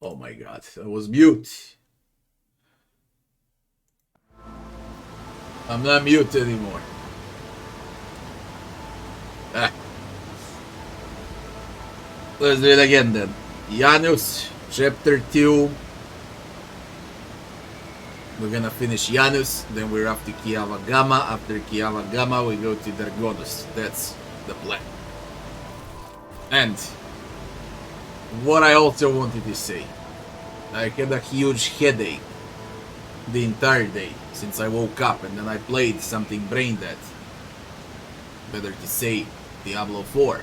Oh my god, I was mute. I'm not mute anymore. Ah. Let's do it again then. Janus, chapter 2. We're gonna finish Janus, then we're off to Kiava Gamma. After Kiava Gamma, we go to Dargonus. That's the plan. And what I also wanted to say, I had a huge headache the entire day since I woke up, and then I played something brain dead. Better to say Diablo 4.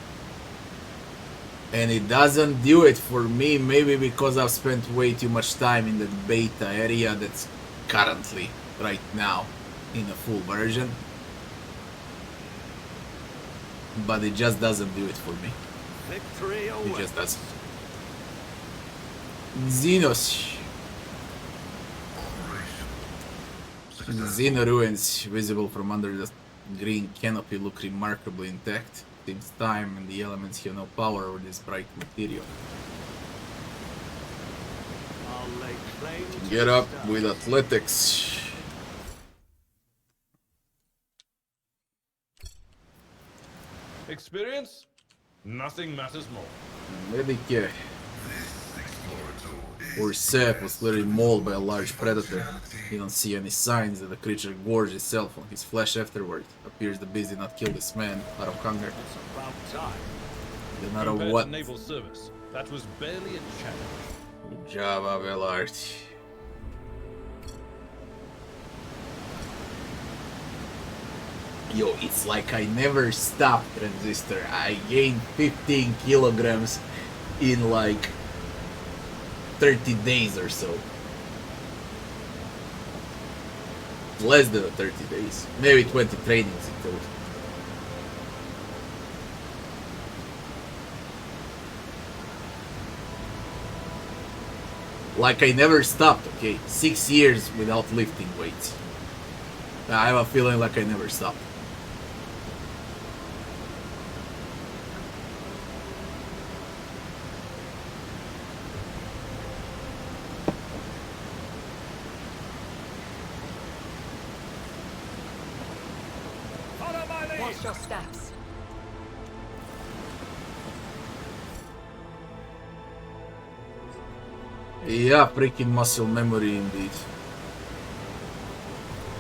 And it doesn't do it for me, maybe because I've spent way too much time in the beta area that's currently, right now, in a full version. But it just doesn't do it for me. It just doesn't. Xenos. Xeno ruins visible from under the green canopy look remarkably intact. Seems time and the elements have no power over this bright material. Get up with athletics. Experience? Nothing matters more. Medicare. Or Sep was clearly mauled by a large predator. You don't see any signs that the creature gorged itself on his flesh afterward. Appears the beast did not kill this man out of hunger. It's about time. Then out of what? Naval service. That was barely a shadow. Good job, Abelard. Yo, it's like I never stopped, Transistor. I gained 15 kilograms in like 30 days or so. Less than 30 days. Maybe 20 trainings in total. Like I never stopped, okay? 6 years without lifting weights. I have a feeling like I never stopped. Watch your steps. Yeah, freaking muscle memory indeed.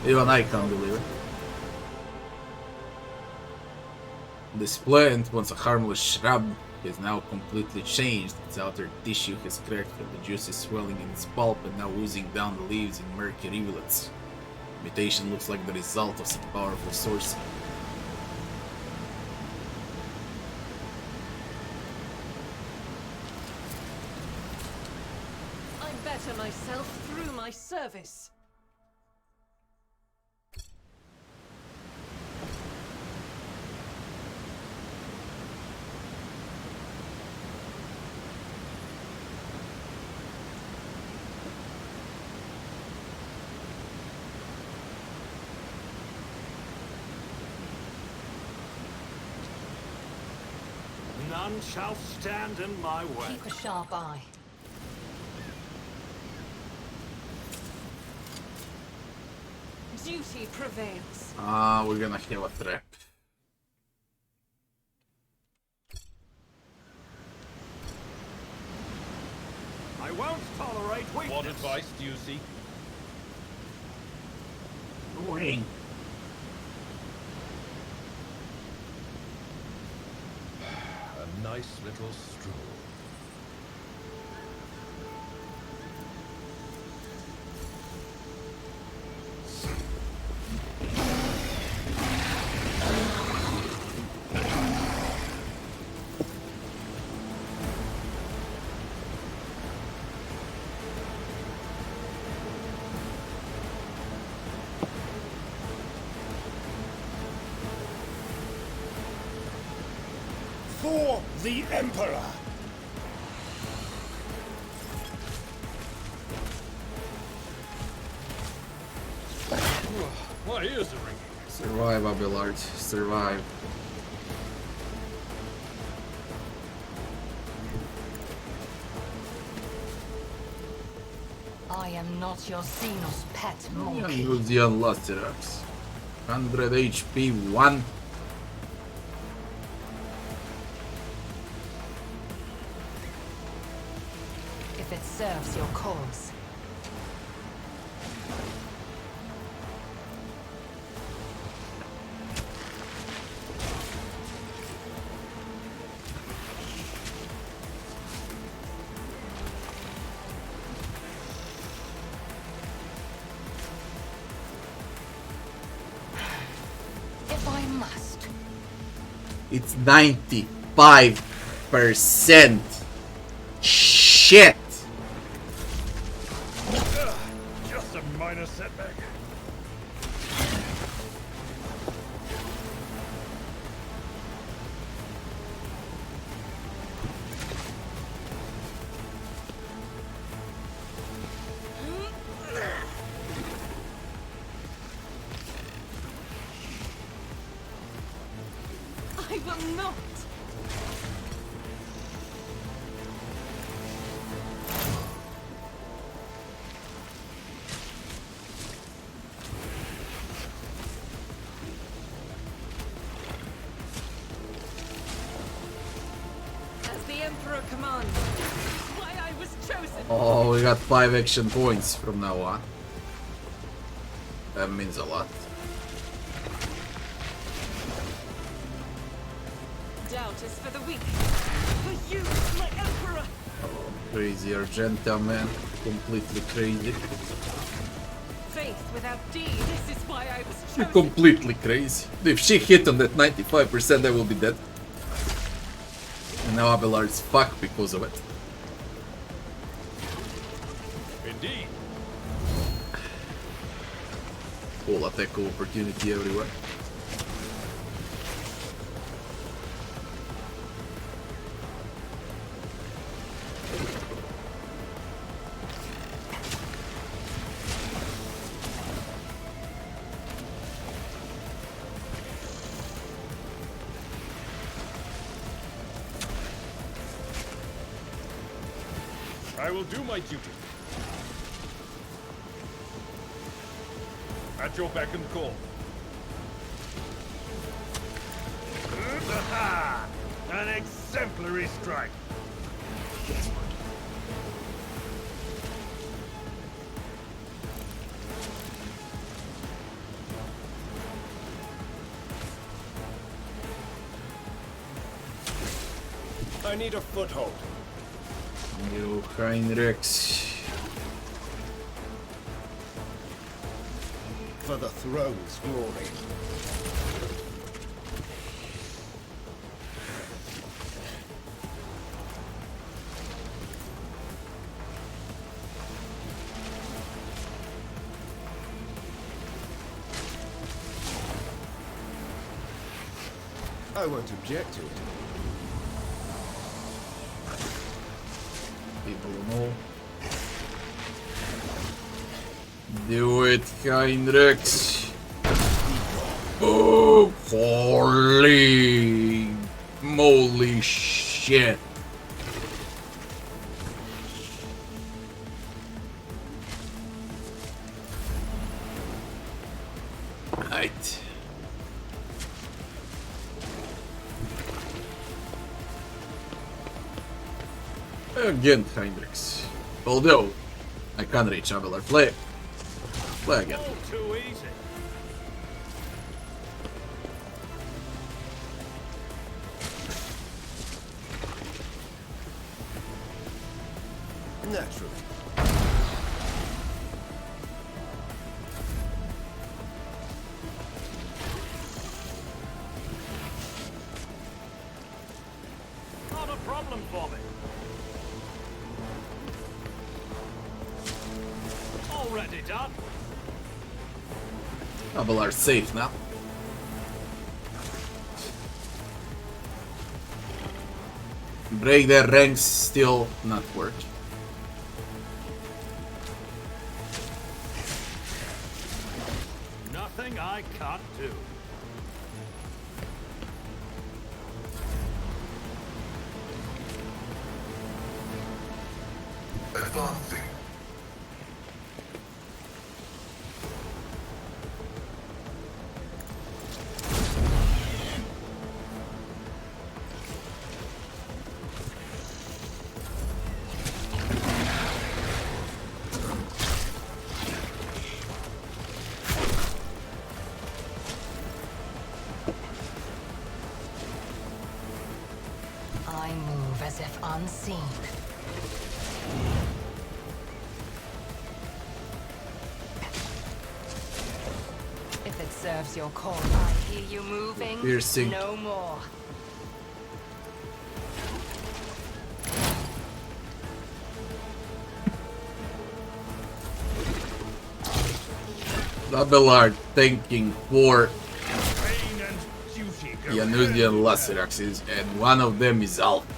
Even I can't believe it. This plant, once a harmless shrub, is now completely changed. Its outer tissue has cracked from the juices swelling in its pulp and now oozing down the leaves in murky rivulets. Mutation looks like the result of some powerful source. I better myself through my service. None shall stand in my way. Keep a sharp eye. Duty prevails. We're gonna have a trap. I won't tolerate weakness. What advice do you seek? Ring. A nice little stroll. For the Emperor! My ears are ringing. Survive, Abelard. Survive. I am not your Xenos pet monkey. Janusian Lacerax. 100 HP, 1. If it serves your cause. If I must. It's 95%. Shit! Just a minor setback. I will not. As the Emperor commands. Why I was chosen. Oh, we got 5 action points from now on. That means a lot. Doubt is for the weak. For you, my Emperor. Crazy Argenta, man. Completely crazy. Faith without deed. This is why I was You're chosen. completely crazy. If she hit on that 95%, I will be dead. And now Abelard's fucked because of it. Indeed. Full attack opportunity everywhere. I will do my duty. At your beck and call. An exemplary strike. I need a foothold. Yo, Heinrichs. For the throne's glory. I won't object to it. People know. Do it, Heinrichs. Oh, holy moly shit. Right. Again, Heinrichs. Although, I can't reach Abelard. Play again. All too easy. Naturally. Not a problem for me. Already done. Abelard's safe now. Break their ranks, still not working. Nothing I can't do. Advancing. move as if unseen. If it serves your cause, I hear you moving. Piercing. No more. Double thanking for Pain and duty go Janusian Laceraxes, and one of them is Alpha.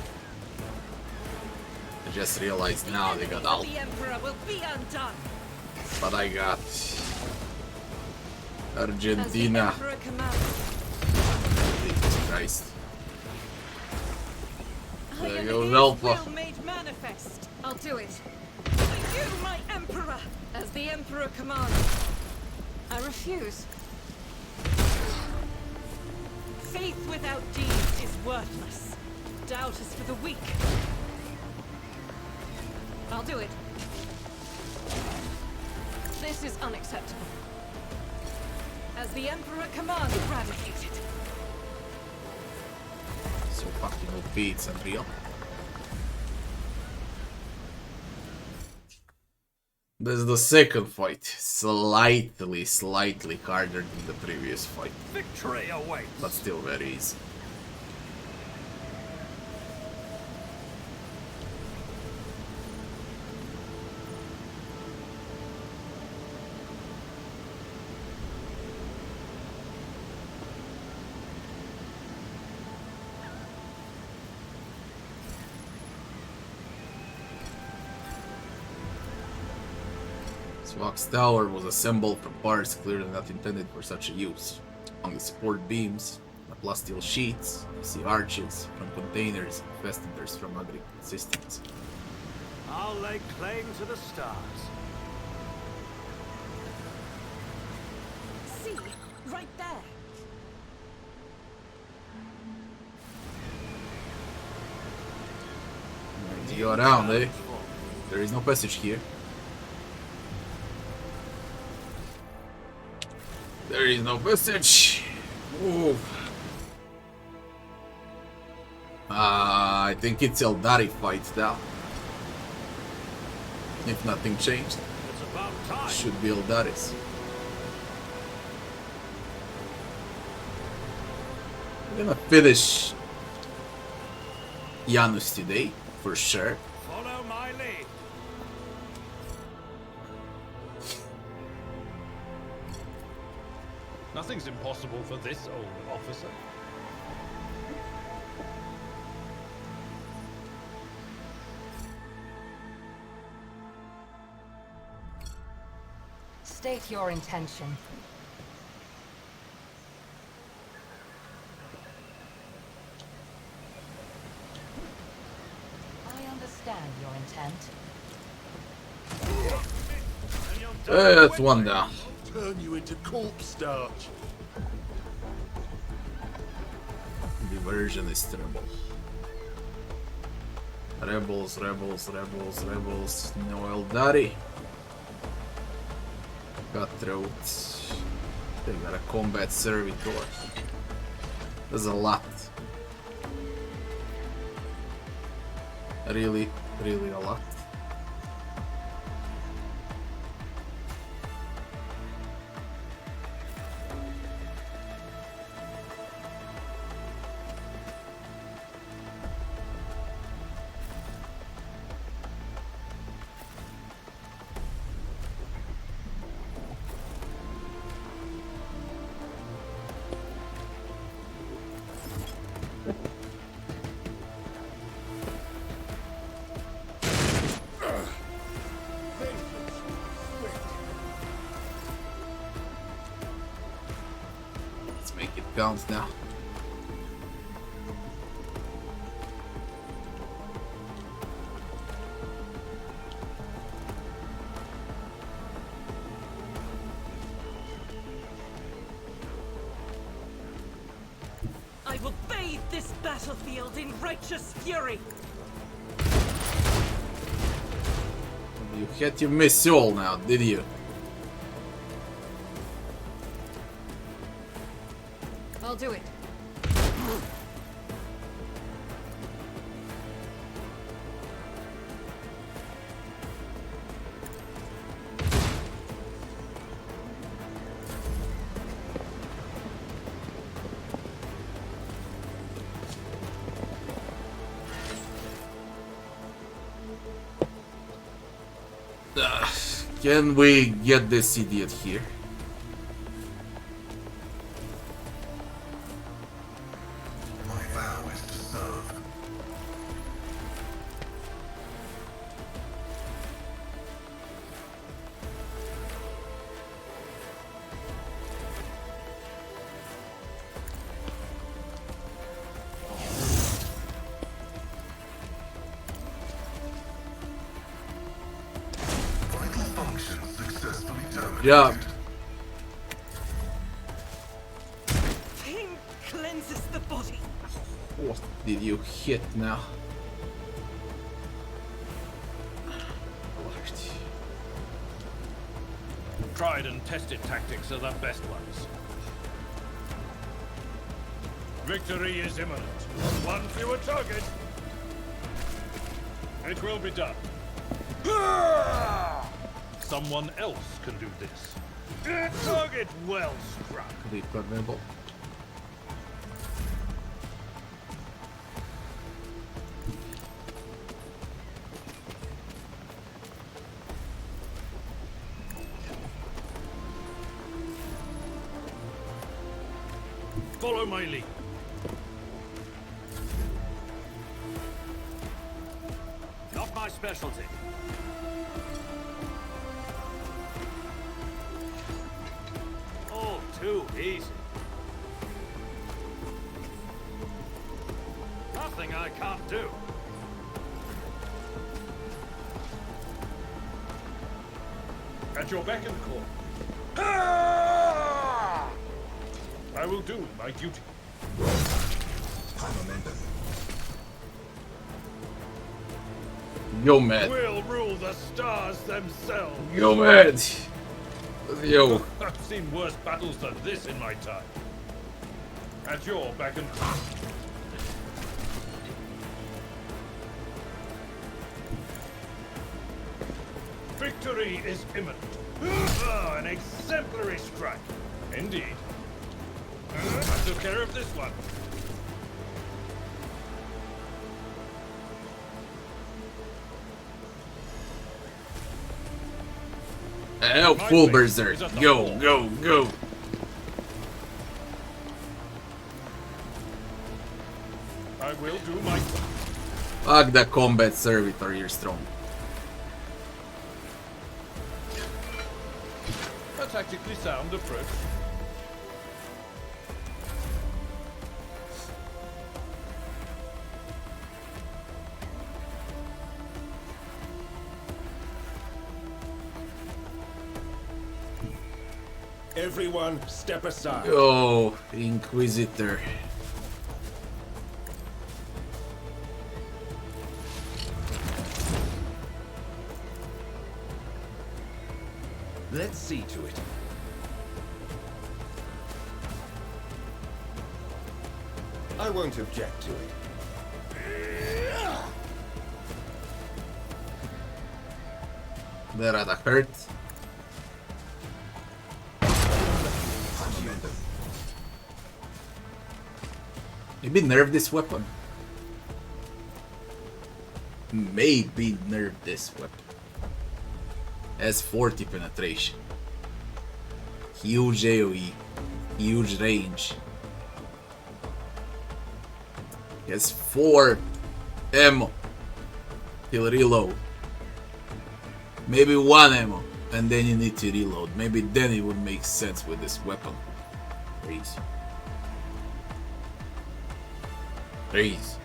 I just realized now they got Alpha, The Emperor will be undone. but I got As the Argentina. Emperor commands. Jesus Christ. I There am goes his Alpha. will made manifest. I'll do it. For you, my Emperor. As the Emperor commands. I refuse. Faith without deeds is worthless. Doubt is for the weak. I'll do it. This is unacceptable. As the Emperor commands, eradicate it. So fucking OP, it's unreal. This is the second fight. Slightly harder than the previous fight, Victory awaits. but still very easy. Vox Tower was assembled from parts clearly not intended for such a use. On the support beams, the plasteel sheets, you see arches from containers, festoons from other systems. I'll lay claim to the stars. See, right there. To go around, eh? There is no passage here. There is no passage. Ooh. I think it's Eldari fight now. If nothing changed, It's about time. should be Eldaris. We're gonna finish Janus today, for sure. Follow my lead. Nothing's impossible for this old officer. State your intention. I understand your intent. And you'll That's one down. Turn you into corpse starch. Diversion is terrible. Rebels. No Eldari. Cutthroats. They got a combat servitor. There's a lot. Really a lot. Let's make it count now. I will bathe this battlefield in righteous fury. You had your missile now, did you? I'll do it. Can we get this idiot here? My vow is to serve. Vital function successfully terminated. Yeah. Pain cleanses the body. What did you hit now? Tried and tested tactics are the best ones. Victory is imminent. One fewer target. It will be done. Someone else can do this. Target well struck. Replayable. Follow my lead. Not my specialty. All too easy. Nothing I can't do. At your beck and call. I will do my duty. High momentum. Yo, man. We'll rule the stars themselves. Yo, man. Yo. I've seen worse battles than this in my time. At your beck and call. Victory is imminent. Ah, an exemplary strike. Indeed. I took care of this one. Oh, full berserk. Go, go, go. I will do my... Fuck the combat servitor, you're strong. A tactically sound approach. Everyone, step aside. Oh, Inquisitor. Let's see to it. I won't object to it. That attack hurt. High momentum. Maybe nerf this weapon. Maybe nerf this weapon. Has 40 penetration. Huge AoE. Huge range. Has 4 ammo. Till reload. Maybe 1 ammo. And then you need to reload. Maybe then it would make sense with this weapon. Please. Please.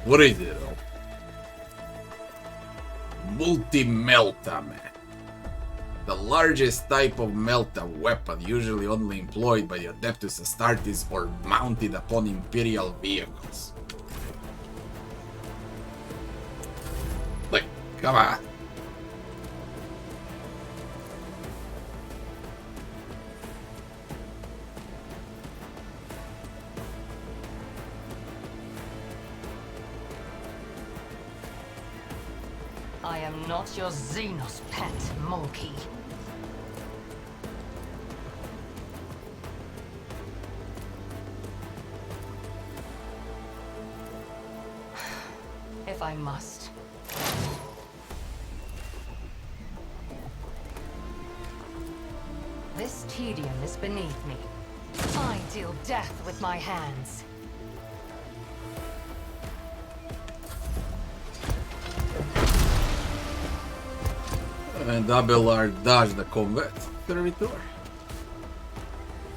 What is it though? Multi-melta, man. The largest type of melta weapon, usually only employed by Adeptus Astartes or mounted upon Imperial vehicles. Like, come on. I am not your Xenos pet, monkey. If I must. This tedium is beneath me. I deal death with my hands. And Abelard dodged the combat servitor.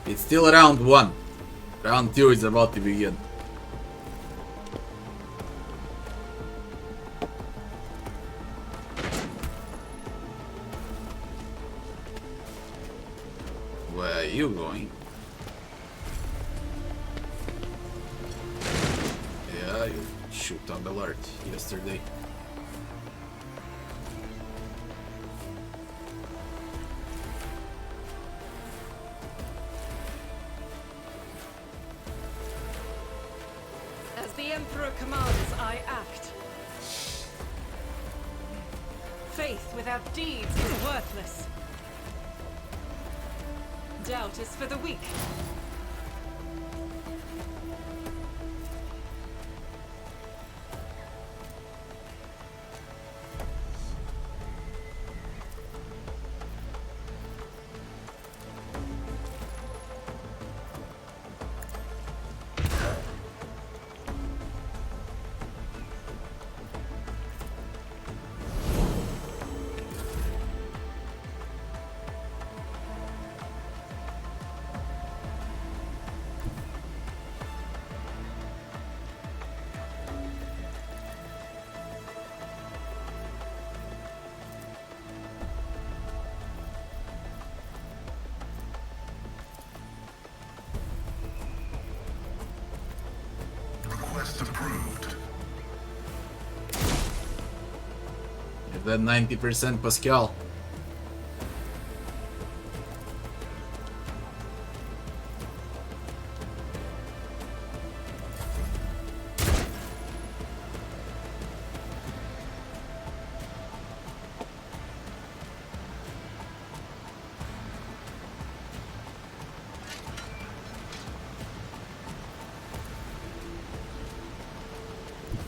It's still round 1. Round 2 is about to begin. Where are you going? Yeah, you shoot Abelard yesterday. As the Emperor commands, I act. Faith without deeds is worthless. Doubt is for the weak. Request approved. Is that 90% Pascal?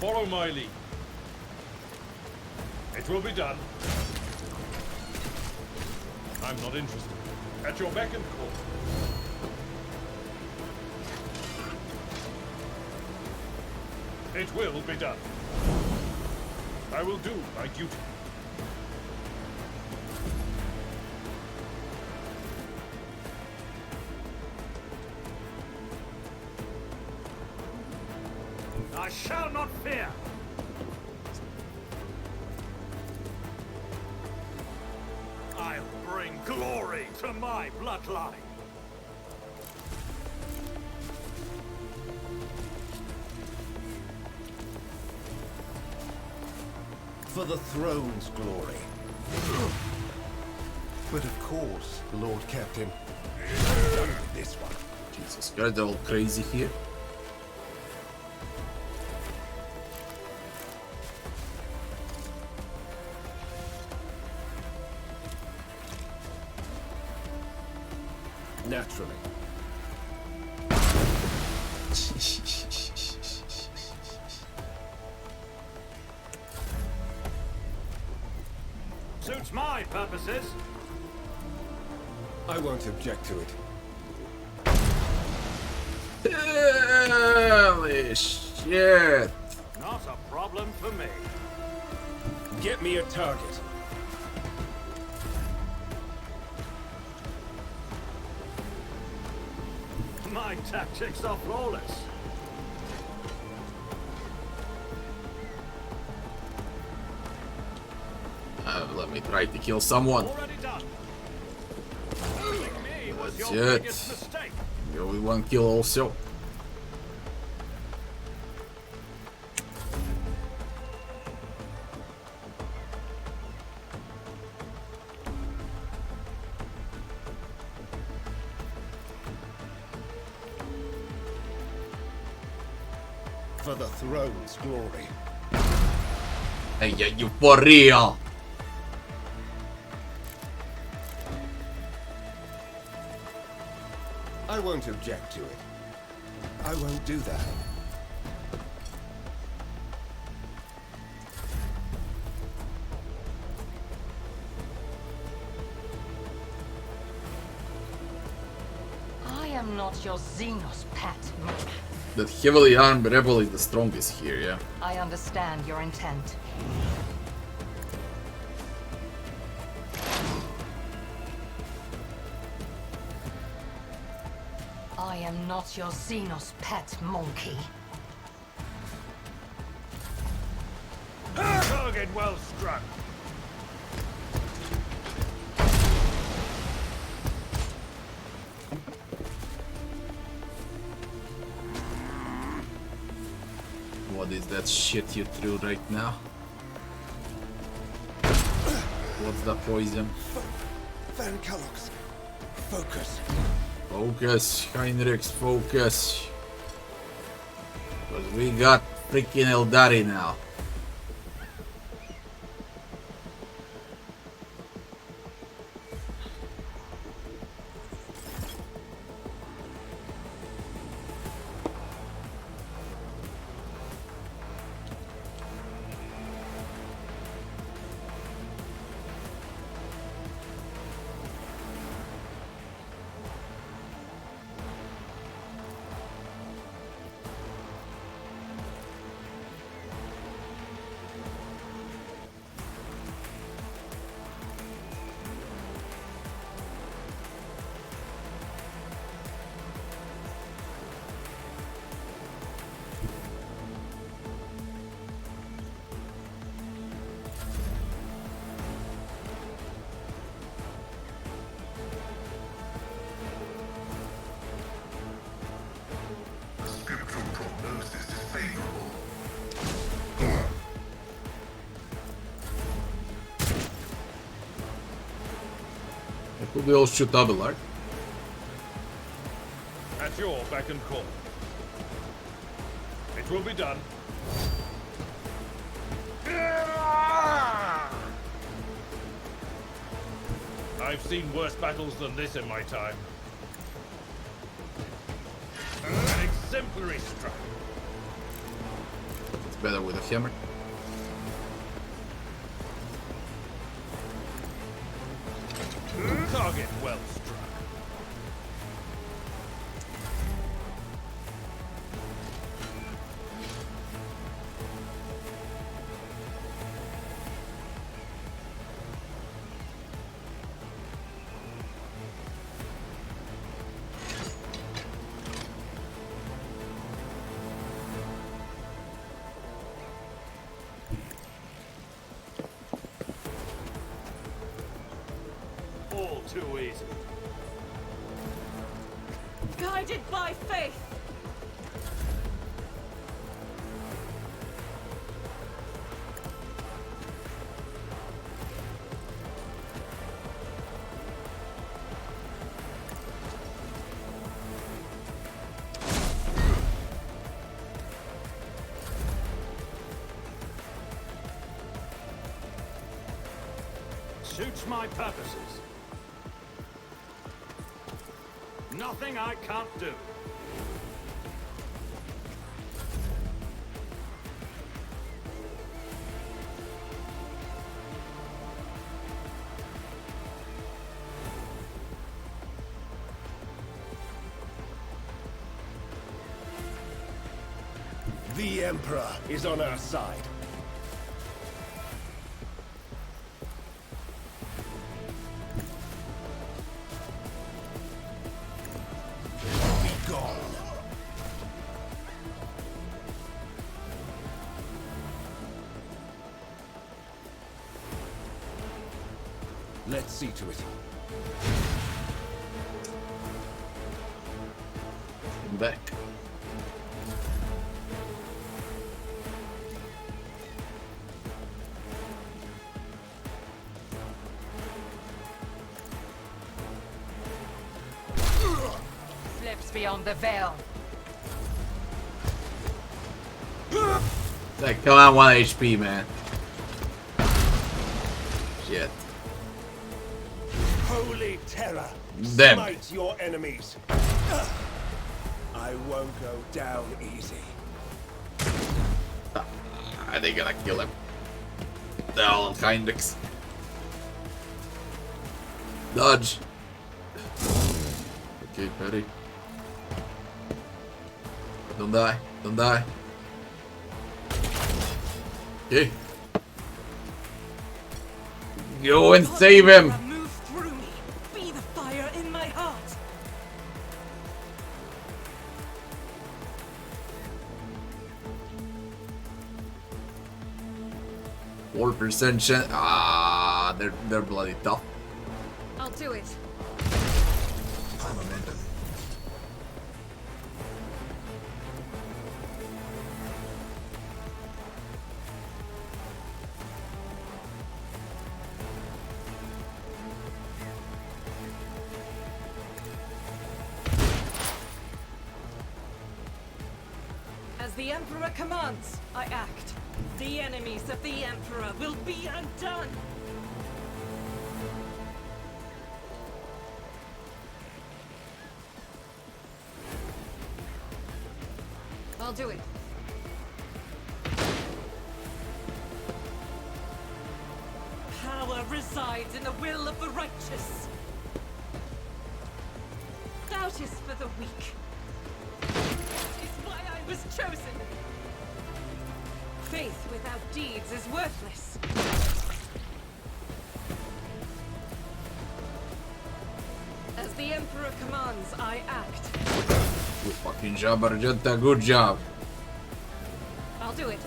Follow my lead. It will be done. I'm not interested. At your beck and call. It will be done. I will do my duty. I shall not fear. I'll bring glory to my bloodline. For the throne's glory. But of course, Lord Captain. Done with this one. Jesus, guys are all crazy here. Naturally. Suits my purposes. I won't object to it. Holy shit! Not a problem for me. Get me a target. My tactics are flawless. Let me try to kill someone. Already done. Killing me was That's your it. biggest mistake. The only one kill also. For the throne's glory. Hey, yeah, you for real? I won't object to it. I won't do that. am not your Xenos pet. That heavily armed rebel is the strongest here, yeah. I understand your intent. I am not your Xenos pet, monkey. Target well struck. What is that shit you threw right now? What's the poison? Van Kellogg's. Focus. Focus, Heinrichs, focus. Because we got freaking Eldari now. The scriptural prognosis is favorable. Could we all shoot double arc? At your beck and call. It will be done. I've seen worse battles than this in my time. An exemplary strike. It's better with a hammer. Target well struck. All too easy. Guided by faith. Suits my purposes. Nothing I can't do. The Emperor is on our side. Be gone. Let's see to it. I'm back. Slips beyond the veil. Like, come on, 1 HP, man. Shit. Holy terror! Damn. Smite your enemies! I won't go down easy. Are they gonna kill him? They're all on Heinrichs. Dodge. Okay, Perry. Don't die. Don't die. Okay. Go and save him! Move through me. Be the fire in my heart. All percent chance. Ah, they're bloody tough. I'll do it. High momentum. As the Emperor commands, I act. The enemies of the Emperor will be undone. I'll do it. Power resides in the will of the righteous. Doubt is for the weak. That is why I was chosen. Faith without deeds is worthless. As the Emperor commands, I act. Good fucking job, Argenta. Good job. I'll do it.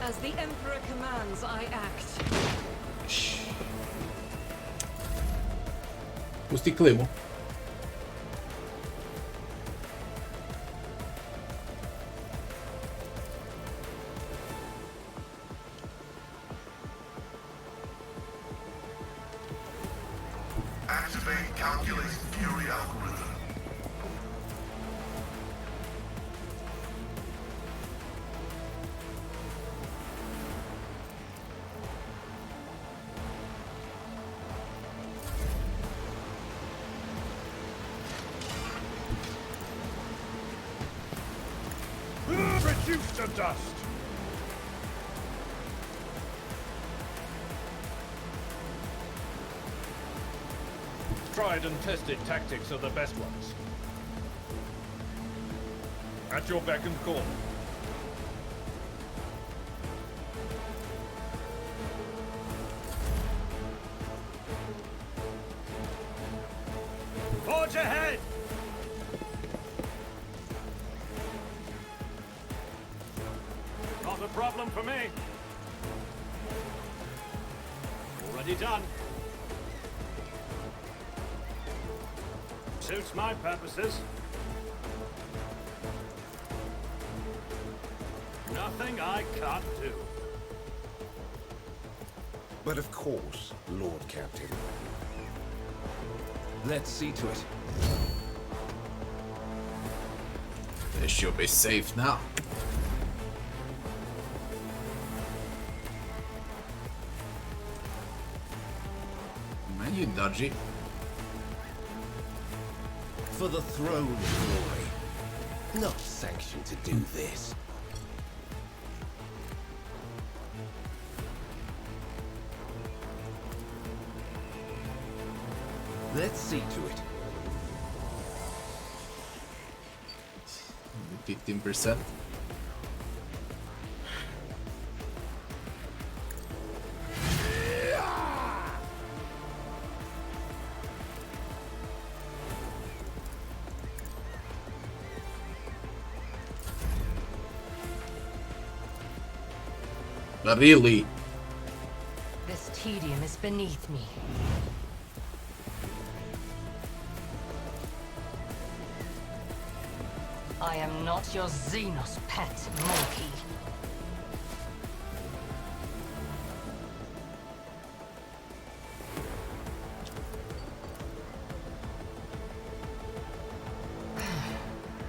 As the Emperor commands, I act. Pusti klimu. Activate calculate fury algorithm. Reduced to dust. Tried and tested tactics are the best ones. At your beck and call. Forge ahead! Not a problem for me. Already done. Suits my purposes. Nothing I can't do. But of course, Lord Captain. Let's see to it. They should be safe now. Man, you dodgy. For the throne of glory. Not sanctioned to do this. Let's see to it. 15%. But really, This tedium is beneath me. I am not your Xenos pet, monkey.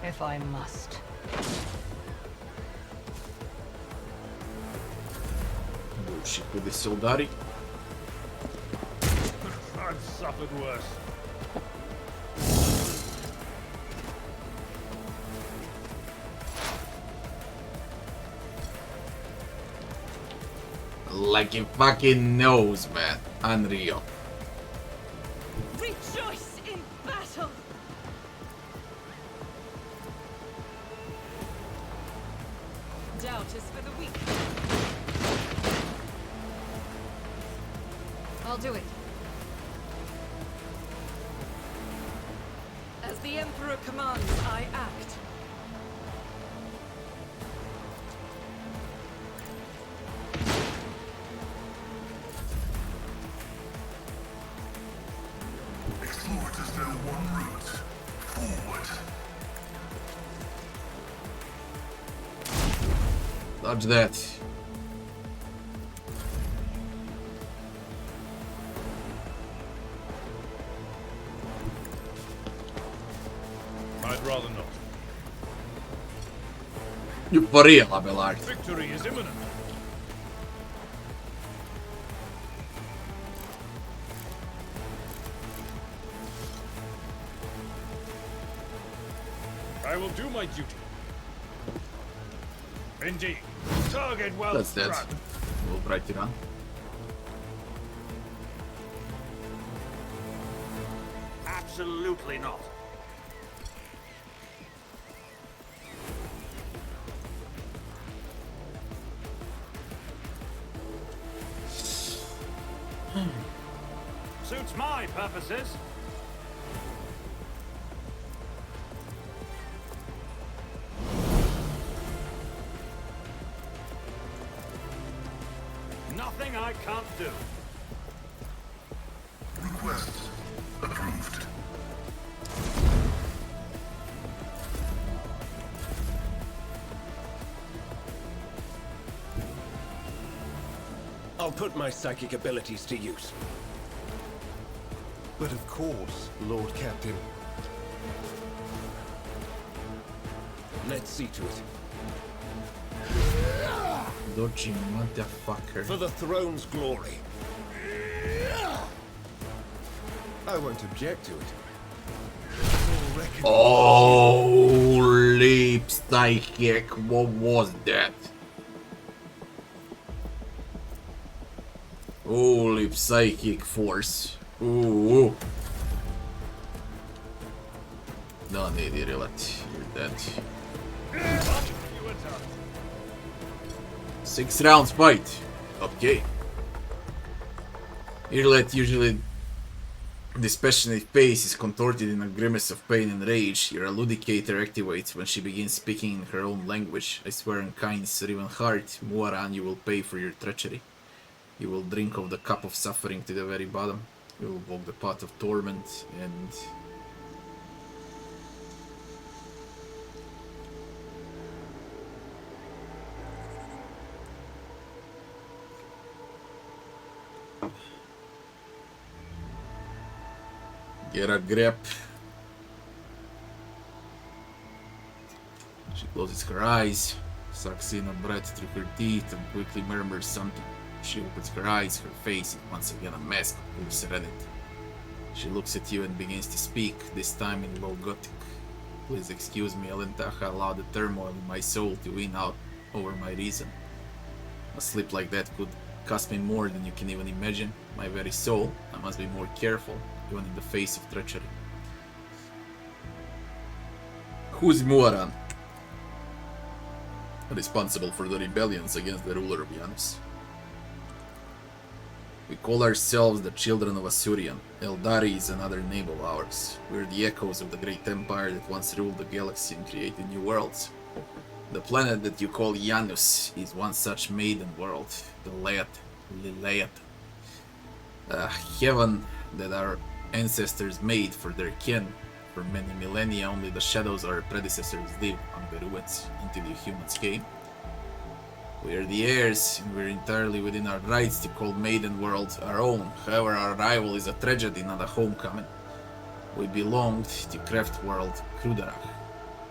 If I must. bullshit with the soldati. I've suffered worse. Like he fucking knows, man. Unreal. Rejoice in battle! Doubt is for the weak. I'll do it. As the Emperor commands, I act. Explore to still one route. Forward. Dodge that. I'd rather not. You for real, Abelard. Victory is imminent. I will do my duty. Indeed. Target well That's that. struck. Move right around. Absolutely not. Suits my purposes. Nothing I can't do. Request approved. I'll put my psychic abilities to use. But of course, Lord Captain. Let's see to it. Dodging motherfucker. For the throne's glory. I won't object to it. Holy psychic, what was that? Holy psychic force. Ooh. No need it, you're dead. 6 rounds fight. Okay. Irlet usually this passionate face is contorted in a grimace of pain and rage. Your Alludicator activates when she begins speaking in her own language. I swear on Kain's riven heart, Muaran, you will pay for your treachery. You will drink of the cup of suffering to the very bottom. You will walk the path of torment and... get a grip. She closes her eyes, sucks in a breath through her teeth, and quickly murmurs something. She opens her eyes, her face is once again a mask of pure serenity. She looks at you and begins to speak, this time in low Gothic. Please excuse me, Alentaja allowed the turmoil in my soul to win out over my reason. A slip like that could cost me more than you can even imagine. My very soul. I must be more careful, even in the face of treachery. Who's Muaran? Responsible for the rebellions against the ruler of Janus. We call ourselves the Children of Asurian. Eldari is another name of ours. We're the echoes of the great empire that once ruled the galaxy and created new worlds. The planet that you call Janus is one such maiden world, the Lilith. A heaven that our ancestors made for their kin. For many millennia, only the shadows of our predecessors lived on the ruins until the humans came. We are the heirs, and we're entirely within our rights to call Maiden World our own. However, our arrival is a tragedy, not a homecoming. We belonged to Craft World Krudarach,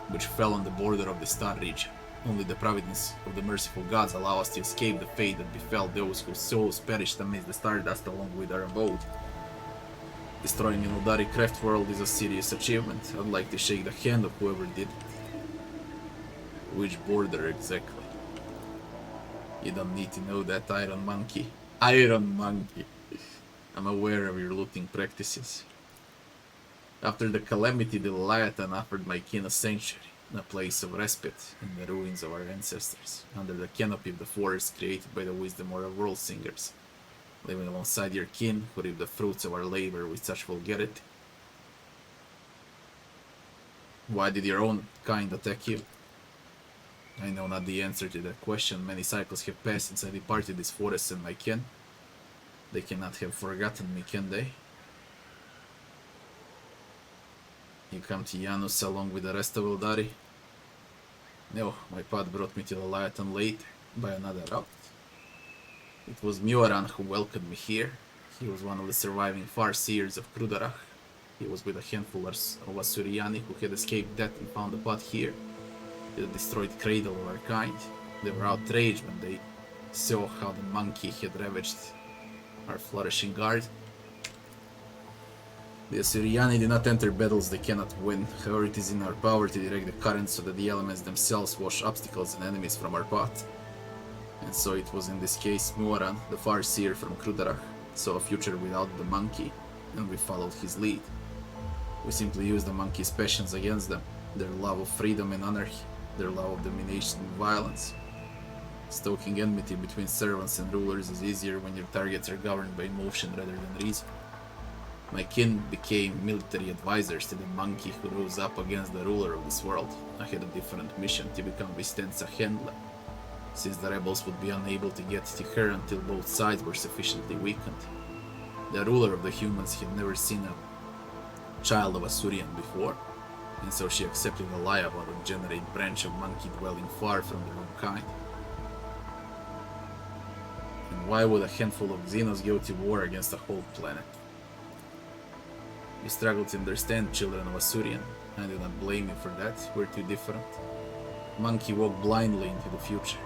which fell on the border of the Star region. Only the providence of the merciful gods allow us to escape the fate that befell those whose souls perished amidst the stardust along with our abode. Destroying an Eldari Craft World is a serious achievement. I'd like to shake the hand of whoever did it. Which border exactly? You don't need to know that, Iron Monkey. Iron Monkey. I'm aware of your looting practices. After the calamity, the Leviathan offered my kin a sanctuary, a place of respite in the ruins of our ancestors, under the canopy of the forest created by the wisdom of our world singers, living alongside your kin who reap the fruits of our labor with such vulgarity. Why did your own kind attack you? I know not the answer to that question. Many cycles have passed since I departed this forest and my kin. They cannot have forgotten me, can they? You come to Janus along with the rest of Eldari? No, my path brought me to the Leviathan later, by another route. It was Muaran who welcomed me here. He was one of the surviving Farseers of Krudarach. He was with a handful of Asuriani who had escaped death and found a path here, the destroyed cradle of our kind. They were outraged when they saw how the monkey had ravaged our flourishing guard. The Asuriani do not enter battles they cannot win. However, it is in our power to direct the current so that the elements themselves wash obstacles and enemies from our path. And so it was in this case Muaran, the Farseer from Krudarach, saw a future without the monkey, and we followed his lead. We simply used the monkey's passions against them, their love of freedom and anarchy, their love of domination and violence. Stoking enmity between servants and rulers is easier when your targets are governed by emotion rather than reason. My kin became military advisors to the monkey who rose up against the ruler of this world. I had a different mission, to become Vistenza Vyatt, since the rebels would be unable to get to her until both sides were sufficiently weakened. The ruler of the humans had never seen a child of Asurian before, and so she accepted a lie about a degenerate branch of monkey dwelling far from their own kind. And why would a handful of Xenos go to war against a whole planet? You struggle to understand, children of Asurian. I do not blame you for that, we're too different. Monkey walked blindly into the future.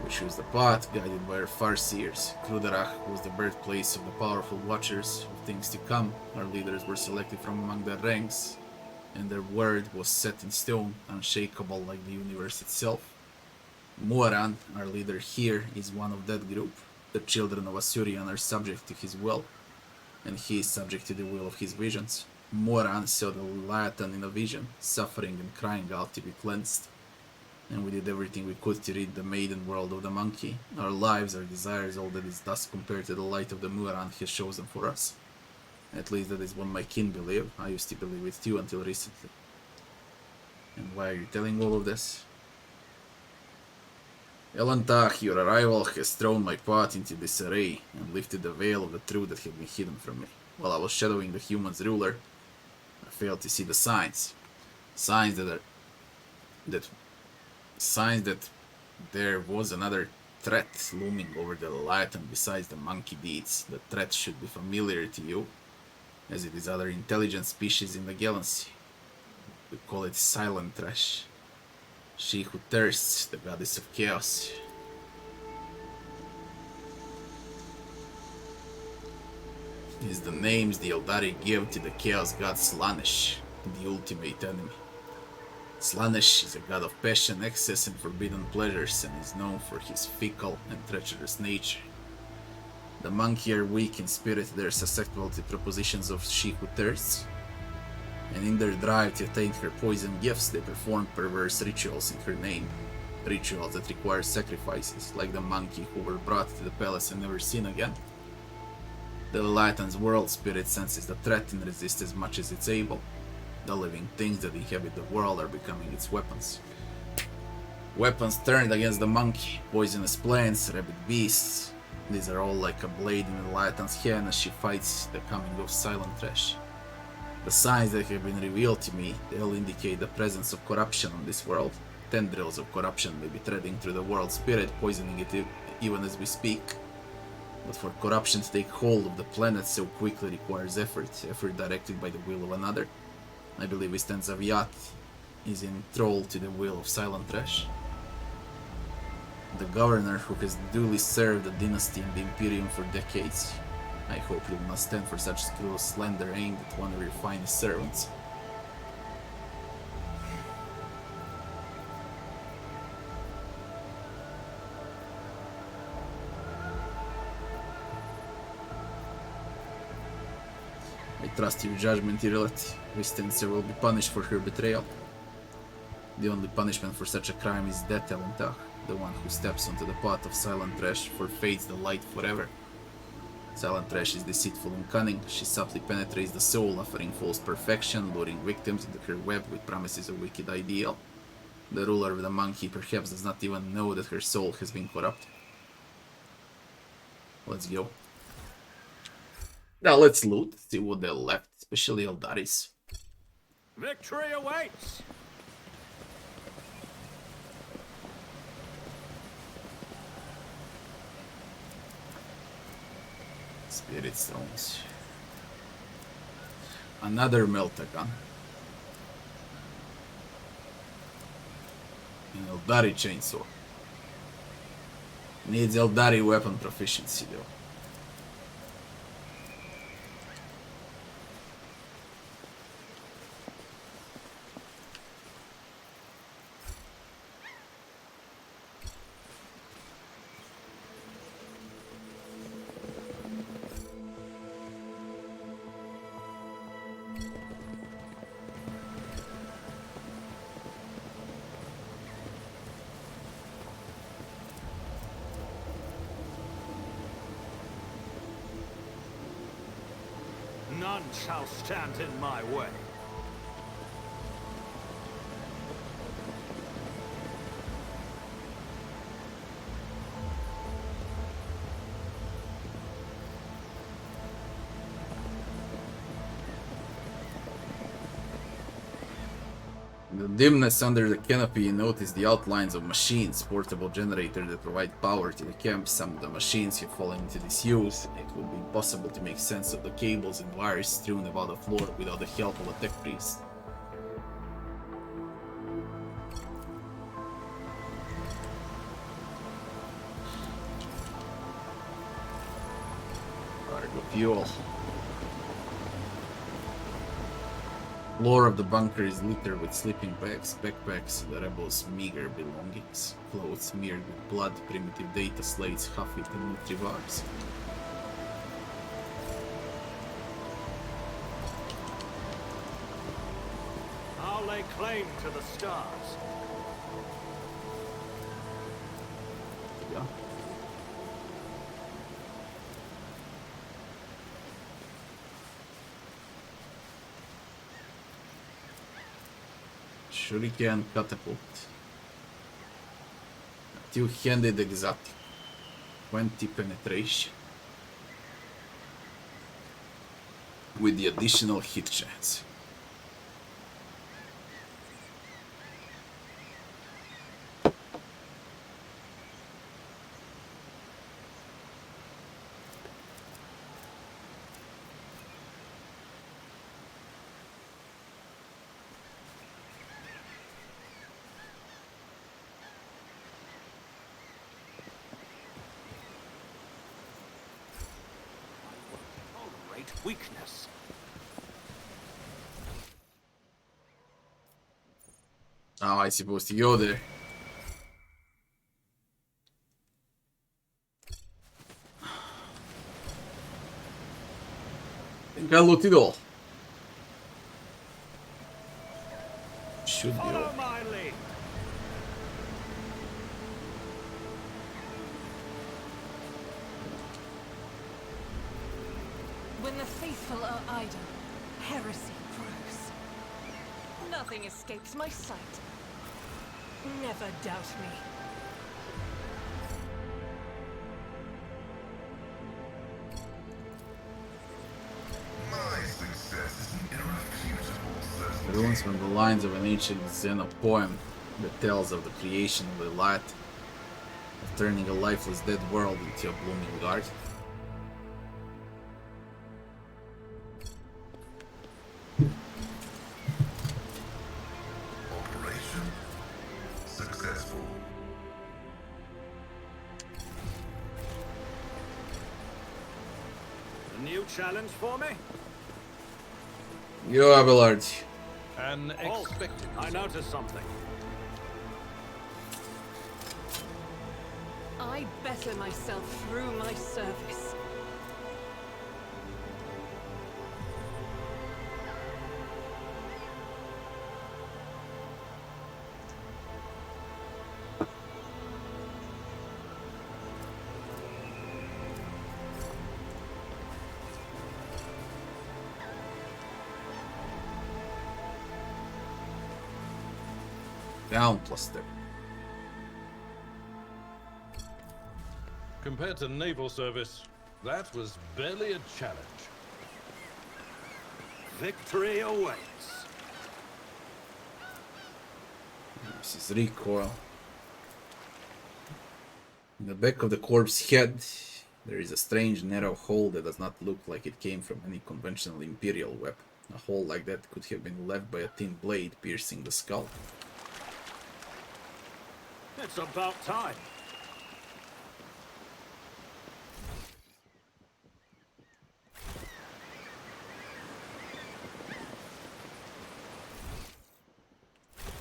We chose the path, guided by our Farseers. Krudarach was the birthplace of the powerful watchers of things to come. Our leaders were selected from among their ranks, and their word was set in stone, unshakable like the universe itself. Muaran, our leader here, is one of that group. The children of Asurian are subject to his will, and he is subject to the will of his visions. Muaran saw the Leviathan in a vision, suffering and crying out to be cleansed. And we did everything we could to rid the maiden world of the monkey. Our lives, our desires, all that is dust compared to the light of the Muaran has chosen for us. At least that is what my kin believe. I used to believe it too until recently. And why are you telling all of this? Elantach, your arrival has thrown my path into disarray and lifted the veil of the truth that had been hidden from me. While I was shadowing the humans' ruler, I failed to see the signs. Signs that there was another threat looming over the Leviathan besides the monkey deeds. The threat should be familiar to you, as it is other intelligent species in the galaxy. We call it Silent Trash. She who thirsts, the goddess of chaos. Is the names the Eldari give to the chaos god Slaanesh, the ultimate enemy. Slaanesh is a god of passion, excess, and forbidden pleasures, and is known for his fickle and treacherous nature. The monkey are weak in spirit, they are susceptible to propositions of she who thirsts, and in their drive to attain her poison gifts, they perform perverse rituals in her name. Rituals that require sacrifices, like the monkey who were brought to the palace and never seen again. The Leviathan's world spirit senses the threat and resists as much as it's able. The living things that inhabit the world are becoming its weapons. Weapons turned against the monkey, poisonous plants, rabid beasts. These are all like a blade in the Leviathan's hand as she fights the coming of Silent Trash. The signs that have been revealed to me, they all indicate the presence of corruption on this world. Tendrils of corruption may be threading through the world spirit, poisoning it even as we speak. But for corruption to take hold of the planet so quickly requires effort directed by the will of another. I believe Vistenza Vyatt is enthralled to the will of Silent Trash. The governor who has duly served the dynasty and the Imperium for decades. I hope you will not stand for such cruel slander aimed at one of your finest servants. I trust your judgment, Irelet. Vistenza will be punished for her betrayal. The only punishment for such a crime is death, Elentach. The one who steps onto the path of silent trash forfeits the light forever. Silent trash is deceitful and cunning. She subtly penetrates the soul, offering false perfection, luring victims into her web with promises of wicked ideal. The ruler of the monkey perhaps does not even know that her soul has been corrupted. Let's go. Now let's loot, see what they left, especially Eldaris. Victory awaits! Spirit stones. Another Meltagon. An Eldari chainsaw. Needs Eldari weapon proficiency though. None shall stand in my way. In the dimness under the canopy, you notice the outlines of machines, portable generators that provide power to the camp. Some of the machines have fallen into disuse. It would be impossible to make sense of the cables and wires strewn about the floor without the help of a tech priest. Cargo fuel. The floor of the bunker is littered with sleeping bags, backpacks, the rebels' meager belongings, clothes smeared with blood, primitive data slates, half-eaten nutribars. I'll lay claim to the stars. Yeah. Shuriken catapult. Two-handed exotic. 20 penetration. With the additional hit chance. Weakness. How am I supposed to go there? I think I looted all. Should be all. Follow my lead. When the faithful are idle, heresy grows. Nothing escapes my sight. Never doubt me. My success is an irrefutable certainty. Ruins from the lines of an ancient Xeno poem that tells of the creation of the light, of turning a lifeless dead world into a blooming garden. Operation successful. A new challenge for me? Yo, Abelard. An Oh, expected I noticed something. I better myself through my service. Down cluster. Compared to naval service, that was barely a challenge. Victory awaits. This is recoil. In the back of the corpse head, there is a strange narrow hole that does not look like it came from any conventional Imperial weapon. A hole like that could have been left by a thin blade piercing the skull. It's about time.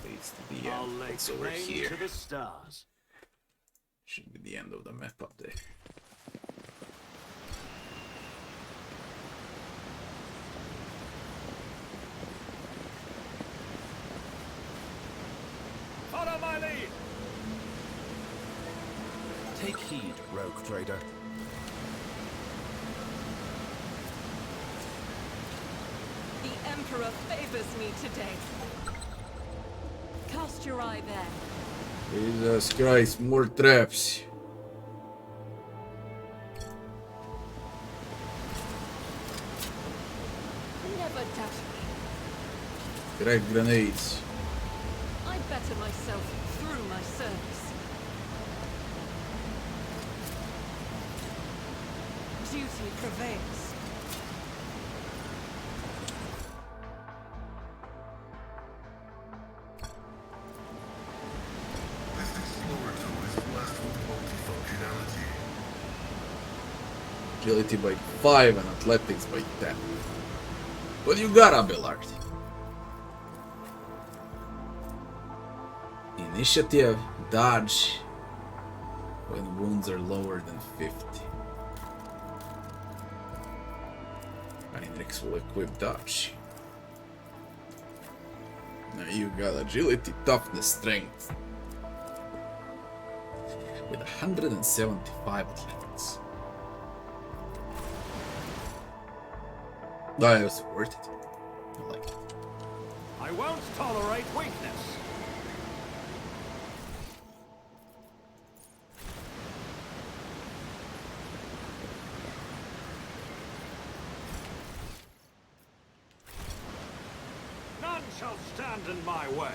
Leads to the I'll end. lay It's over claim here. to the stars. Should be the end of the map up there. Follow my lead. Take heed, rogue trader. The Emperor favors me today. Cast your eye there. Jesus Christ, more traps. Never doubt me. Crack grenades. I better myself through my service. Duty prevails. This explorer tool is blessed with multifunctionality. Agility by 5 and athletics by 10. What you got, Abelard? Initiative, dodge, when wounds are lower than 50. Heinrichs will equip dodge. Now you got agility, toughness, strength. With 175 athletics. That was worth it. I like it. I won't tolerate weakness. None shall stand in my way.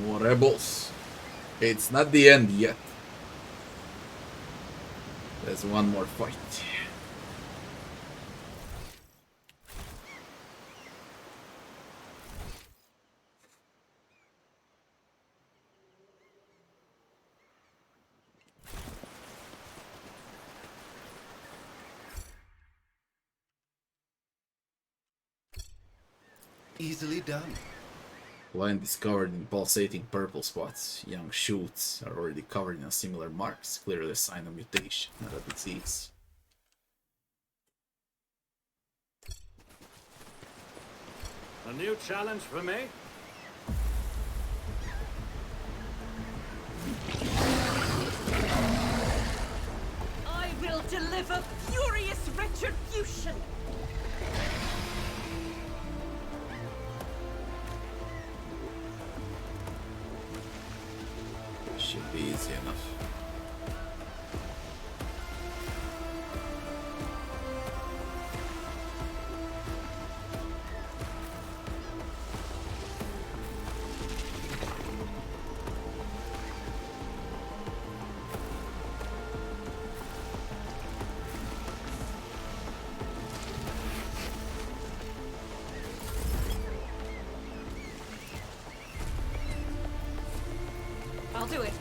More rebels. It's not the end yet. There's one more fight. Easily done. Line discovered in pulsating purple spots. Young shoots are already covered in similar marks, clearly a sign of mutation, not a disease. A new challenge for me? I will deliver furious retribution. Should be easy enough. I'll do it.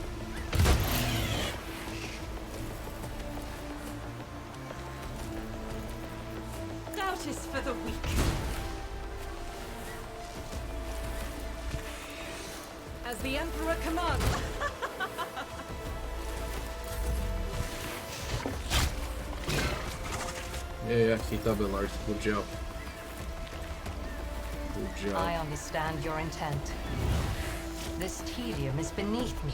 Doubt is for the weak. As the Emperor commands. Yeah, hit up a large. Good job. Good job. I understand your intent. This tedium is beneath me.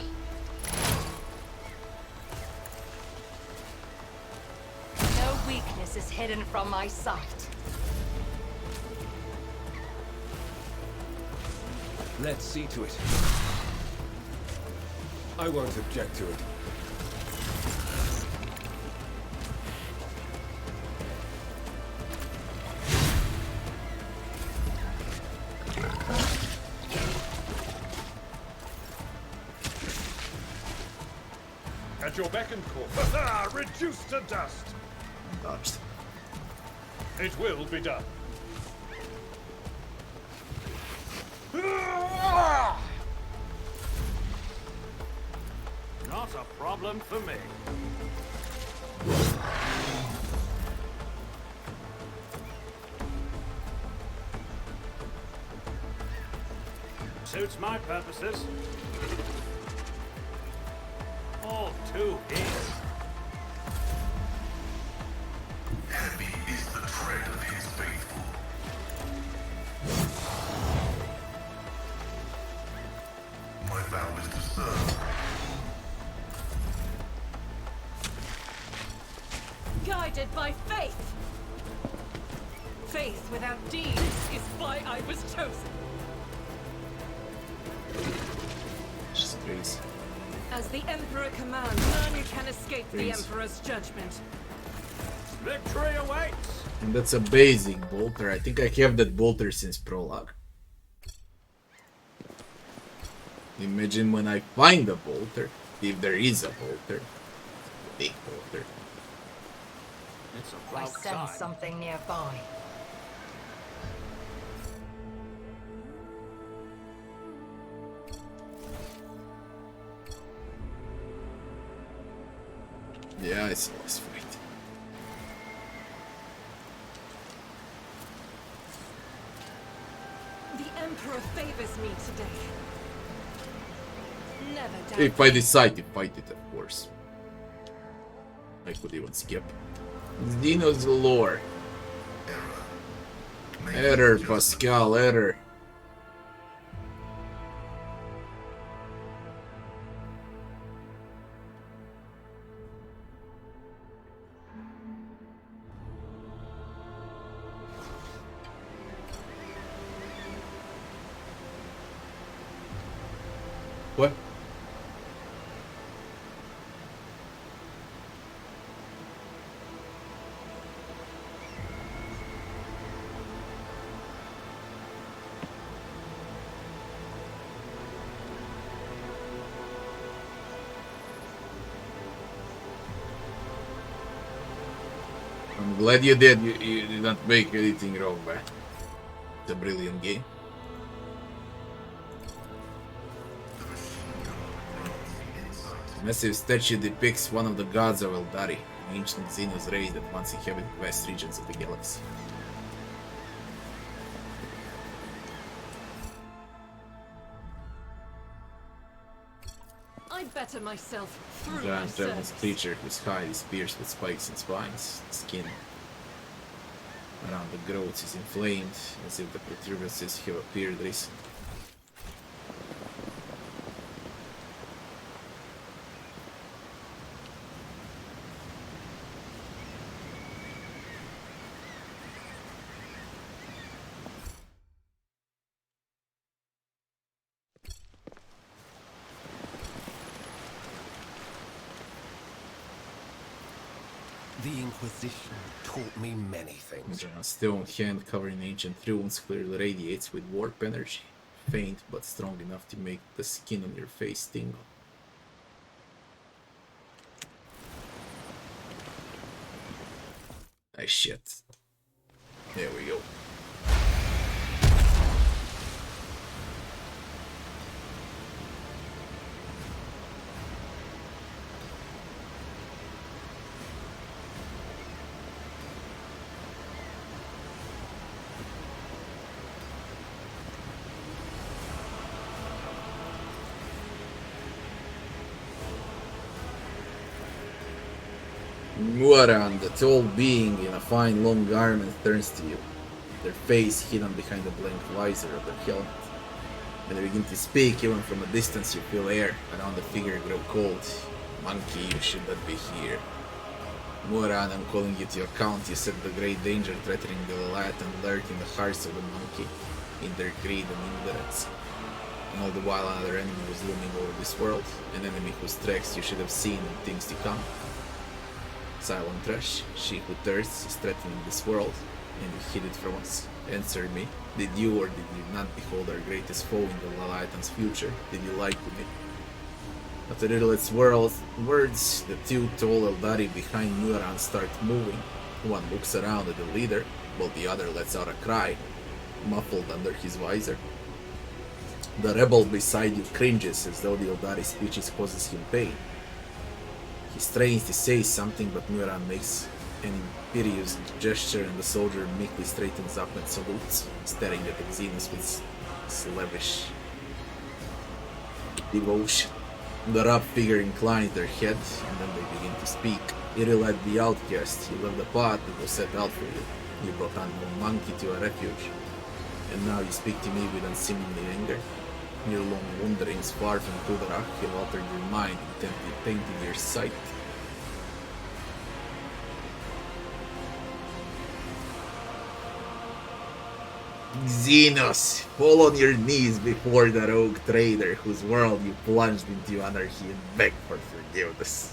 No weakness is hidden from my sight. Let's see to it. I won't object to it. At your beck and call. Reduced to dust. Dodged. It will be done. Not a problem for me. Suits my purposes. All too easy. Heavy is the tread of his faithful. My vow is to serve. Guided by faith. Faith without deeds is why I was chosen. Just crazy. As the Emperor commands, none can escape the Emperor's judgment. Victory awaits! And that's a basic bolter. I think I have that bolter since prologue. Imagine when I find a bolter, if there is a bolter. Big bolter. It's I about sense time. something nearby. Yeah, I saw this fight. The Emperor favors me today. Never doubt. If I decide to fight it, of course. I could even skip. Dino's lore. Error, Pascal, error. What? I'm glad you did. You did not make anything wrong, man. It's a brilliant game. Massive statue depicts one of the gods of Eldari, an ancient Xenos race that once inhabited vast regions of the galaxy. I better myself through my Giant dragon's service. creature whose hide is pierced with spikes and spines. The skin around the growths is inflamed, as if the protuberances have appeared recently. The Inquisition taught me many things. A stone hand covered in ancient runes clearly radiates with warp energy, faint but strong enough to make the skin on your face tingle. Ah, shit. There we go. Muaran, the tall being in a fine long garment, turns to you, their face hidden behind the blank visor of their helmet. When they begin to speak, even from a distance you feel air around the figure grow cold. Monkey, you should not be here. Muaran, I'm calling you to account. You set the great danger threatening the Leviathan lurk in the hearts of the monkey, in their greed and ignorance. And all the while another enemy was looming over this world, an enemy whose tracks you should have seen in things to come. Silent Trash, she who thirsts, is threatening this world, and you hid it from us. Answer me, did you or did you not behold our greatest foe in the Leviathan's future? Did you lie to me? After Irileth's words, the two tall Eldari behind Muaran start moving. One looks around at the leader, while the other lets out a cry, muffled under his visor. The rebel beside you cringes as though the Eldari speeches causes him pain. He strains to say something, but Muaran makes an imperious gesture and the soldier meekly straightens up and salutes, staring at Xenos with slavish devotion. The rough figure inclines their head, and then they begin to speak. Irileth the outcast, you left the path that was set out for you. You brought unknown monkey to a refuge, and now you speak to me with unseemly anger. Your long wanderings far from Kudarach have altered your mind, intently tainted your sight. Xenos, fall on your knees before the rogue trader whose world you plunged into anarchy and beg for forgiveness.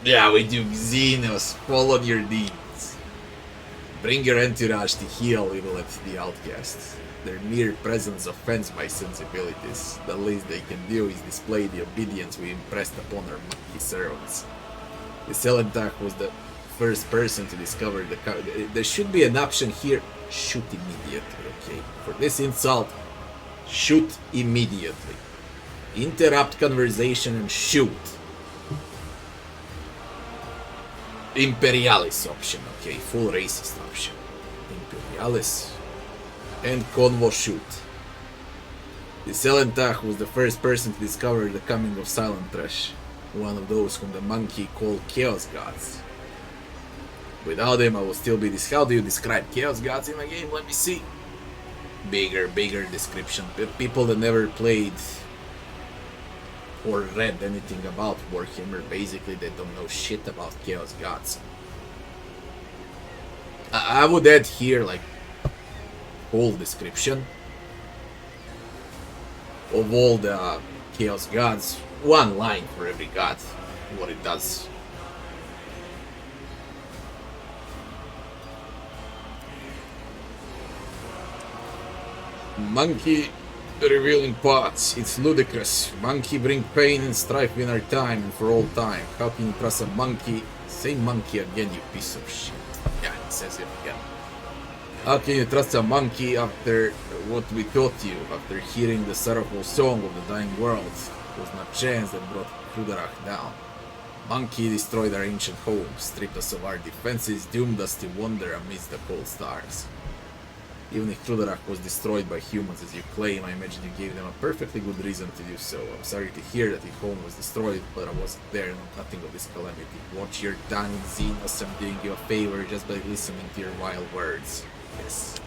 Yeah, we do. Xenos, fall on your knees. Bring your entourage to heal Irileth the outcast. Their mere presence offends my sensibilities. The least they can do is display the obedience we impressed upon our monkey servants. The Selentach was the first person to discover the... There should be an option here. Shoot immediately, okay? For this insult, shoot immediately. Interrupt conversation and shoot. Imperialis option, okay? Full racist option. Imperialis. And Convo shoot. The Selentach was the first person to discover the coming of Silent Trash, one of those whom the monkey called Chaos Gods. Without him, I will still be this. How do you describe Chaos Gods in a game? Let me see. Bigger description. People that never played or read anything about Warhammer, basically they don't know shit about Chaos Gods. I would add here like whole description of all the Chaos Gods, one line for every god, what it does. Monkey revealing parts, it's ludicrous. Monkey bring pain and strife in our time and for all time. How can you trust a monkey? Say monkey again, you piece of shit. Yeah, it says it again. How can you trust a monkey after what we taught you, after hearing the sorrowful song of the dying world? It was not chance that brought Kudarach down. Monkey destroyed our ancient home, stripped us of our defenses, doomed us to wander amidst the cold stars. Even if Kudarach was destroyed by humans as you claim, I imagine you gave them a perfectly good reason to do so. I'm sorry to hear that your home was destroyed, but I wasn't there and know nothing of this calamity. Watch your tongue, Xenos, I'm doing you a favor just by listening to your wild words. Yes.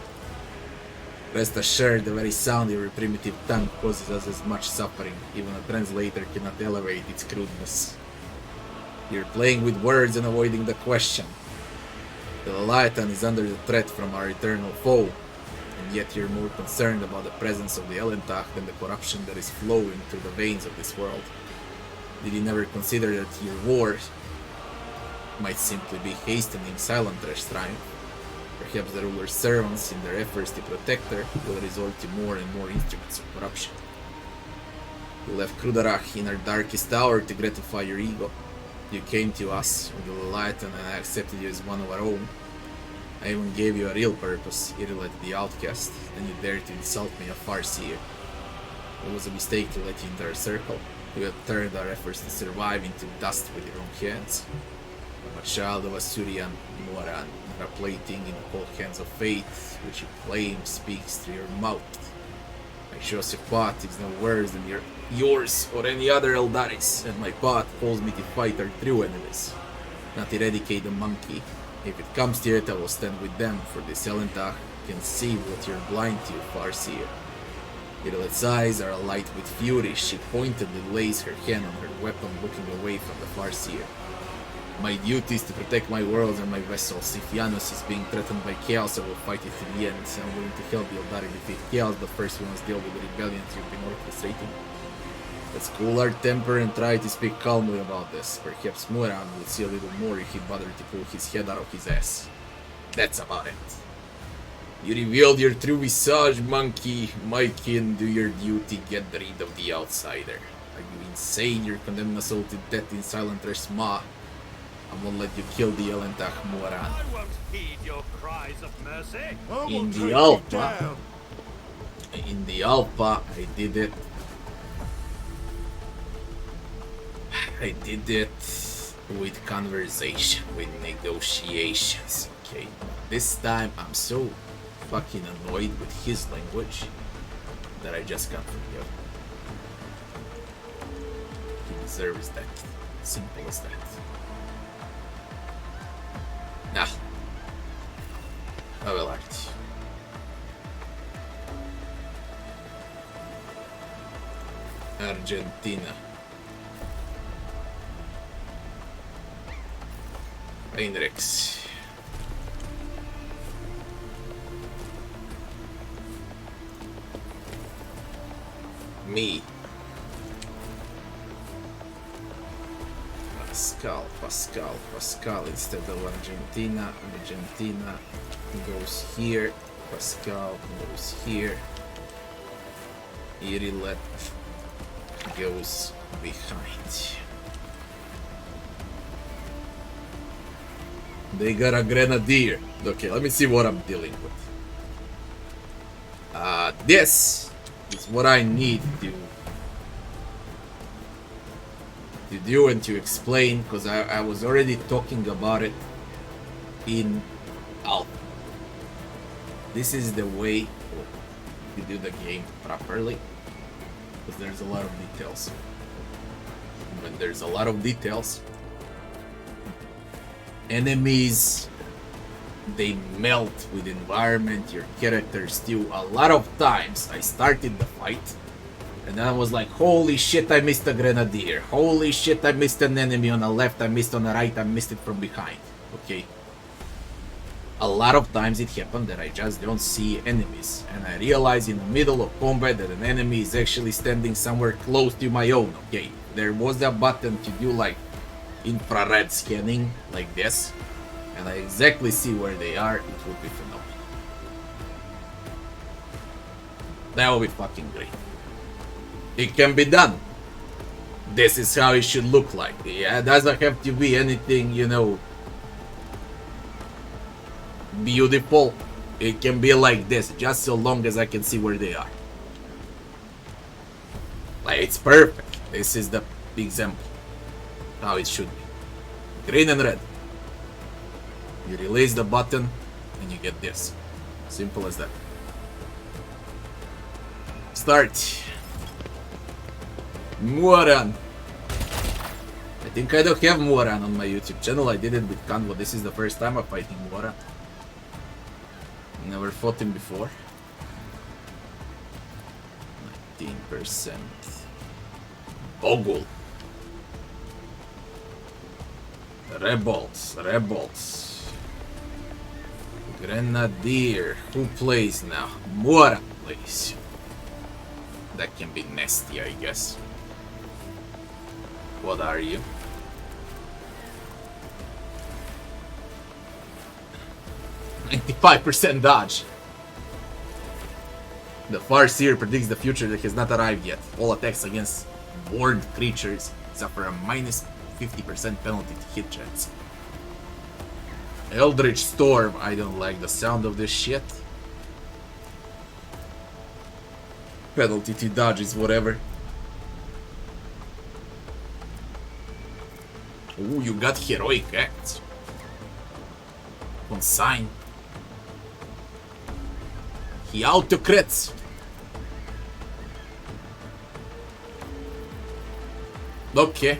Rest assured, the very sound of your primitive tongue causes us as much suffering. Even a translator cannot elevate its crudeness. You're playing with words and avoiding the question. The Leviathan is under the threat from our eternal foe, and yet you're more concerned about the presence of the Elentach than the corruption that is flowing through the veins of this world. Did you never consider that your war might simply be hastening Silent Trash's triumph? Perhaps the ruler's servants, in their efforts to protect her, will resort to more and more instruments of corruption. You left Kudarach in our darkest hour to gratify your ego. You came to us with the Leviathan and I accepted you as one of our own. I even gave you a real purpose, Irileth the outcast, and you dared to insult me, a Farseer. It was a mistake to let you into our circle. You have turned our efforts to survive into dust with your own hands. I'm a child of Assyrian Muaran, not a plaything in the cold hands of fate, which you claim speaks through your mouth. My chosen path is no worse than yours or any other Eldaris, and my path calls me to fight our true enemies, not eradicate the monkey. If it comes to it, I will stand with them, for the Selentach can see what you're blind to, Farseer. Irileth's eyes are alight with fury. She pointedly lays her hand on her weapon, looking away from the Farseer. My duty is to protect my worlds and my vessels. If Janus is being threatened by chaos, I will fight it to the end. I'm willing to help the Eldari defeat chaos, but first we must deal with the rebellions you've been orchestrating. Let's cool our temper and try to speak calmly about this. Perhaps Muaran will see a little more if he'd bother to pull his head out of his ass. That's about it. You revealed your true visage, monkey. My kin, do your duty, get rid of the outsider. Are you insane? You're condemning us all to death in silent Resma. I won't let you kill the Elentach Muaran. I won't heed your cries of mercy. In the Alpha. In the Alpha, I did it. I did it with conversation, with negotiations. Okay. This time I'm so fucking annoyed with his language that I just can't forgive. He deserves that. Simple as that. Nah. Abelard. Argentina. Heinrichs. Me. Pascal instead of Argentina. Argentina goes here. Pascal goes here. Irilet goes behind. They got a grenadier. Okay, let me see what I'm dealing with. This is what I need to do and to explain, because I was already talking about it in Alpha. This is the way to do the game properly, because there's a lot of details. When there's a lot of details, enemies, they melt with environment, your characters too. A lot of times I started the fight and then I was like, holy shit, I missed a grenadier. Holy shit, I missed an enemy on the left, I missed on the right, I missed it from behind. Okay. A lot of times it happened that I just don't see enemies, and I realize in the middle of combat that an enemy is actually standing somewhere close to my own. Okay, there was a button to do like infrared scanning like this, and I exactly see where they are. It would be phenomenal. That would be fucking great. It can be done. This is how it should look like. Yeah, it doesn't have to be anything, you know, beautiful. It can be like this, just so long as I can see where they are. Like, it's perfect. This is the example how it should be. Green and red. You release the button and you get this. Simple as that. Start. Muaran. I think I don't have Muaran on my YouTube channel. I did it with Canva. This is the first time I'm fighting Muaran. Never fought him before. 19%. Bogle. Rebels. Grenadier. Who plays now? Muaran plays. That can be nasty, I guess. What are you? %95 dodge. The Farseer predicts the future that has not arrived yet. All attacks against ward creatures suffer a minus 50% penalty to hit chance. Eldritch Storm. I don't like the sound of this shit. Penalty to dodge is whatever. Ooh, you got heroic acts. Consign. He auto-crits. Okay.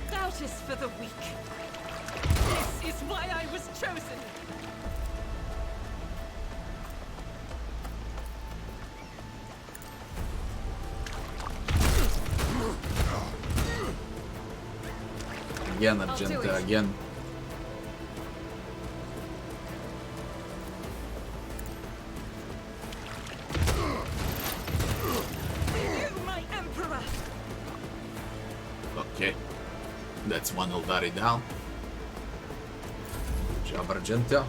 Doubt is for the weak. This is why I was chosen. again, I'll do Argenta it. again. You, my emperor! Okay. That's one Eldari down. Good job, Argenta.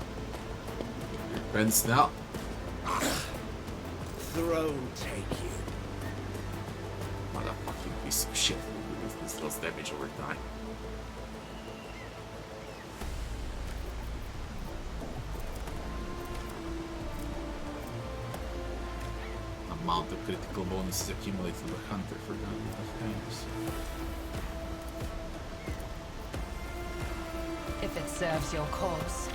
Defense now. Throne take you. Motherfucking piece of shit. This does damage over time. Amount of critical bonuses accumulated to the hunter for damage of kindness. If it serves your cause.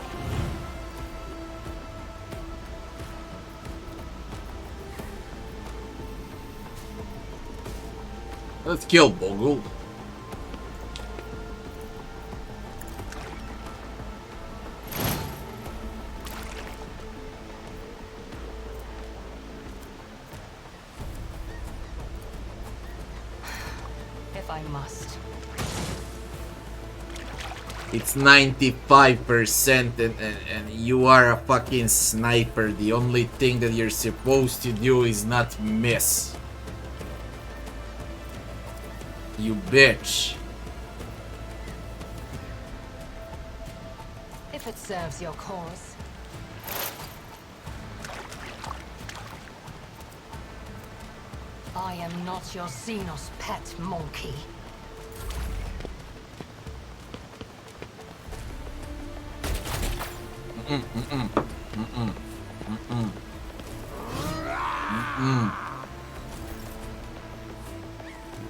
Let's kill Bogul. If I must. It's 95% and you are a fucking sniper. The only thing that you're supposed to do is not miss. You bitch. If it serves your cause. I am not your Xenos pet monkey.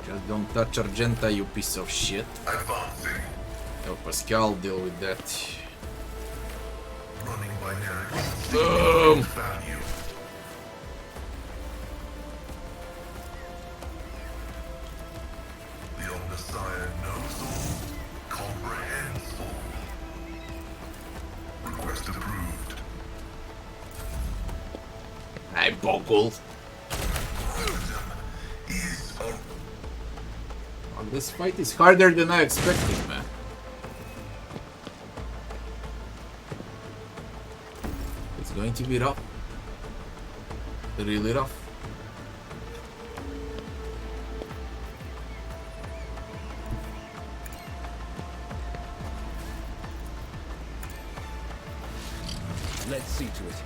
Just don't touch Argenta, you piece of shit. Advancing. Oh, Pascal, deal with that. Running by now. Boom! Value. The Omnissiah knows all. Comprehends all. Request approved. Hey, Bogul. Is a Oh, this fight is harder than I expected, man. It's going to be rough. Really rough. Let's see to it.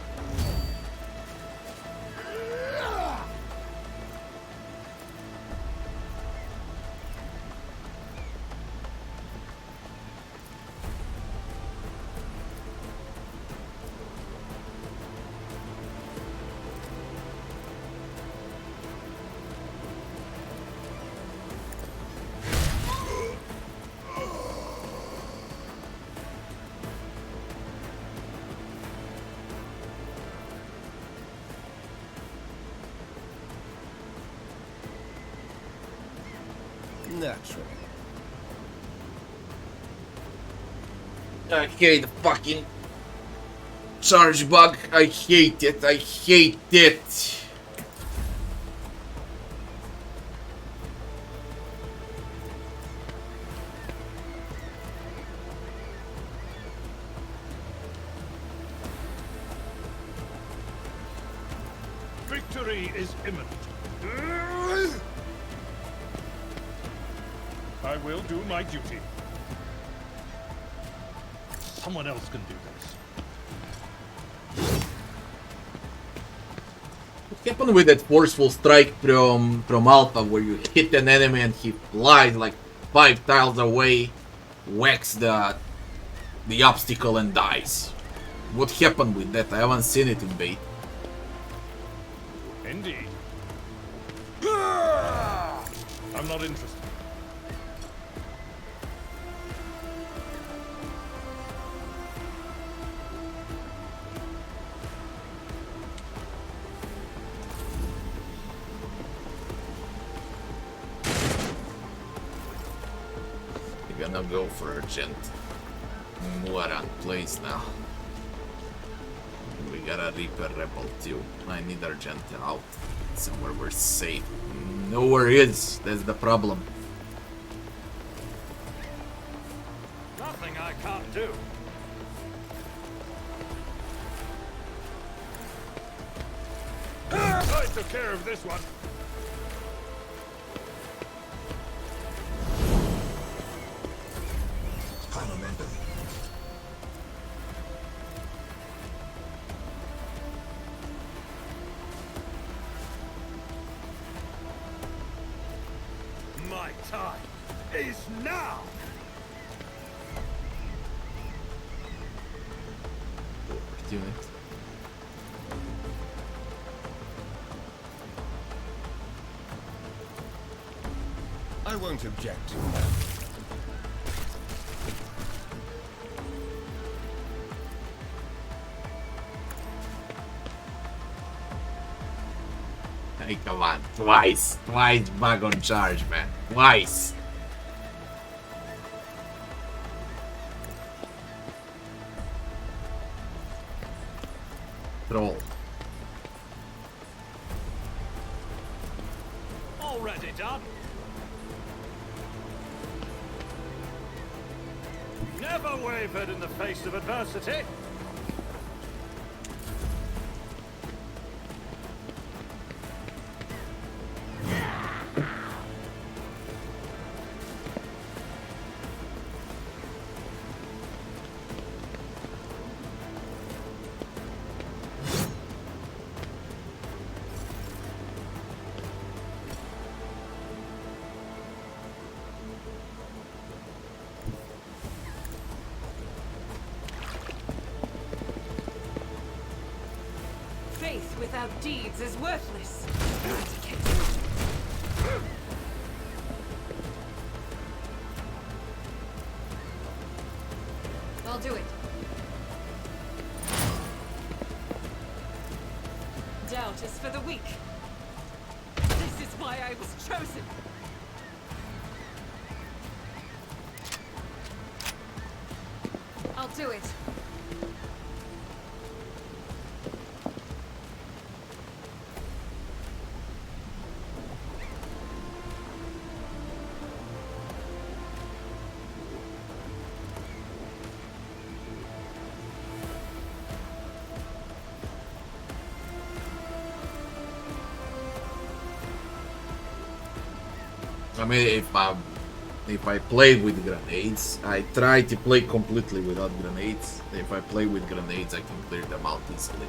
Naturally. I hate the fucking charge bug. I hate it. I hate it. Victory is imminent. I will do my duty. Someone else can do this. What happened with that forceful strike from Alpha where you hit an enemy and he flies like 5 tiles away, whacks the obstacle and dies? What happened with that? I haven't seen it in bait. Indeed. I'm not interested. We're gonna go for Urgent. Muaran plays now. We got a Reaper Rebel too. I need Argenta out. Somewhere we're safe. Nowhere is. That's the problem. can't do. I took care of this one. Fundamental. My time is now! Doing it. I won't object. Hey, come on. Twice back on charge, man. Twice. Troll. Already done. Never wavered in the face of adversity. Faith without deeds is worthless. I'll do it. Doubt is for the weak. This is why I was chosen. I'll do it. I mean, if I play with grenades, I try to play completely without grenades. If I play with grenades, I can clear them out easily.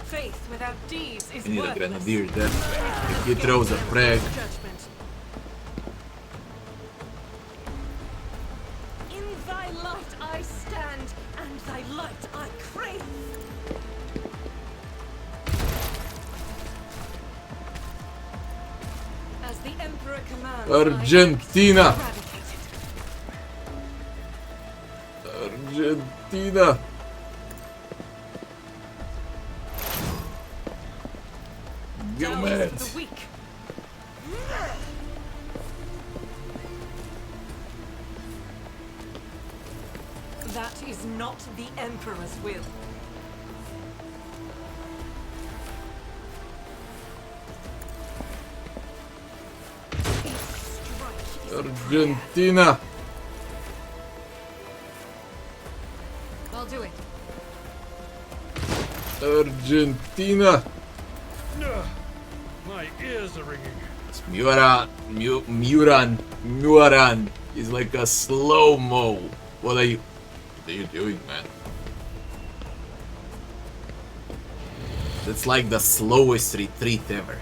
Faith without deeds is You need a worthless. grenadier there. If he throws a frag, Judgment. In thy light I stand, and thy light I crave. As the Emperor commands, Argentina! I am eradicated. Argentina! Go Down mad! for the weak. That is not the Emperor's will. Each strike is a prayer. Argentina! I'll do it. Argentina! Ugh, my ears are ringing. It's Muaran is like a slow-mo. What are you doing, man? That's like the slowest retreat ever.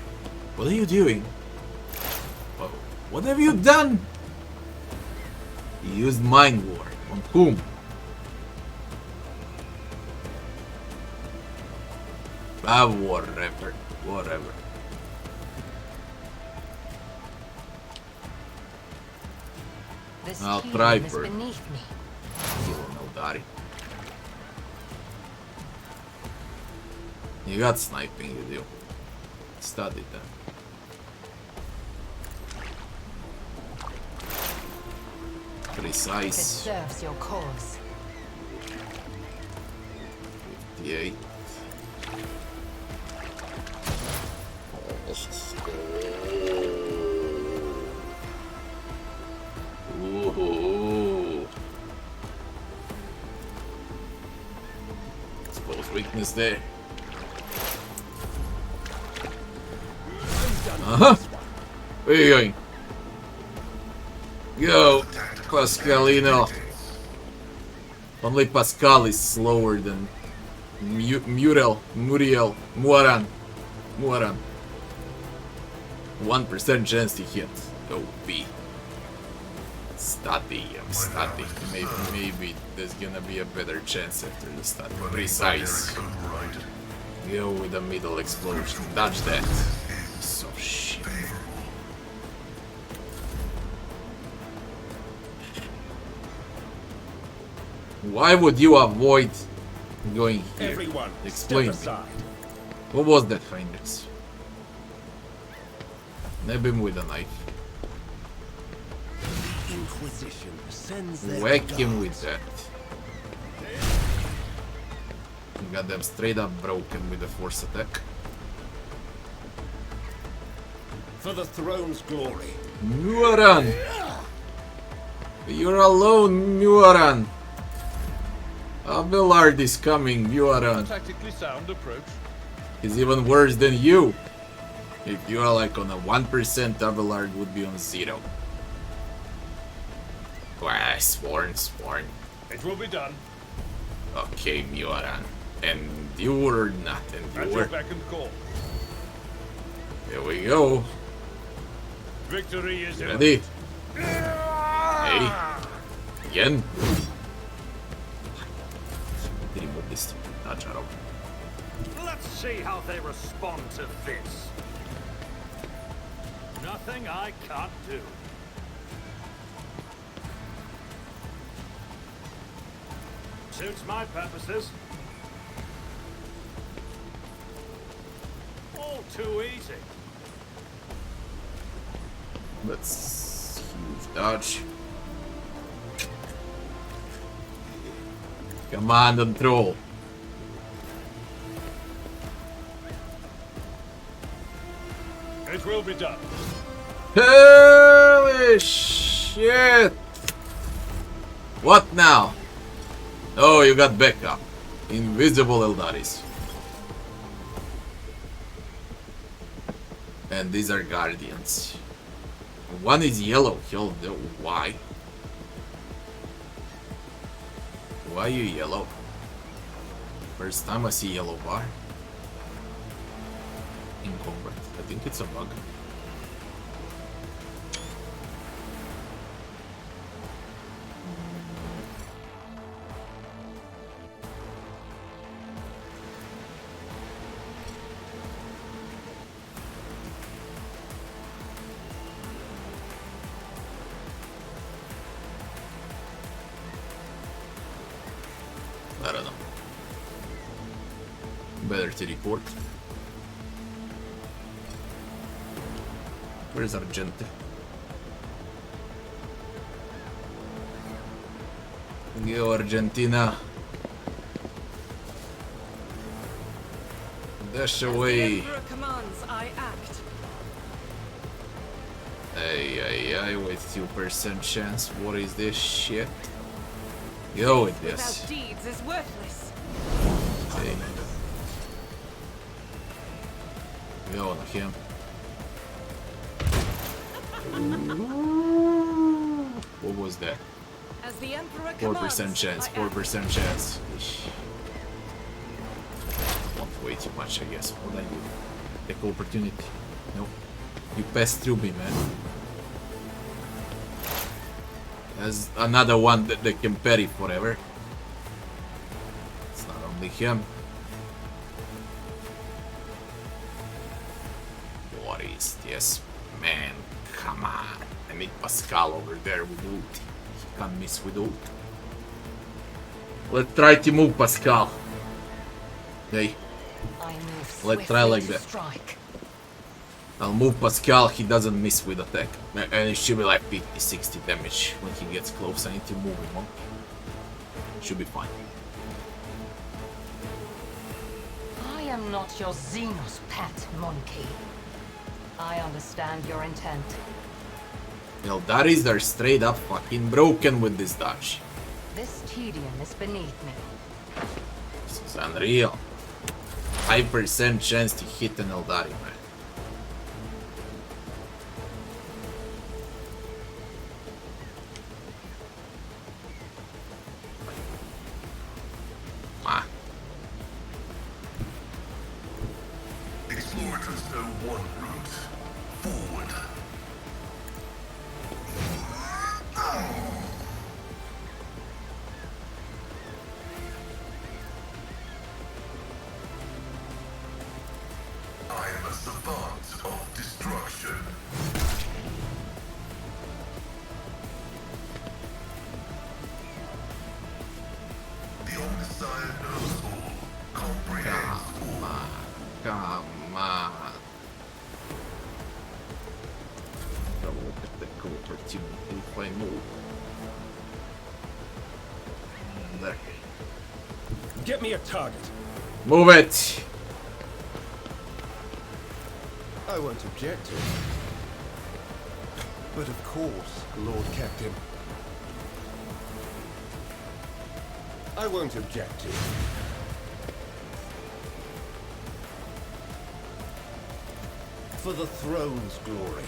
What are you doing? Whoa. What have you done? You used Mind War. On whom? Ah, whatever. Whatever. This I'll kingdom try is for- beneath me. Dari. You got sniping, you do. Study that. If it Precise. serves your cause. 15. Yay. Ooh. Expose weakness there. Where are you going? Go, Pascalino. Only Pascal is slower than Muriel, Muaran. 1% chance to hit. OP. Static. Maybe there's gonna be a better chance after the stat. Precise. Go with the middle explosion. Dodge that. So shit. Why would you avoid going here? Everyone, Explain step aside. What was that, Finders? Nab him with a knife. Inquisition sends their Whack him guards. with that. Got them straight up broken with the force attack. For the throne's glory. Muaran! You're alone, Muaran! Abelard is coming, Muaran. Tactically sound approach. He's even worse than you. If you are like on a 1%, Abelard would be on 0. Wah, sworn. It will be done. Okay, Muaran. And you were not, and At you your were. beck and call. Here we go. Victory is in. Ready? Hey. Again. Remove this dodge arrow. Let's see how they respond to this. Nothing I can't do. Suits my purposes. All too easy. Let's huge dodge. Command and control. It will be done. Holy shit! What now? Oh, you got backup. Invisible Eldaris. And these are guardians. One is yellow. Why? Why you yellow? First time I see yellow bar. In combat. I think it's a bug. I don't know. Better to report. Where's Argente? Go Argentina. Dash away. Emperor commands, I act. Ay, with 2% chance. What is this shit? Go with this. Without deeds is worthless. Hey. Go on him. What was that? As the Emperor 4% commands, chance, I act. 4% chance. Eesh. Want way too much, I guess. What I do? Take opportunity. No. You passed through me, man. There's another one that they can parry forever. It's not only him. What is this? Man, come on. I need Pascal over there with ult. He can't miss with ult. Let's try to move Pascal. Hey, I move Let's try swiftly like to that. strike. I'll move Pascal, he doesn't miss with attack. And it should be like 50-60 damage when he gets close. I need to move him on. Should be fine. am not your Xenos pet, monkey. I understand your intent. Eldaris are straight up fucking broken with this dodge. This tedium is beneath me. This is unreal. 5% chance to hit an Eldari, man. Explorators know one route. Forward. I am a savant of destruction. The Omniscient knows all, comprehends all. Come on. I'll look at the cool opportunity if I move. There. Get me a target. Move it! I won't object to it. But of course, Lord Captain. I won't object to it. For the throne's glory.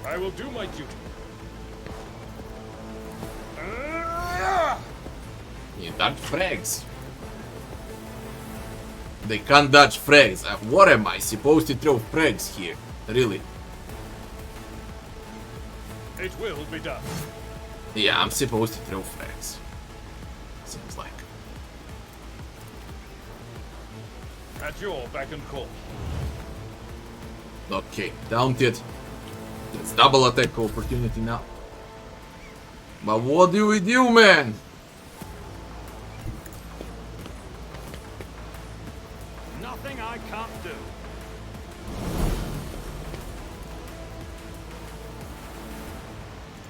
I will do my duty. You dodge frags. They can't dodge frags. What am I supposed to throw frags here? Really? It will be done. Yeah, I'm supposed to throw frags. Seems like. At your beck and call. Okay, downed. Let's double attack opportunity now. But what do we do, man? Nothing I can't do.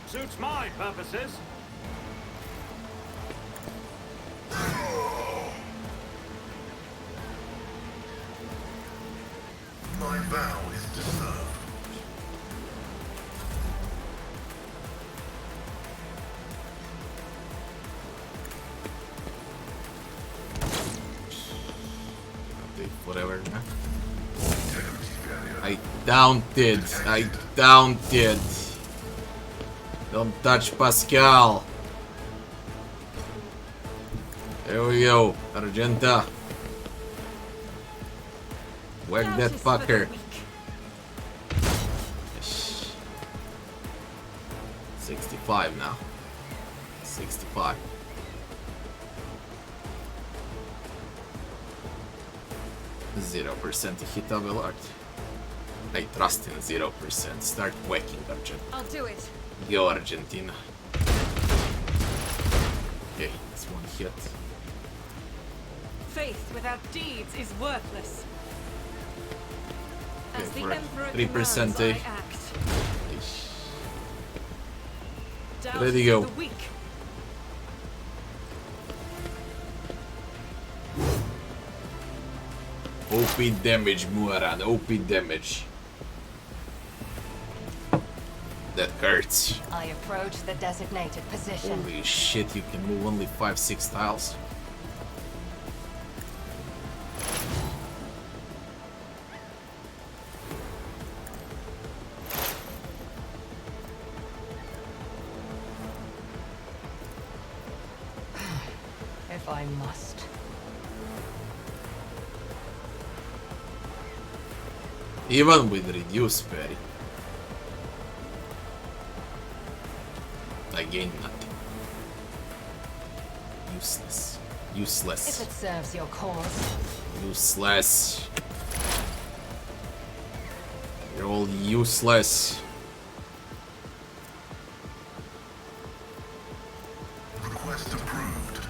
Suits my purposes. My vow is to serve. Whatever. Integrity failure. I downed. I downed. Don't touch Pascal. There we go, Argenta. Whack that fucker. 65 now. 65. Zero % to hit double art. I trust in 0%. Start whacking Argentina. I'll do it. Go Argentina. Okay, it's one hit. Faith without deeds is worthless. Okay, As the for Emperor 3%, commands, I act. Douse Ready, go. the weak. OP damage, Muaran. OP damage. That hurts. I approach the designated position. Holy shit, you can move only 5-6 tiles. If I must. Even with reduced parry, I gain nothing. Useless. Useless. If it serves your cause. Useless. You're all useless. Request approved.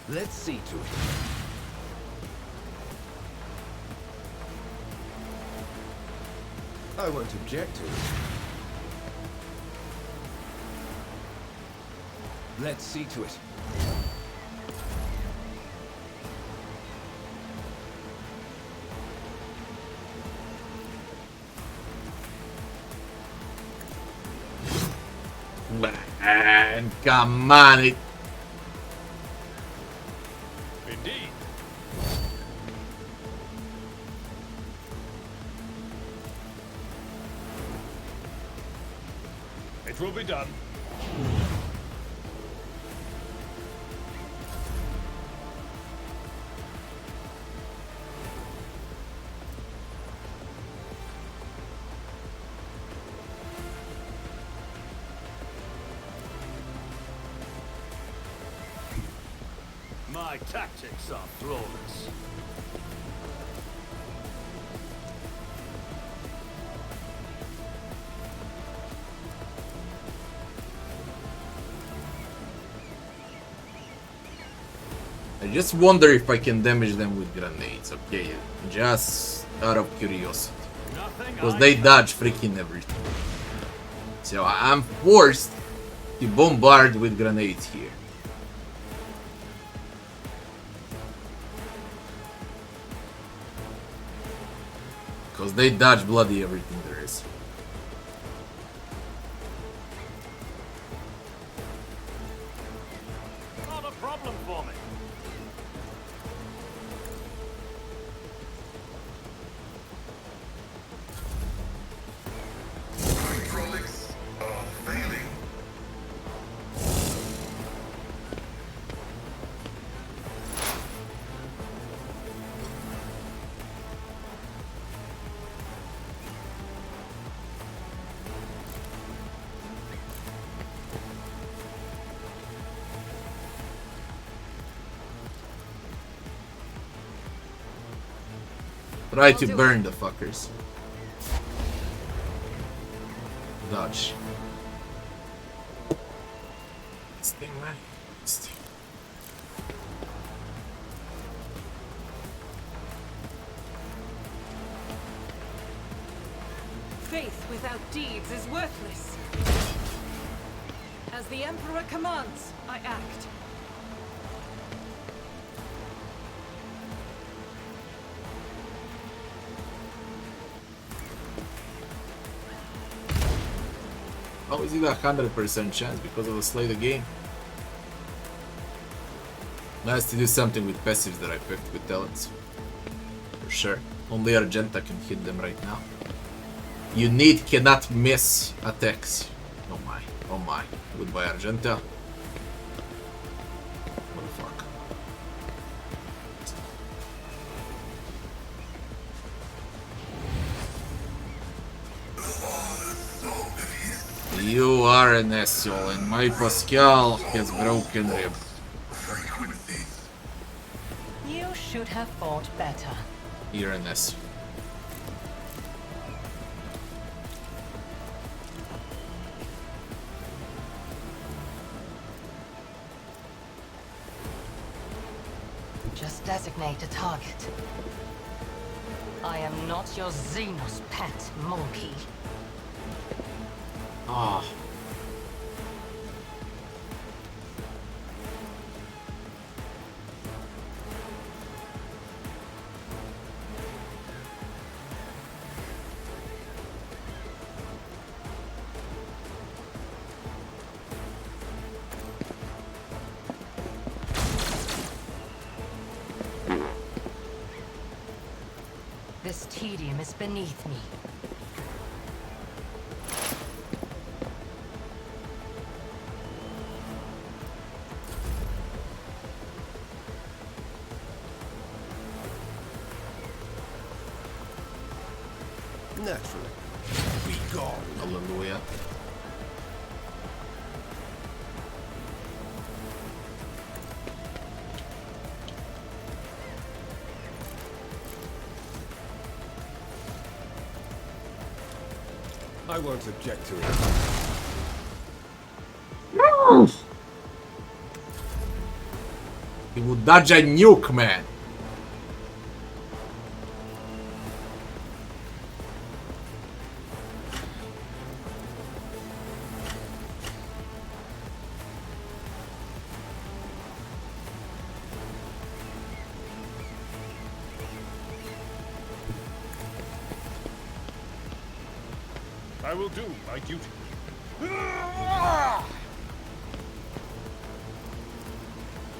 Let's see to it. I won't object to it. Let's see to it. Man, come on, Indeed. It will be done. My tactics are flawless. I just wonder if I can damage them with grenades, okay? Just out of curiosity. Because they dodge freaking everything. So I'm forced to bombard with grenades here. Because they dodge bloody everything there is. Not a problem for me. Hydraulics are failing. Try to burn the fuckers. Dodge. This thing, man. This thing. Faith without deeds is worthless. As the Emperor commands, I act. How is it 100% chance because of the slay the game? Nice to do something with passives that I picked with talents. For sure. Only Argenta can hit them right now. You need cannot miss attacks. Oh my, oh my. Goodbye Argenta. What the fuck? You are an asshole and my Pascal has broken rib. You should have fought better. You're an ass. Just designate a target. I am not your Xenos pet, monkey. Ah. This tedium is beneath me. Naturally. Be gone. Hallelujah. I won't object to it. He would dodge a nuke, man. I will do my duty.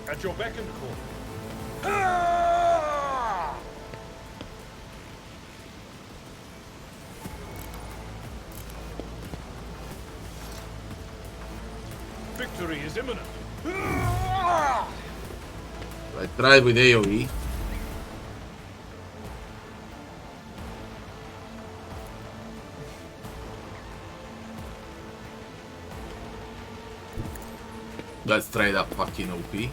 At your beck and call. Victory is imminent. I tried with AoE. That's straight up fucking OP.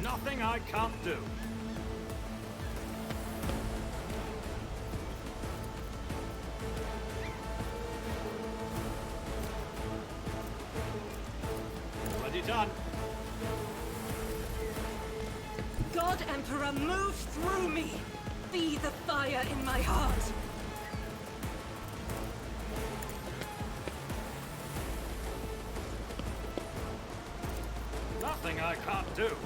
Nothing I can't do. Already done. God Emperor, move through me! Be the fire in my heart! Nothing I can't do.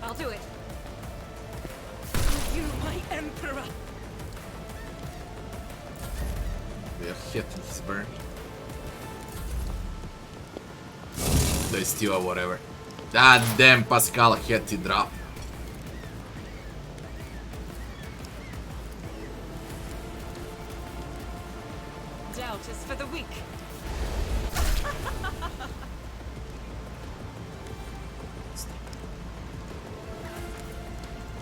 I'll do it. You, my Emperor! They're hitting his burn. They steal or whatever. God damn, Pascal had to drop. Doubt is for the weak.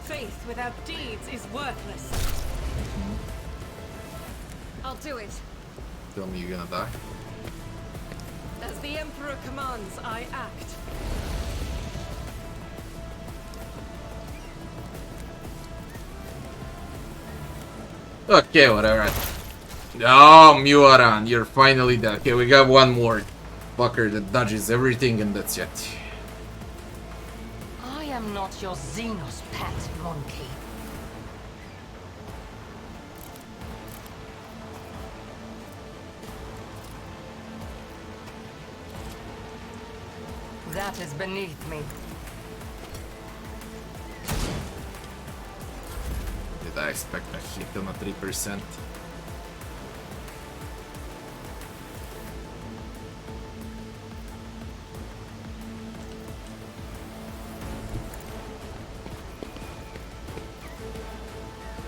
Faith without deeds is worthless. I'll do it. Tell me you're gonna die. As the Emperor commands, I act. Okay, whatever. Oh, Muaran, you're finally dead. Okay, we got one more fucker that dodges everything and that's it. I am not your Xenos pet, monkey. That is beneath me. Did I expect a hit on a 3%?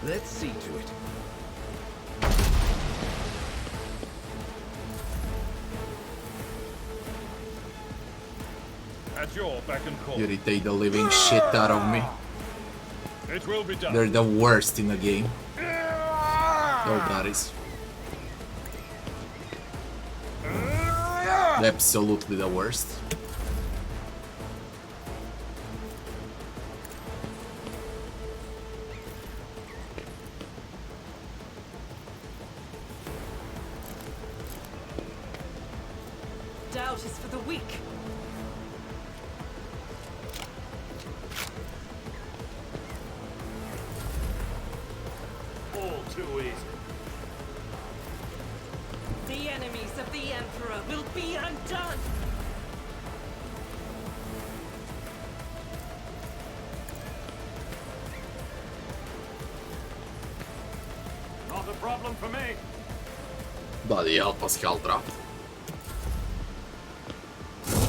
Let's see to it. At your beck and call. You irritate the living shit out of me. It will be done. They're the worst in the game. Oh, that is. Absolutely the worst. Doubt is for the weak. All too easy. The enemies of the Emperor will be undone! Not a problem for me. Bloody hell, Pascal dropped.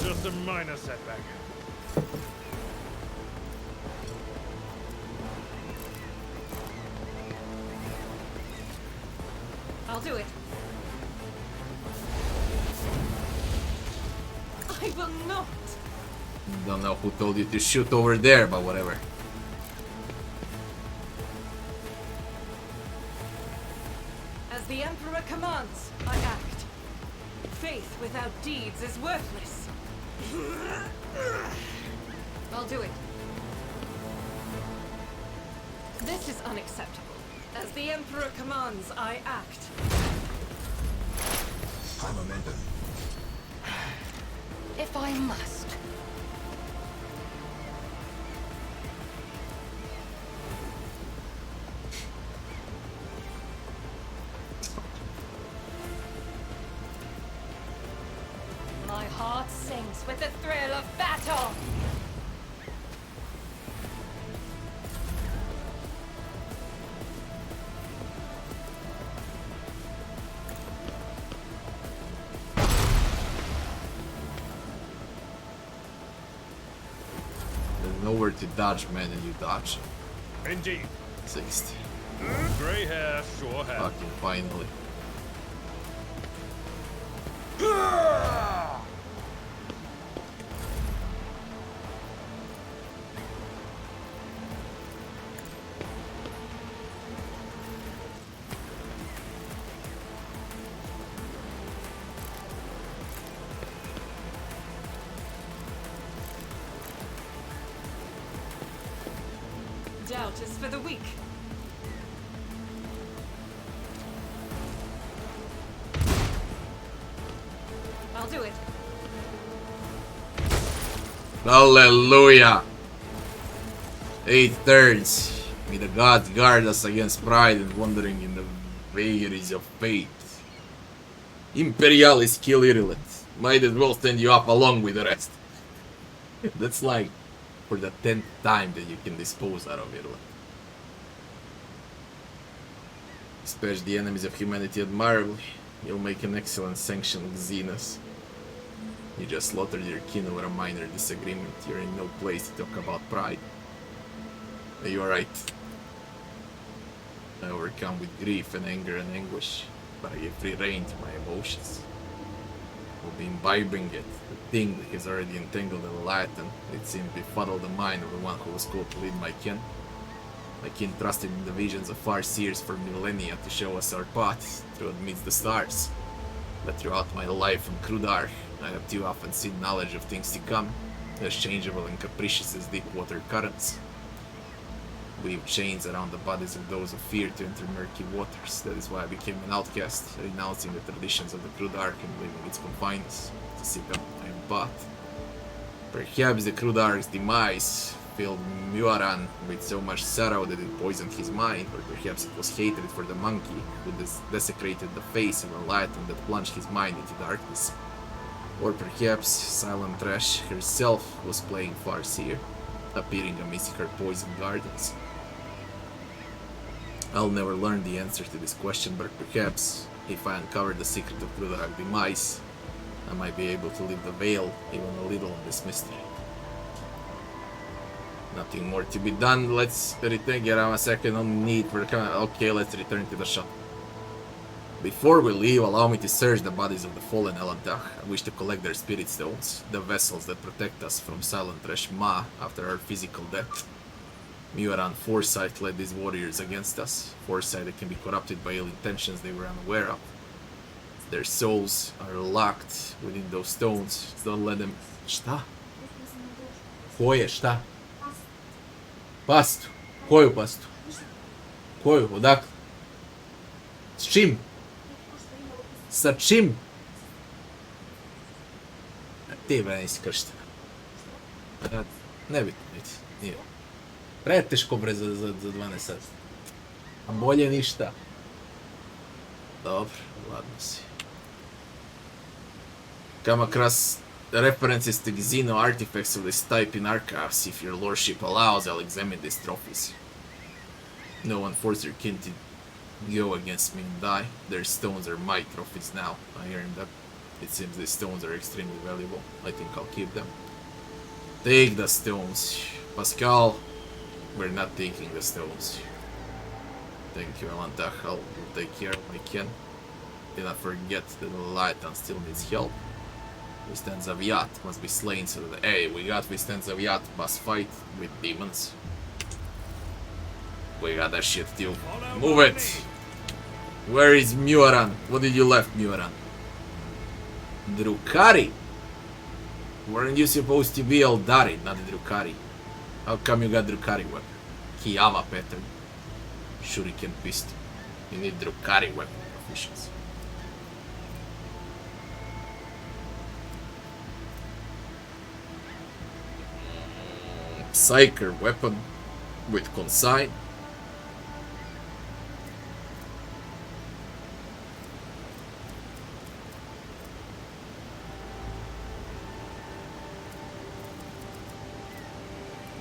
Just a minor setback. I'll do it. I will not. Don't know who told you to shoot over there, but whatever. As the Emperor commands, I act. Faith without deeds is worthless. I'll do it. This is unacceptable. As the Emperor commands, I act. High momentum. If I must. My heart sings with the thrill of battle. There's nowhere to dodge, man, and you dodge. Indeed. 60. Grey hair, sure hair. Fucking finally. Doubt is for the weak. I'll do it. Hallelujah! 8/3. May the gods guard us against pride and wandering in the vagaries of fate. Imperialis kill Irrelant. Might as well send you up along with the rest. That's like for the 10th time that you can dispose out of Irrelant. Dispatch the enemies of humanity admirably. You'll make an excellent sanctioned Xenos. You just slaughtered your kin over a minor disagreement. You're in no place to talk about pride. You're right. I overcome with grief and anger and anguish, but I give free rein to my emotions. Will be imbibing it. The thing that has already entangled the Latin. It seemed to befuddle the mind of the one who was called to lead my kin. My kin trusted in the visions of far seers for millennia to show us our path through amidst the stars. But throughout my life on Krudar, I have too often seen knowledge of things to come, as changeable and capricious as deep water currents. Weave chains around the bodies of those who fear to enter murky waters. That is why I became an outcast, renouncing the traditions of the Krudar and leaving its confines to seek out my own path. Perhaps the Krudar's demise filled Muaran with so much sorrow that it poisoned his mind, or perhaps it was hatred for the monkey who desecrated the face of a Latin that plunged his mind into darkness. Or perhaps Silent Trash herself was playing Farseer, appearing amidst her poison gardens. I'll never learn the answer to this question, but perhaps, if I uncover the secret of Krudar's demise, I might be able to lift the veil even a little on this mystery. Nothing more to be done. Let's return. Get out a second on need for the. Okay, let's return to the shop. Before we leave, allow me to search the bodies of the fallen Elantach. I wish to collect their spirit stones, the vessels that protect us from Silent Resh Ma after our physical death. Muaran Foresight led these warriors against us. Foresight that can be corrupted by ill intentions they were unaware of. Their souls are locked within those stones. Don't let them. Šta? Koje, šta? Pastu. Koju pastu? Koju? Odakle? S čim? Sa čim? Ti bre nisi kršten. Nebitno, nije. Preteško bre za 12 sati. A bolje ništa. Dobro, ladno si. Come across references to Xeno artifacts of this type in archives. If your lordship allows, I'll examine these trophies. No one force your kin to go against me and die. Their stones are my trophies now. I earned them. It seems these stones are extremely valuable. I think I'll keep them. Take the stones. Pascal, we're not taking the stones. Thank you, Elantach. I'll take care of my kin. Did I forget that the Leviathan still needs help? Vistenza Vyatt must be slain so that... Hey, we got Vistenza Vyatt boss fight with demons. We got that shit too. Move it! Where is Muaran? What did you left, Muaran? Drukhari? Weren't you supposed to be Eldari, not Drukhari? How come you got Drukhari weapon? Kiava pattern. Shuriken pistol. You need Drukhari weapon proficiency. Psyker weapon with consign.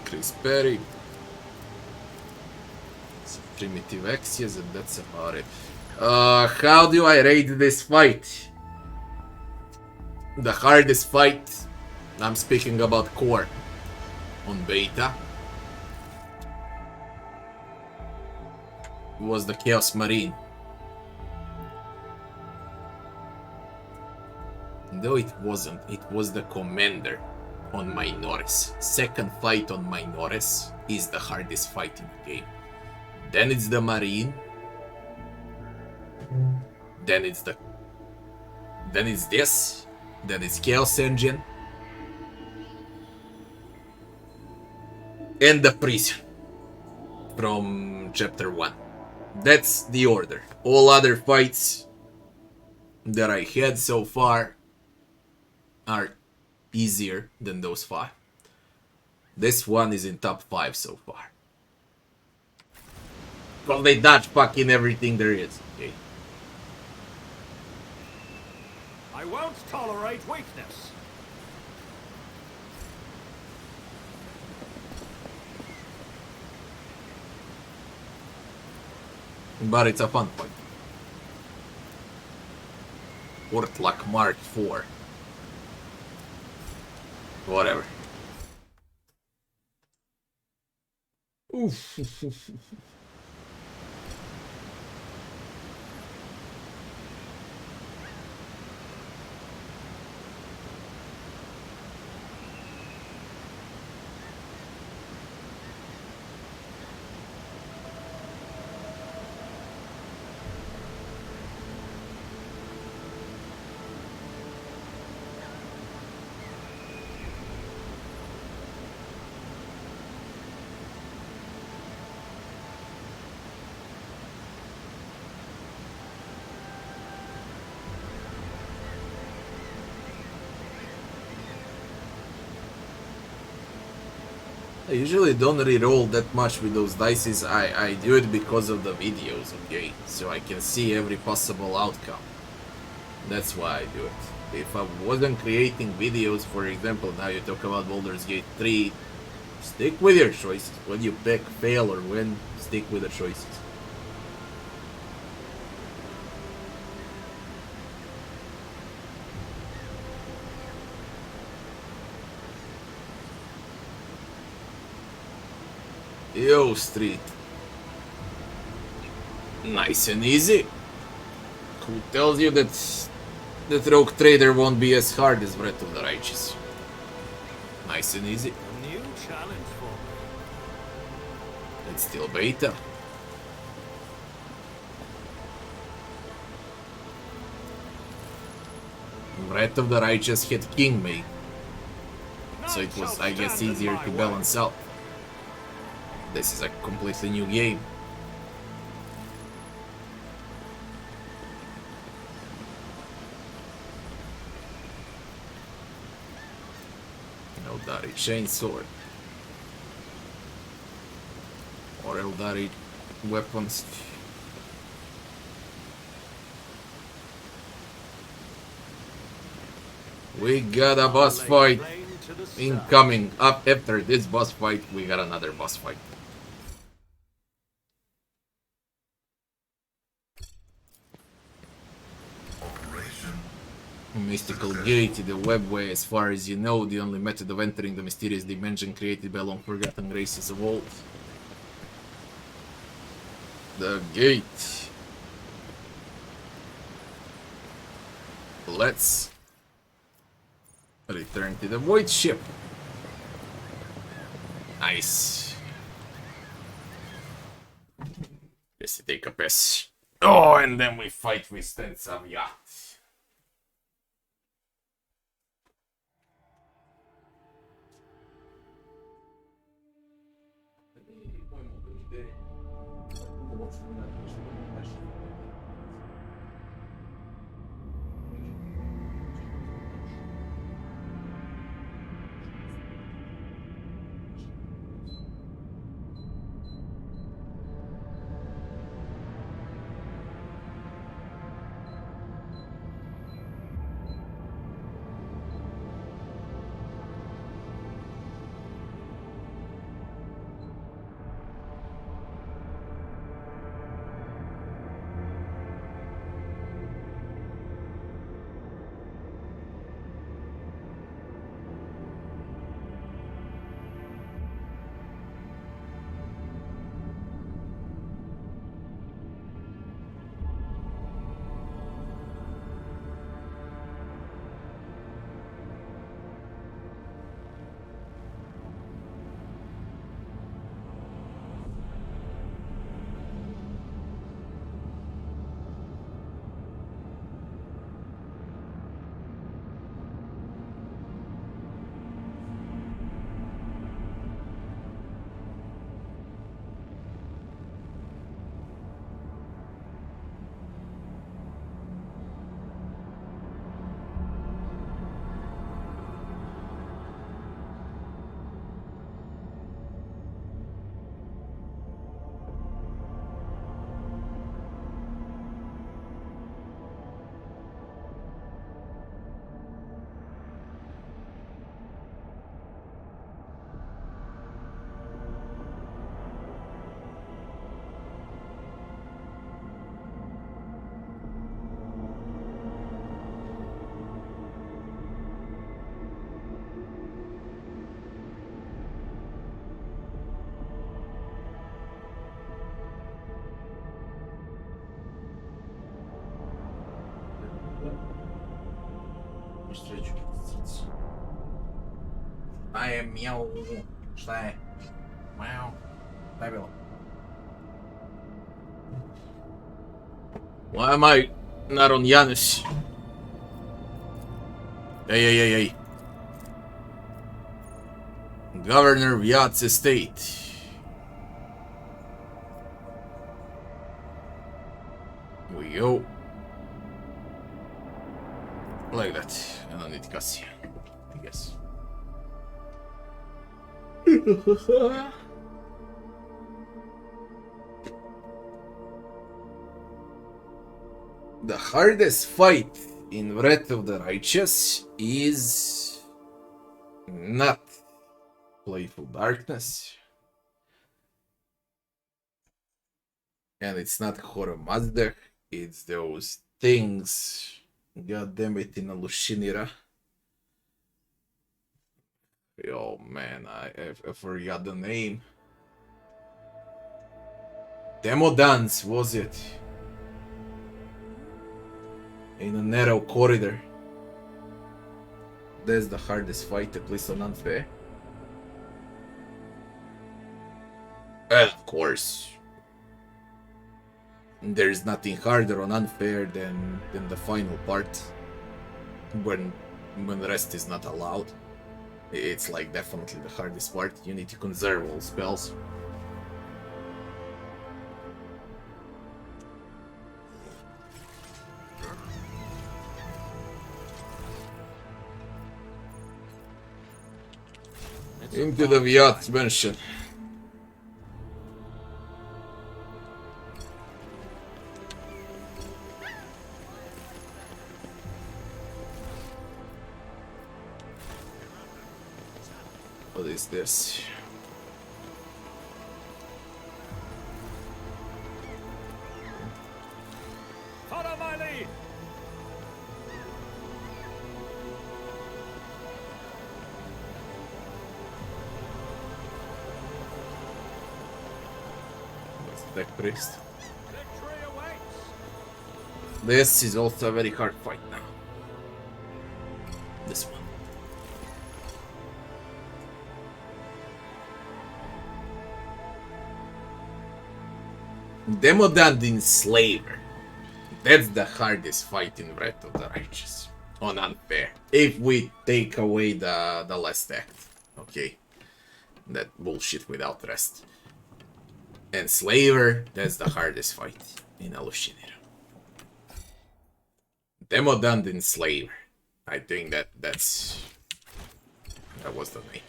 Chris Perry. Some primitive Axios, and that's about it. How do I rate this fight? The hardest fight, I'm speaking about core, on beta was the Chaos Marine. Though it wasn't, it was the Commander on Minoris. Second fight on Minoris is the hardest fight in the game. Then it's the Marine. Then it's this. Then it's Chaos Engine. And the Prison from chapter 1. That's the order. All other fights that I had so far are easier than those 5. This one is in top 5 so far. Well, they dodge fucking everything there is. Okay. I won't tolerate weakness. But it's a fun fight. Ortlak Mark IV. Whatever. Oof. I usually don't re-roll that much with those dices. I do it because of the videos, okay? So I can see every possible outcome. That's why I do it. If I wasn't creating videos, for example, now you talk about Baldur's Gate 3, stick with your choices. When you pick fail or win, stick with the choices. Yo, Street. Nice and easy. Who tells you that Rogue Trader won't be as hard as Breath of the Righteous? Nice and easy. A new challenge for me. It's still beta. Breath of the Righteous had King made, so it was, I guess, easier to balance out. This is a completely new game. Eldari Chainsword. Or Eldari weapons. We got a boss fight incoming. Up after this boss fight, we got another boss fight. Mystical Gate, the webway. As far as you know, the only method of entering the mysterious dimension created by long-forgotten races of old. The gate. let's return to the void ship. Nice. Let's take a piss. Oh, and then we fight Vistenza Vyatt. Šta je mjau? Šta je? Mjau? Šta je bilo? Why am I not on Janus? Hey. Governor Vyatt's estate. Here we go. Like that. I don't need Cassia, I guess. The hardest fight in Wrath of the Righteous is not Playful Darkness, and it's not Horror Mazda, it's those things. God damn it, in a Lushinira. Oh man, I forgot the name. Demo Dance, was it? In a narrow corridor. That's the hardest fight, at least on Unfair. And of course, there's nothing harder on Unfair than the final part, when the rest is not allowed. It's like definitely the hardest part. You need to conserve all spells. Into the Vyatt mansion. What is this? Follow my lead. What's the deck priest? Victory awaits. This is also a very hard fight now. Demodand Enslaver. That's the hardest fight in Wrath of the Righteous. On unfair. If we take away the last act. Okay. That bullshit without rest. Enslaver, that's the hardest fight in Alucinera. Demodand Enslaver. I think that was the name.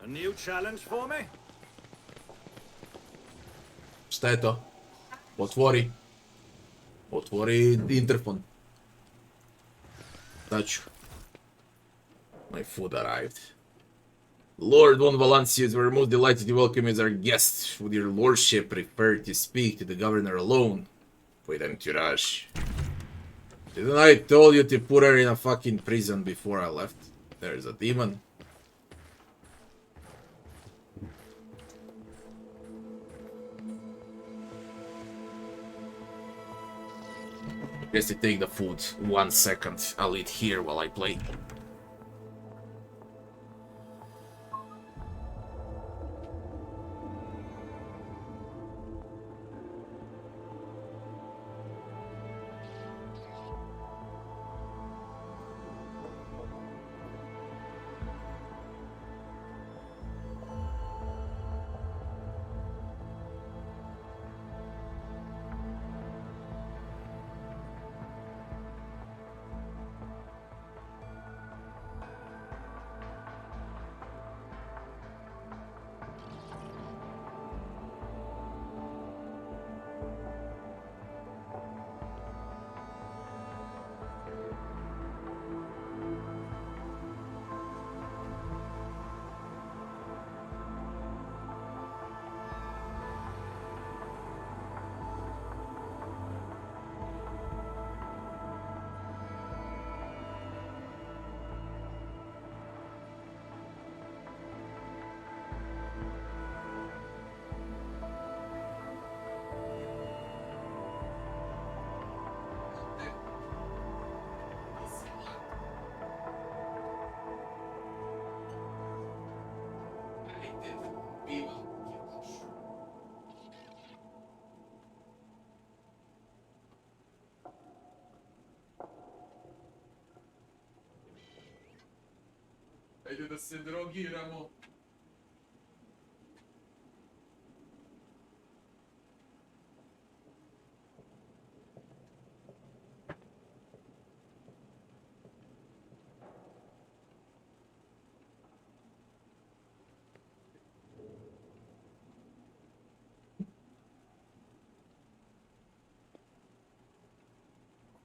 A new challenge for me? Šta je to? Otvori. Otvori interfon. Taču. My food arrived. Lord von Valancius, we're most delighted to welcome you as our guest. Would your lordship prefer to speak to the governor alone? With entourage. Didn't I told you to put her in a fucking prison before I left? There's a demon. Guess to take the food. 1 second. I'll eat here while I play. Ajde da se drogiramo.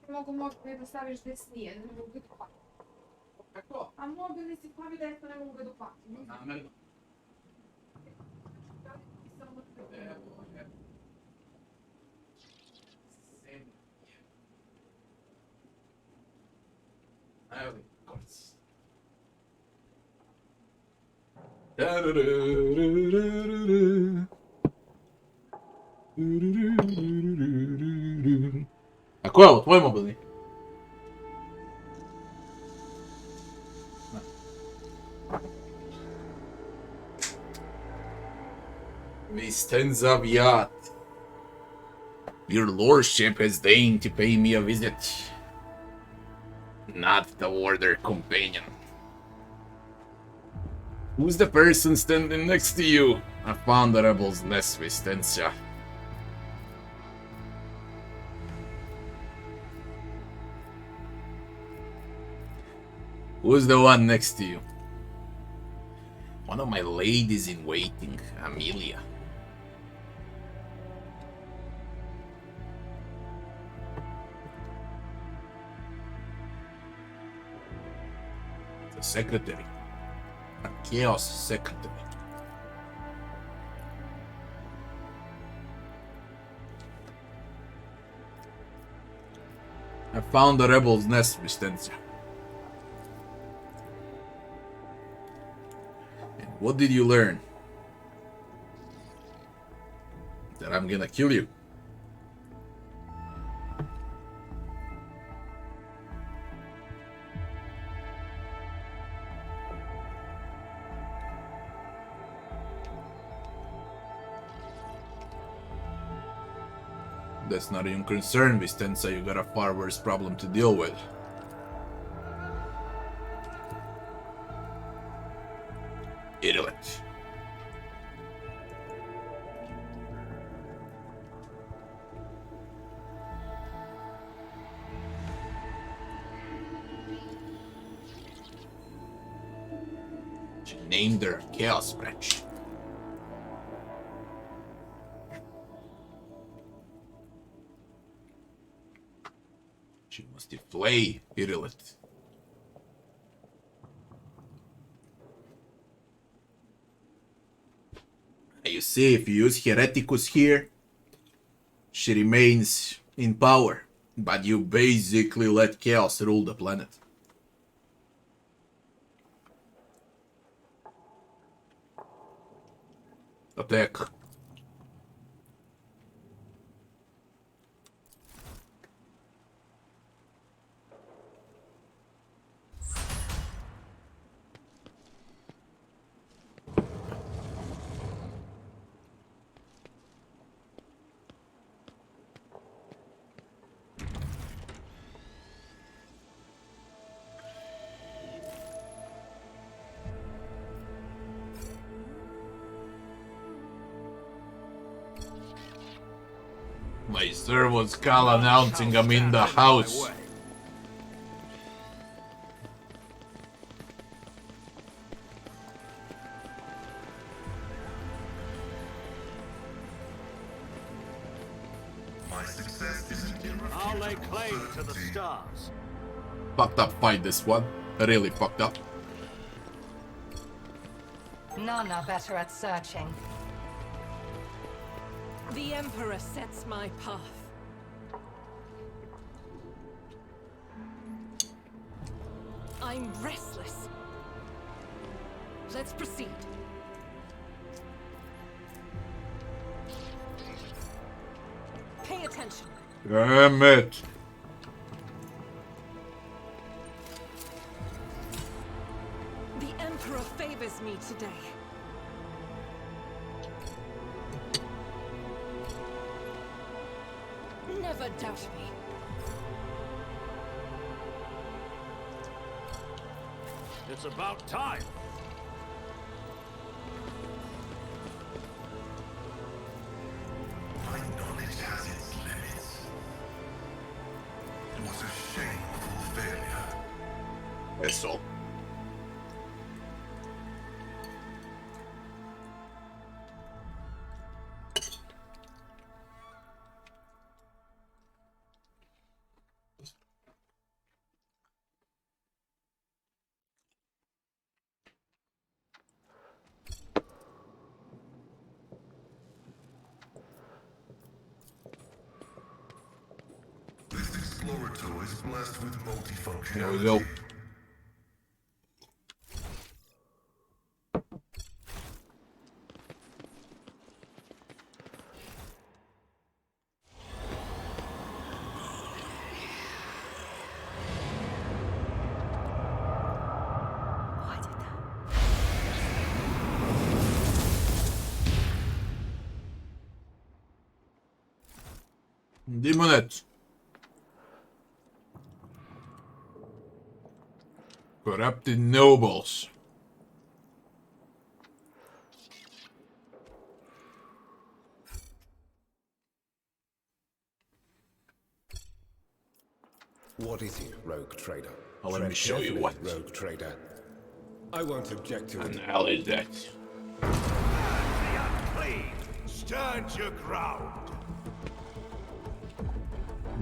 Mogu možda da staviš desnije, ne mogu ga dohvatiti. Kako? A mobilni si plavi desno, ne mogu ga dohvatiti. Namerno. Evo li, kurac. A ko je ovo, tvoj mobilni? Vistenza Vyatt. Your lordship has deigned to pay me a visit. Not the warder companion. Who's the person standing next to you? I found the rebel's nest, Vistenza. Who's the one next to you? One of my ladies in waiting, Amelia. The secretary. A chaos secretary. I found the rebel's nest, Vistenza. What did you learn? That I'm gonna kill you. That's not even concern, Vistenza. You got a far worse problem to deal with. Idiot. She named her Chaos Wretch. She must deflay Irilith. You see, if you use Hereticus here, she remains in power, but you basically let Chaos rule the planet. Attack. My servants call announcing I'm in the house. My success isn't irrefutable. I'll lay claim to the stars. Fucked up fight, this one. Really fucked up. None are better at searching. The Emperor sets my path. I'm restless. Let's proceed. Pay attention. Damn it. The Emperor favors me today. Never doubt me. It's about time. My knowledge has its limits. It was a shameful failure. That's all. This explorator is blessed with multifunctionality. There we go. Demonet. Corrupted nobles. What is it, rogue trader? Well, let me Tread show you carefully, what. rogue trader. I won't object to And it. hell is that? The unclean, stand your ground.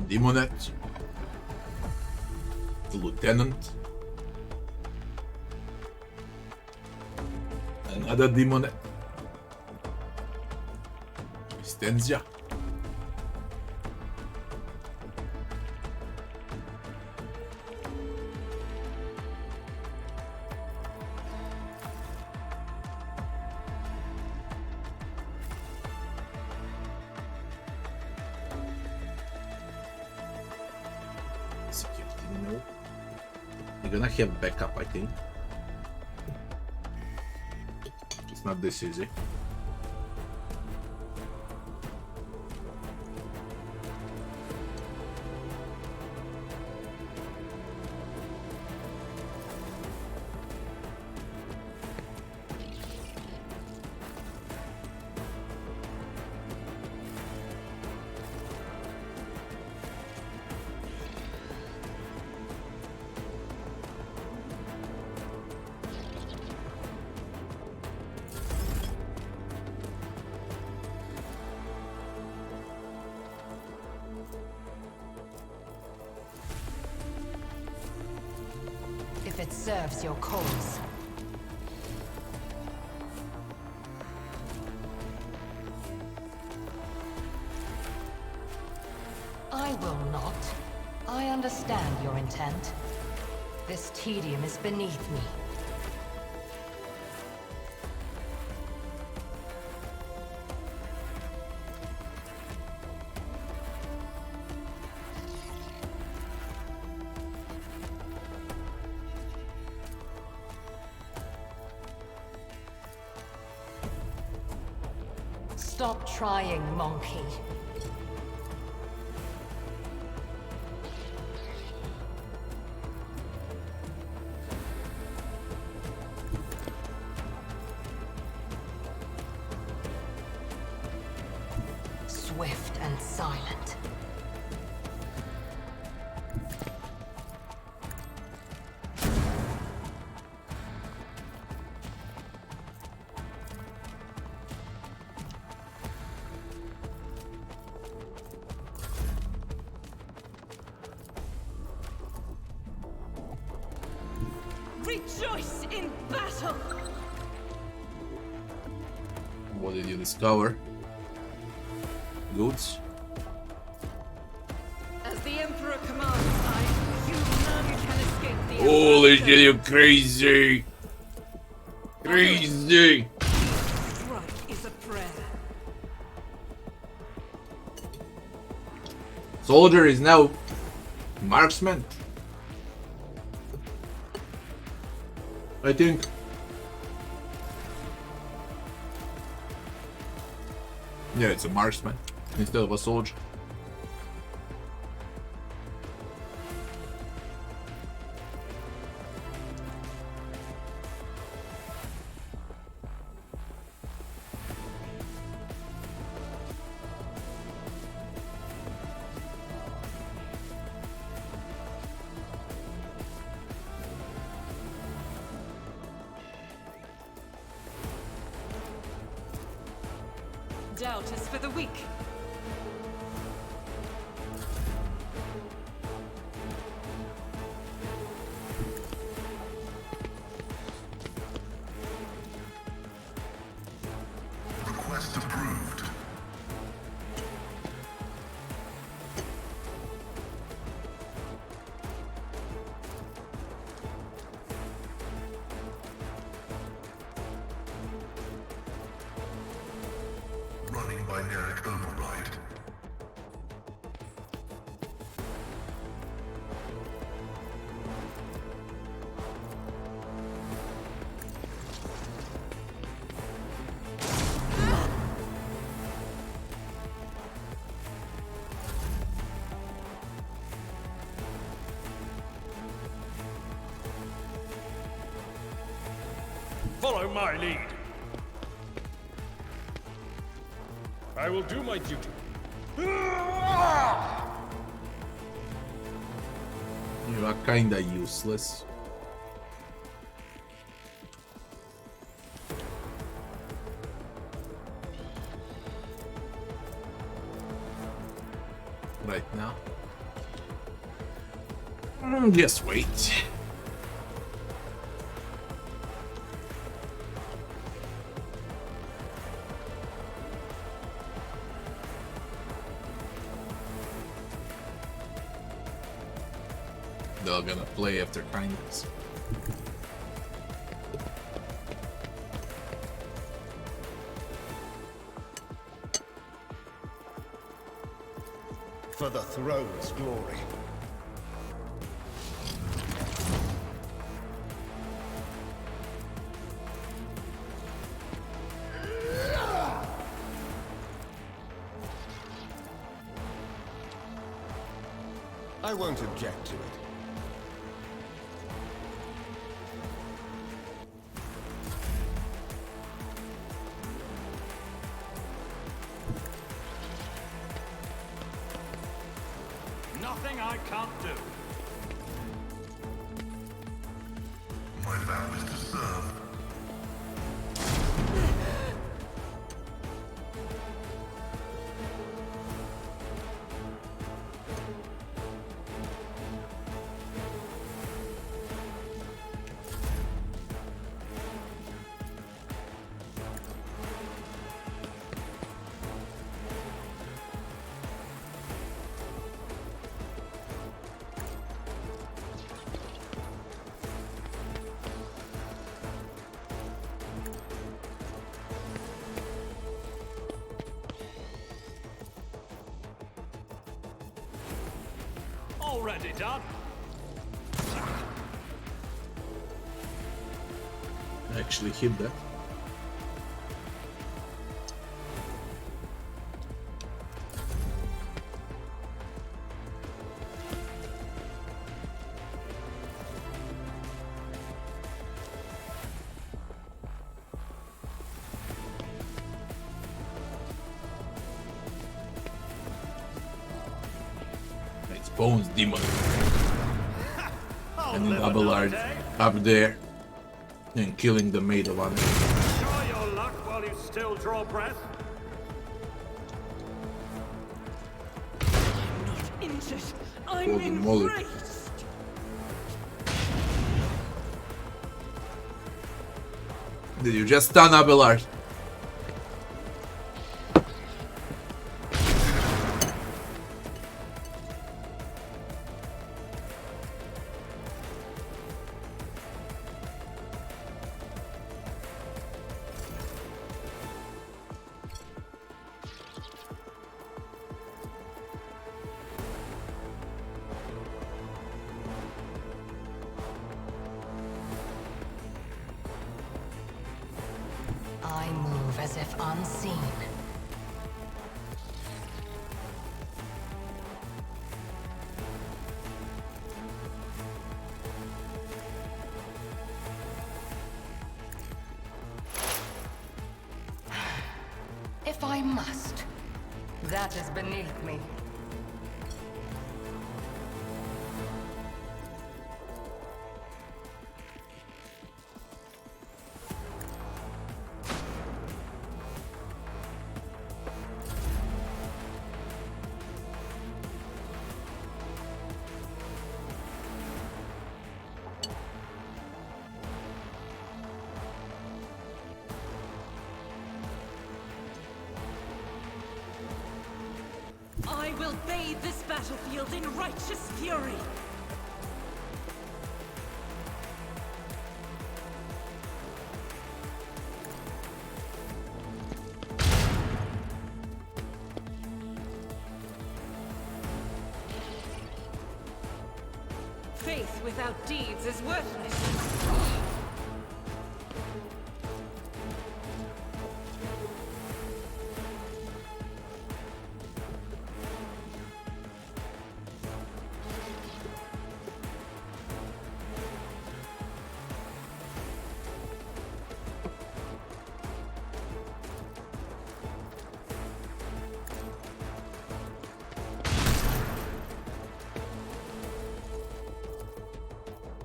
Demonet. The lieutenant. Another demonet. Vistenza. No. You're gonna have backup, I think. It's not this easy. serves your cause. I will not. I understand your intent. This tedium is beneath me. Stop trying, monkey. Swift and silent. Rejoice in battle! What did you discover? Goods? As the Emperor commands, you none can escape the Holy Emperor. shit, you crazy! Crazy! Strike is a prayer. Soldier is now marksman. I think. Yeah, it's a marksman instead of a soldier. Doubt is for the weak. Request approved. Running binaric override. Follow my lead. I will do my duty. You are kinda useless. Right now. Just wait. They're gonna play after kindness. For the throne's glory. I won't object to it. Nothing I can't do. My vow is to serve. already done. Actually hit that. It's Bones Demon. I'll And in live Abelard another day. up there and killing the Maid of Honor. Try your luck while you still draw breath. I'm not injured. I'm Holy moly. enraged. Did you just stun Abelard? I move as if unseen. If I must, that is beneath me. I will bathe this battlefield in righteous fury. Faith without deeds is worthless.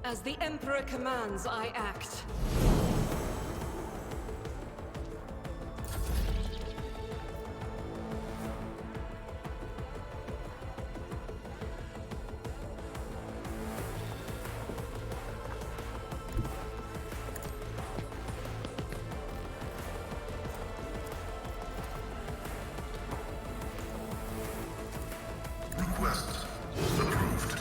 As the Emperor commands, I act. Request approved.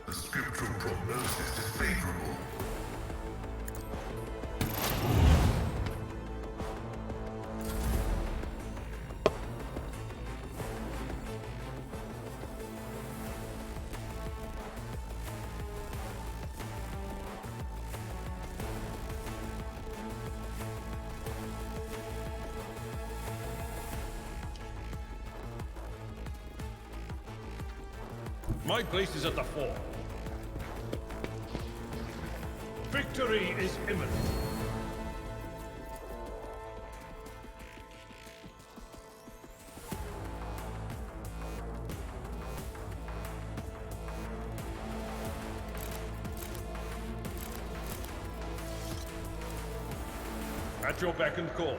The scriptural prognosis is favorable. My place is at the fore. Victory is imminent. At your beck and call.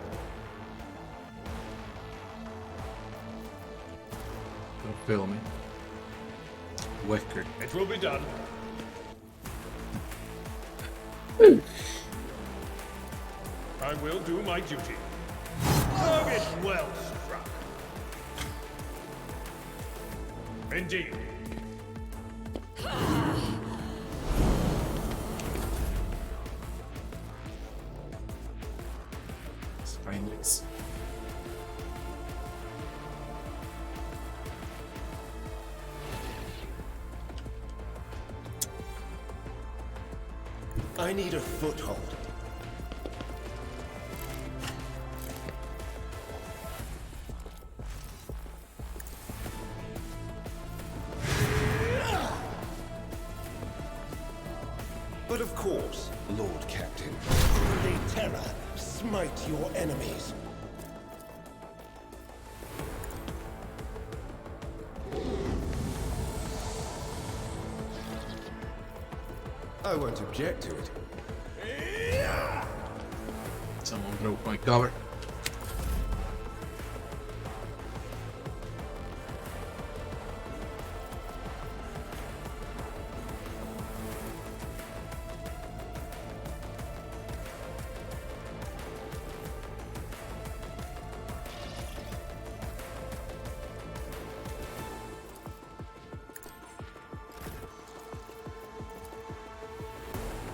Don't fail me. Wicker. It will be done. I will do my duty. Target well struck. Indeed. I need a foothold. But of course, Lord Captain, holy terror, smite your enemies. I won't object to it. Someone broke my cover.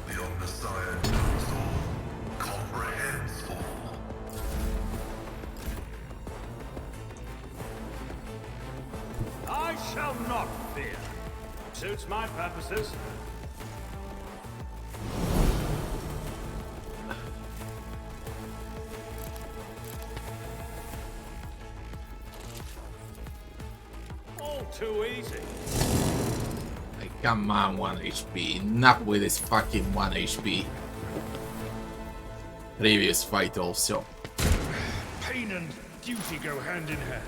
The Omnissiah knows all, comprehends all. I shall not fear. Suits my purposes. All too easy. Like, come on, 1 HP. Not with this fucking 1 HP. Previous fight also. Pain and duty go hand in hand.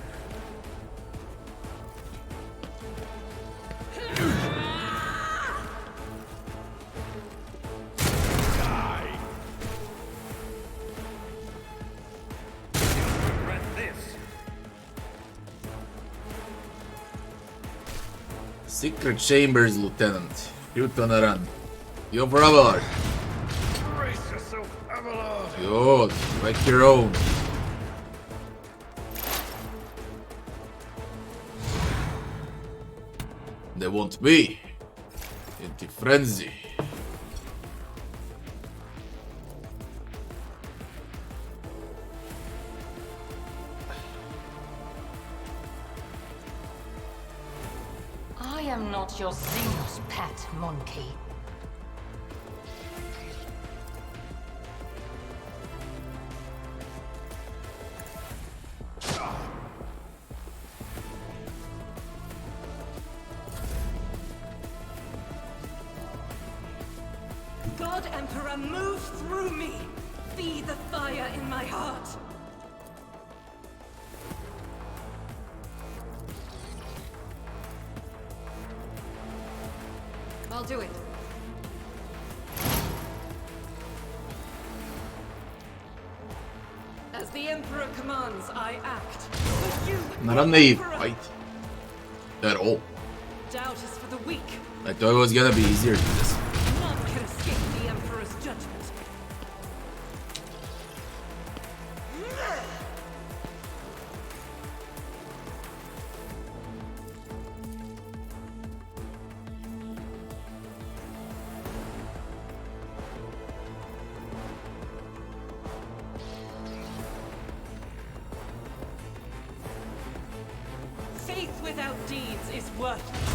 Die! You'll regret this. Secret Chambers, Lieutenant. Shoot on a run. Yo for Abelard. Brace yourself, Abelard! Good. Like your own. They won't be. Into frenzy. I am not your Zeus pet monkey. God Emperor, move through me! Feed the fire in my heart! I'll do it. As the Emperor commands, I act. But you, Not a naive Emperor, fight. At all. doubt is for the weak. I thought it was gonna be easier than this. None can escape the Emperor's judgment. Faith without deeds is worthless.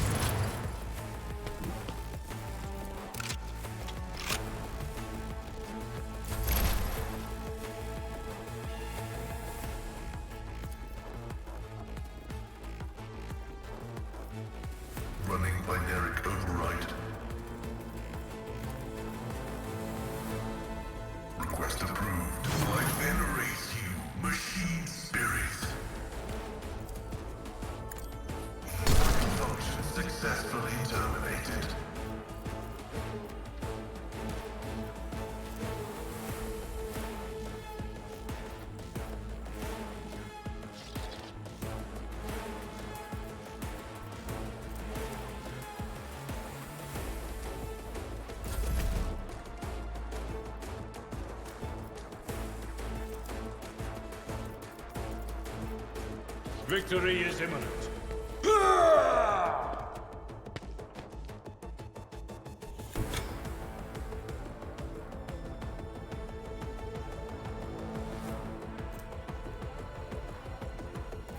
Running binaric override. Request approved. I venerate you, machine spirit. Function successfully terminated. Victory is imminent.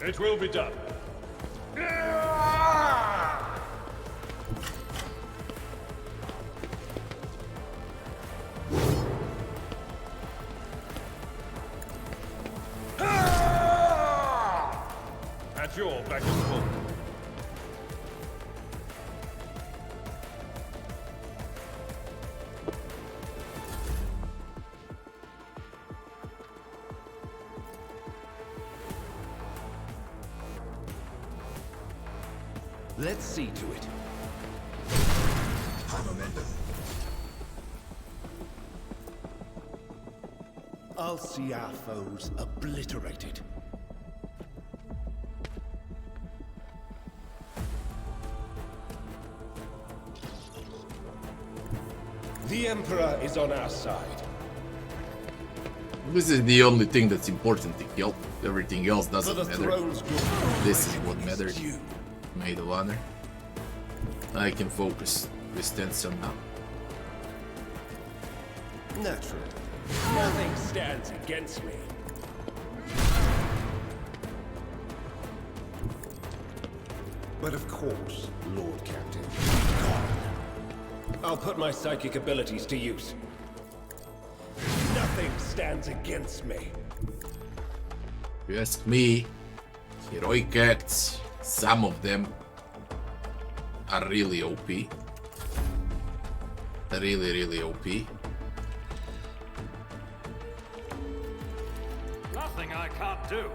It will be done. At your beck and call. Let's see to it. High momentum. I'll see our foes obliterated. The Emperor is on our side. This is the only thing that's important to kill. Everything else For doesn't the matter. throne's good. This is what matters. You. Maid of Honor. I can focus Vistenza now. Naturally. Nothing stands against me. But of course, Lord Captain. I'll put my psychic abilities to use. Nothing stands against me. If you ask me, heroic acts, some of them are really OP. Really OP. Nothing I can't do.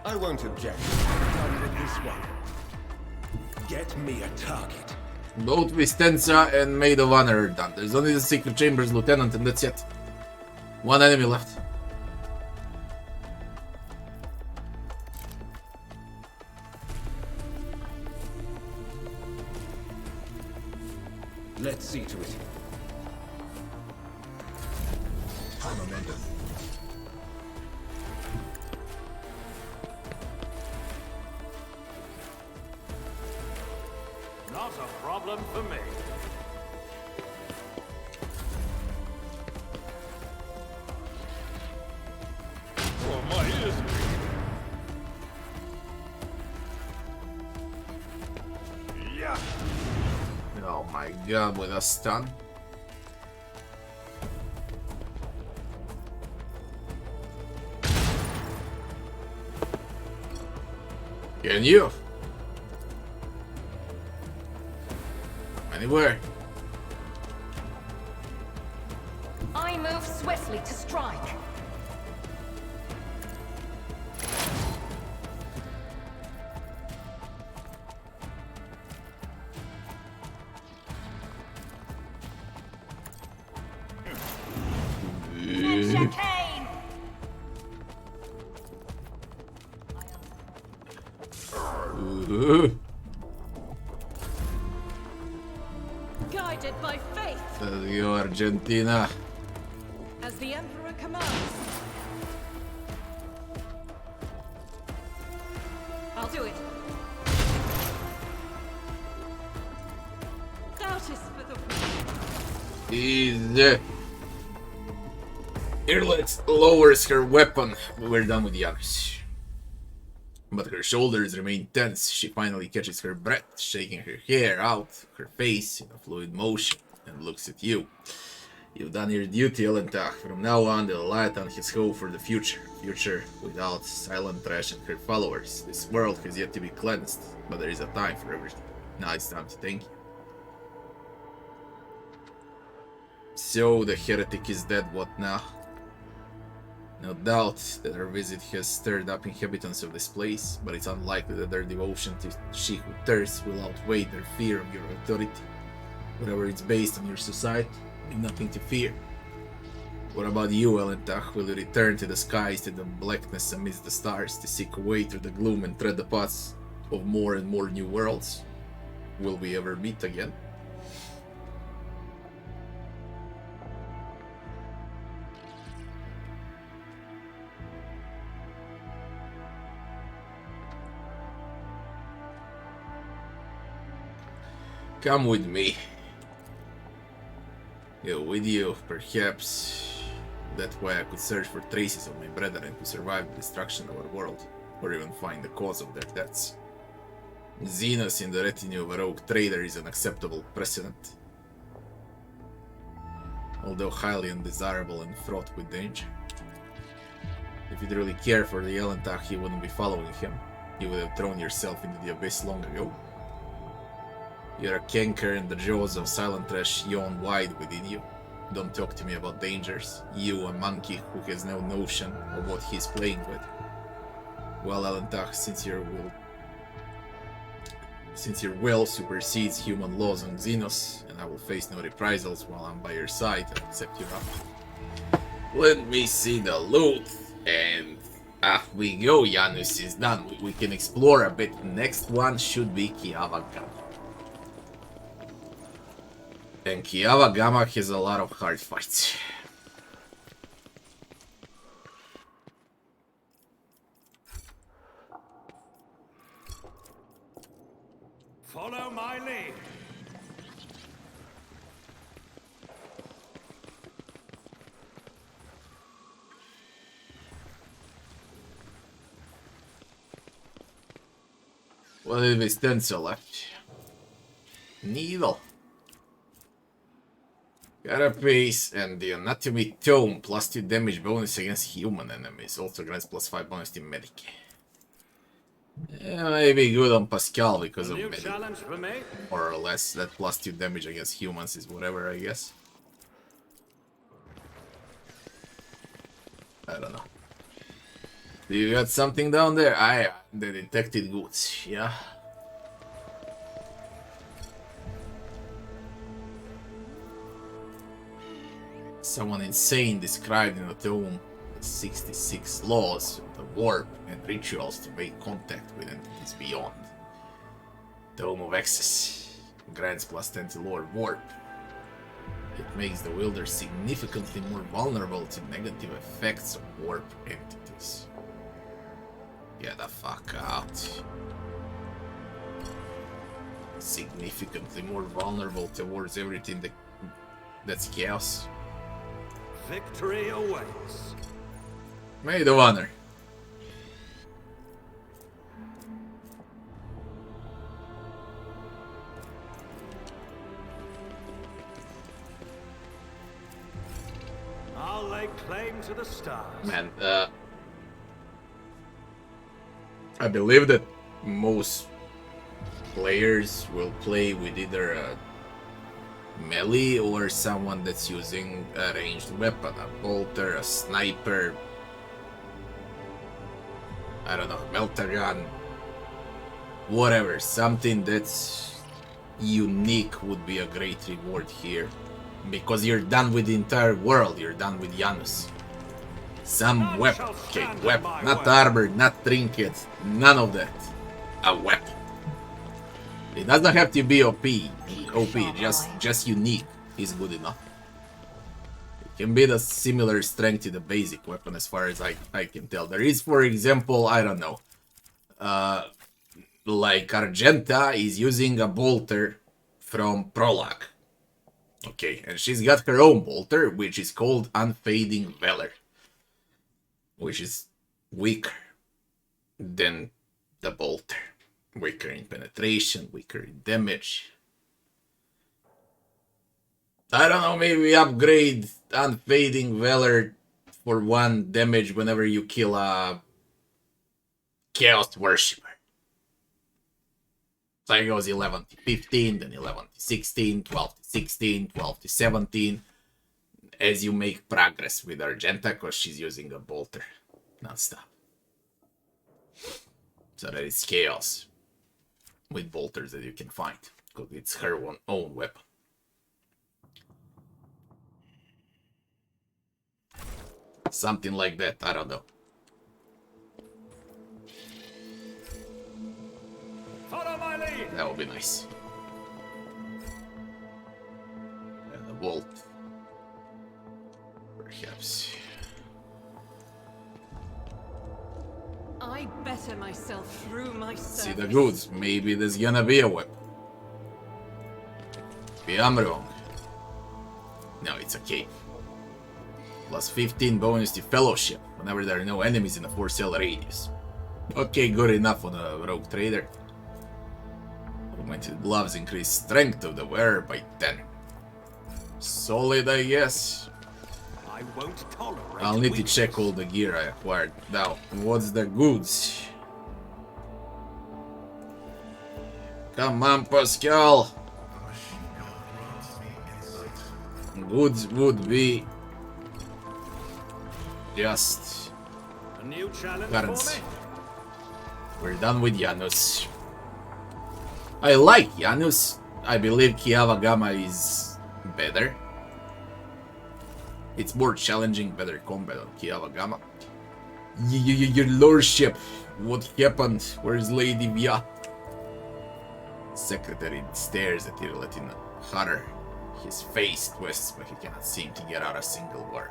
I won't object. Done with this one. Get me a target. Both Vistenza and Maid of Honor are done. There's only the Secret Chambers Lieutenant and that's it. One enemy left. Let's see to it. High momentum. Not a problem for me. Oh, my ears. Yeah. Oh my god, with a stun. Can you? Anywhere. I move swiftly to strike. Chicane! Guided by faith, Let's go, Argentina. as the Emperor commands. I'll do it. Doubt is for the weak. Easy. Earlet lowers her weapon. We're done with Janus. But her shoulders remain tense. She finally catches her breath, shaking her hair out, her face in a fluid motion, and looks at you. You've done your duty, Elentach. From now on, the Leviathan has hope for the future. Future without Silent Trash and her followers. This world has yet to be cleansed, but there is a time for everything. Now it's time to thank you. So, the heretic is dead, what now? No doubt that her visit has stirred up inhabitants of this place, but it's unlikely that their devotion to she who thirsts will outweigh their fear of your authority. Whatever it's based on your society, you've nothing to fear. What about you, Elentach? Will you return to the skies, to the blackness amidst the stars, to seek a way through the gloom and tread the paths of more and more new worlds? Will we ever meet again? Come with me. Go with you, perhaps. That way I could search for traces of my brethren who survived the destruction of our world, or even find the cause of their deaths. Xenos in the retinue of a rogue trader is an acceptable precedent, although highly undesirable and fraught with danger. The If you'd really care for the Elentach, you wouldn't be following him. You would have thrown yourself into the abyss long ago. You're a canker and the jaws of silent trash yawn wide within you. Don't talk to me about dangers. You, a monkey who has no notion of what he's playing with. Well, Elentach, since your will supersedes human laws on Xenos, and I will face no reprisals while I'm by your side, I'll accept your offer. Let me see the loot, and off we go. Janus is done. We can explore a bit. Next one should be Kiava Gamma. And Kiava Gamma has a lot of hard fights. Follow my lead. What is Vistenza left? Needle. Carapace and the Anatomy Tome, +2 damage bonus against human enemies, also grants +5 bonus to medic. Yeah, maybe good on Pascal because of medic. Challenge for me? More or less, that +2 damage against humans is whatever, I guess. I don't know. Do you got something down there? The detected goods, yeah. Someone insane described in the tome 66 laws of the warp and rituals to make contact with entities beyond. Tome of Access grants +10 to lore warp. It makes the wielder significantly more vulnerable to negative effects of warp entities. Get the fuck out. Significantly more vulnerable towards everything that's chaos. Victory awaits. Maid of Honor. I'll lay claim to the stars. Man, I believe that most players will play with either a melee or someone that's using a ranged weapon, a bolter, a sniper, I don't know, meltagun, whatever, something that's unique would be a great reward here, because you're done with the entire world, you're done with Janus. Some weapon, okay, weapon, not armor, not trinkets, none of that, a weapon. It doesn't have to be OP, just unique is good enough. It can be the similar strength to the basic weapon as far as I can tell. There is, for example, I don't know, like Argenta is using a bolter from Prologue. Okay, and she's got her own bolter, which is called Unfading Valor, which is weaker than the bolter. Weaker in penetration, weaker in damage. I don't know, maybe upgrade Unfading Valor for 1 damage whenever you kill a Chaos Worshipper. So it goes 11 to 15, then 11 to 16, 12 to 16, 12 to 17. As you make progress with Argenta, because she's using a bolter non-stop. So that is Chaos with bolters that you can find, because it's her own weapon. Something like that, I don't know. Follow my lead. That would be nice. And the bolt. Perhaps. I better myself through my service. See the goods. Maybe there's gonna be a weapon. Maybe I'm wrong. No, it's a cave. Plus 15 bonus to fellowship whenever there are no enemies in a 4-cell radius. Okay, good enough on a rogue trader. Augmented gloves increase strength of the wearer by 10. Solid, I guess. I I won't tolerate I'll need to weakness. check all the gear I acquired. Now, what's the goods? Come on, Pascal! Goods would be just A new challenge currency. for me? We're done with Janus. I like Janus. I believe Kiava Gamma is better. It's more challenging, better combat on Kiava Gamma. Your lordship, what happened? Where's Lady Vyatt? Secretary stares at Irlet in horror. His face twists, but he cannot seem to get out a single word.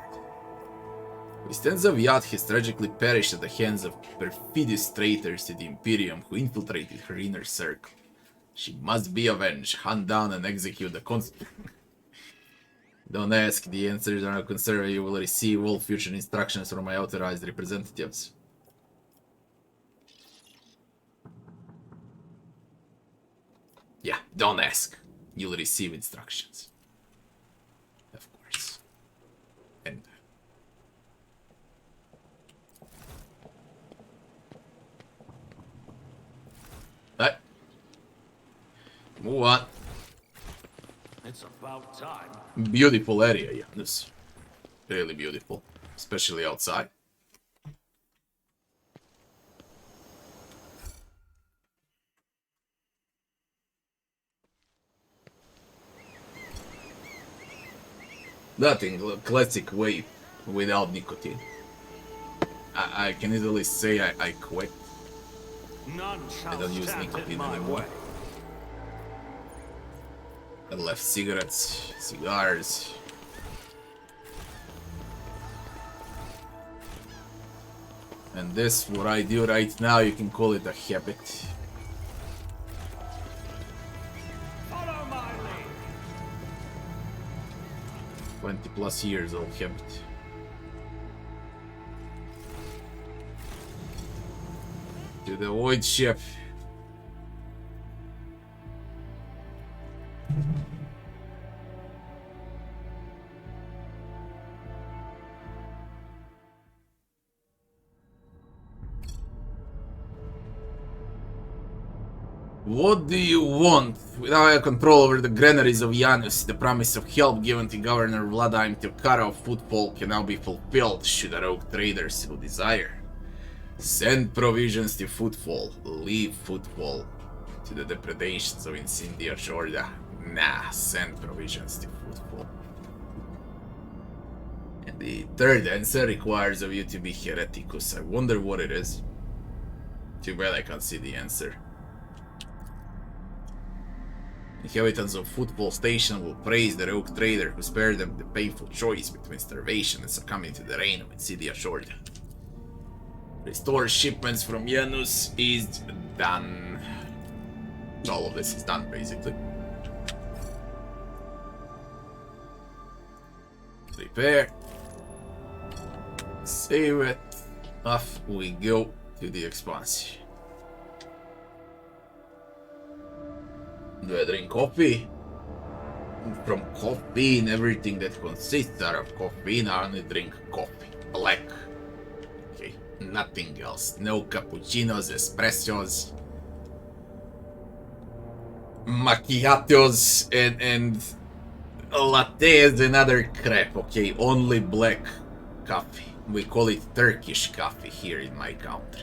Vistenza Vyatt has tragically perished at the hands of perfidious traitors to the Imperium who infiltrated her inner circle. She must be avenged, hunt down and execute the Don't ask, the answers are not concerned. You will receive all future instructions from my authorized representatives. Yeah, don't ask. You'll receive instructions. Of course. And but move on. It's about time. Beautiful area, Janus. Really beautiful, especially outside. Nothing, classic way without nicotine. I can easily say I quit. None shall I don't use stand nicotine in my anymore. way. I left cigarettes, cigars. And this, what I do right now, you can call it a habit. Follow my lead. 20 plus years old habit. To the void ship. What do you want? Without a control over the granaries of Janus, the promise of help given to Governor Vladimir Tokara of Footfall can now be fulfilled should the rogue traders so desire. Send provisions to Footfall, leave Footfall to the depredations of Incendia Jorda. Nah, send provisions to Footfall. And the third answer requires of you to be Hereticus. I wonder what it is. Too bad I can't see the answer. Inhabitants of Football Station will praise the rogue trader who spared them the painful choice between starvation and succumbing to the reign of Insidia Jorda. Restore shipments from Janus is done. All of this is done, basically. Repair. Save it. Off we go to the expansion. Do I drink coffee? From coffee and everything that consists out of coffee, I only drink coffee. Black. Okay, nothing else. No cappuccinos, espressos, macchiatos, and lattes and other crap. Okay, only black coffee. We call it Turkish coffee here in my country.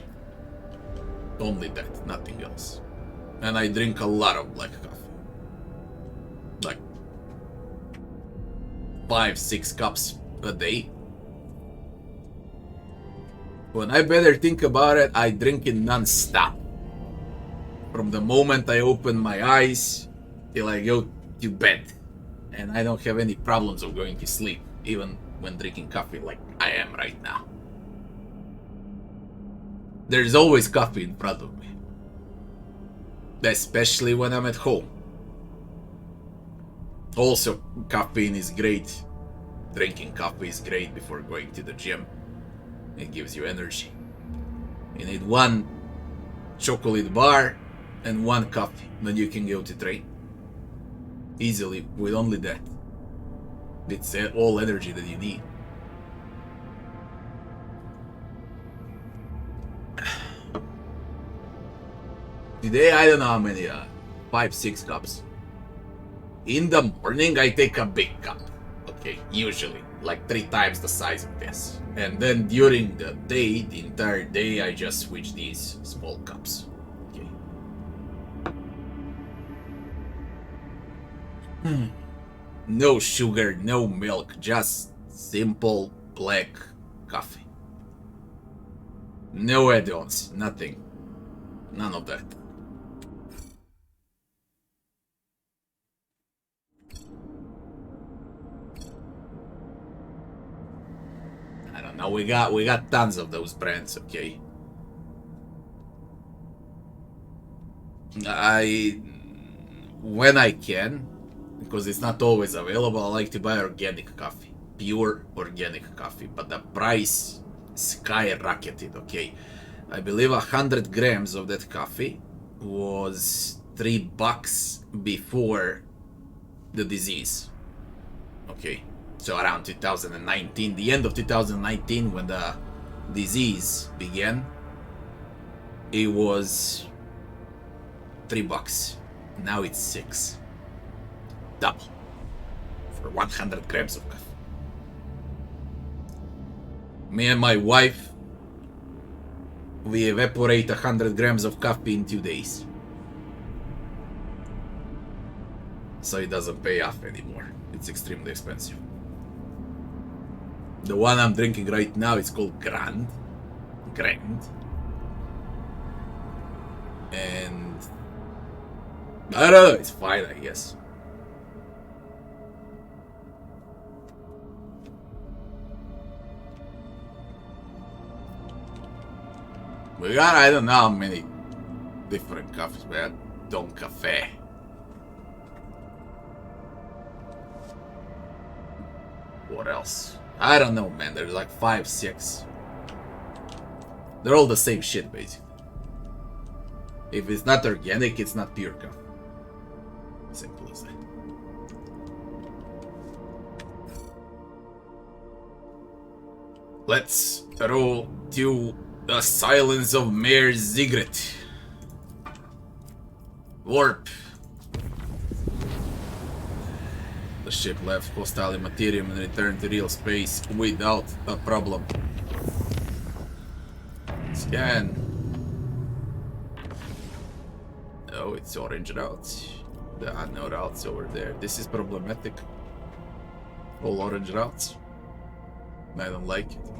Only that, nothing else. And I drink a lot of black coffee. Like 5-6 cups a day. When I better think about it, I drink it non-stop. From the moment I open my eyes till I go to bed. And I don't have any problems of going to sleep, even when drinking coffee like I am right now. There's always coffee in front of me. Especially when I'm at home. Also, caffeine is great. Drinking coffee is great before going to the gym. It gives you energy. You need one chocolate bar and one coffee, then you can go to train. Easily, with only that. It's all energy that you need. Today, I don't know how many, 5, 6 cups. In the morning, I take a big cup. Okay, usually. Like 3 times the size of this. And then during the day, the entire day, I just switch these small cups. Okay. No sugar, no milk, just simple black coffee. No add-ons, nothing. None of that. I don't know, we got tons of those brands, okay? When I can, because it's not always available, I like to buy organic coffee. Pure organic coffee, but the price skyrocketed, okay? I believe 100 grams of that coffee was $3 before the disease. Okay, so around 2019, the end of 2019, when the disease began, it was $3. Now it's $6. Double for 100 grams of coffee. Me and my wife, we evaporate 100 grams of coffee in 2 days. So it doesn't pay off anymore. It's extremely expensive. The one I'm drinking right now is called Grand. And I don't know, it's fine, I guess. We got, I don't know how many different coffees. We got Don Cafe. What else? I don't know, man. There's like 5, 6. They're all the same shit, basically. If it's not organic, it's not pure coffee. Simple as that. Let's roll to the silence of Mayor Zigret. Warp. The ship left hostile materium and returned to real space without a problem. Scan. Oh, it's orange routes. There are no routes over there. This is problematic. All orange routes. I don't like it.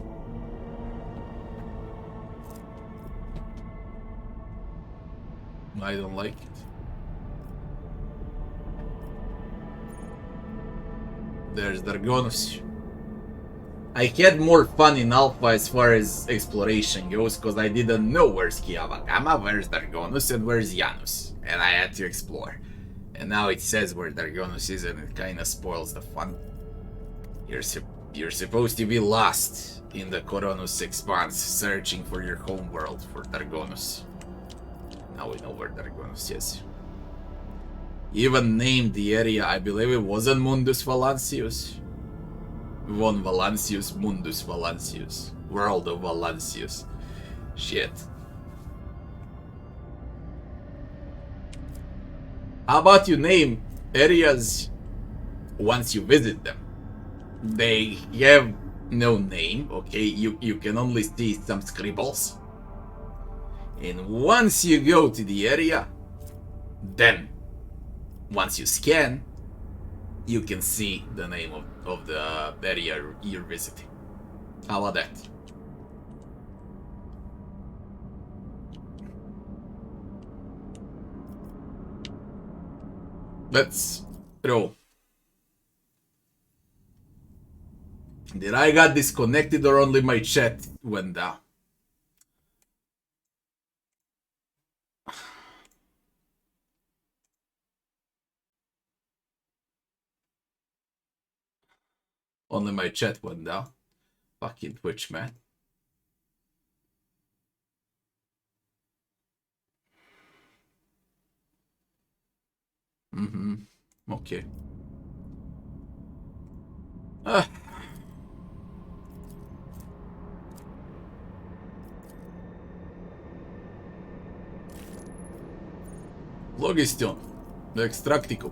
I don't like it. There's Dargonus. I had more fun in Alpha as far as exploration goes, because I didn't know where's Kiavagama, where's Dargonus, and where's Janus. And I had to explore. And now it says where Dargonus is, and it kinda spoils the fun. You're supposed to be lost in the Coronus Expanse, searching for your homeworld for Dargonus. Now we know where Dargonus is. Even named the area, I believe it wasn't Mundus Valancius. Von Valancius, Mundus Valancius. World of Valancius. Shit. How about you name areas once you visit them? They have no name, okay? You can only see some scribbles. And once you go to the area, then once you scan, you can see the name of the area you're visiting. How about that? Let's roll. Did I got disconnected or only my chat went down? Only my chat went down. Fucking Twitch, man. Okay. Logistion. Extracticum.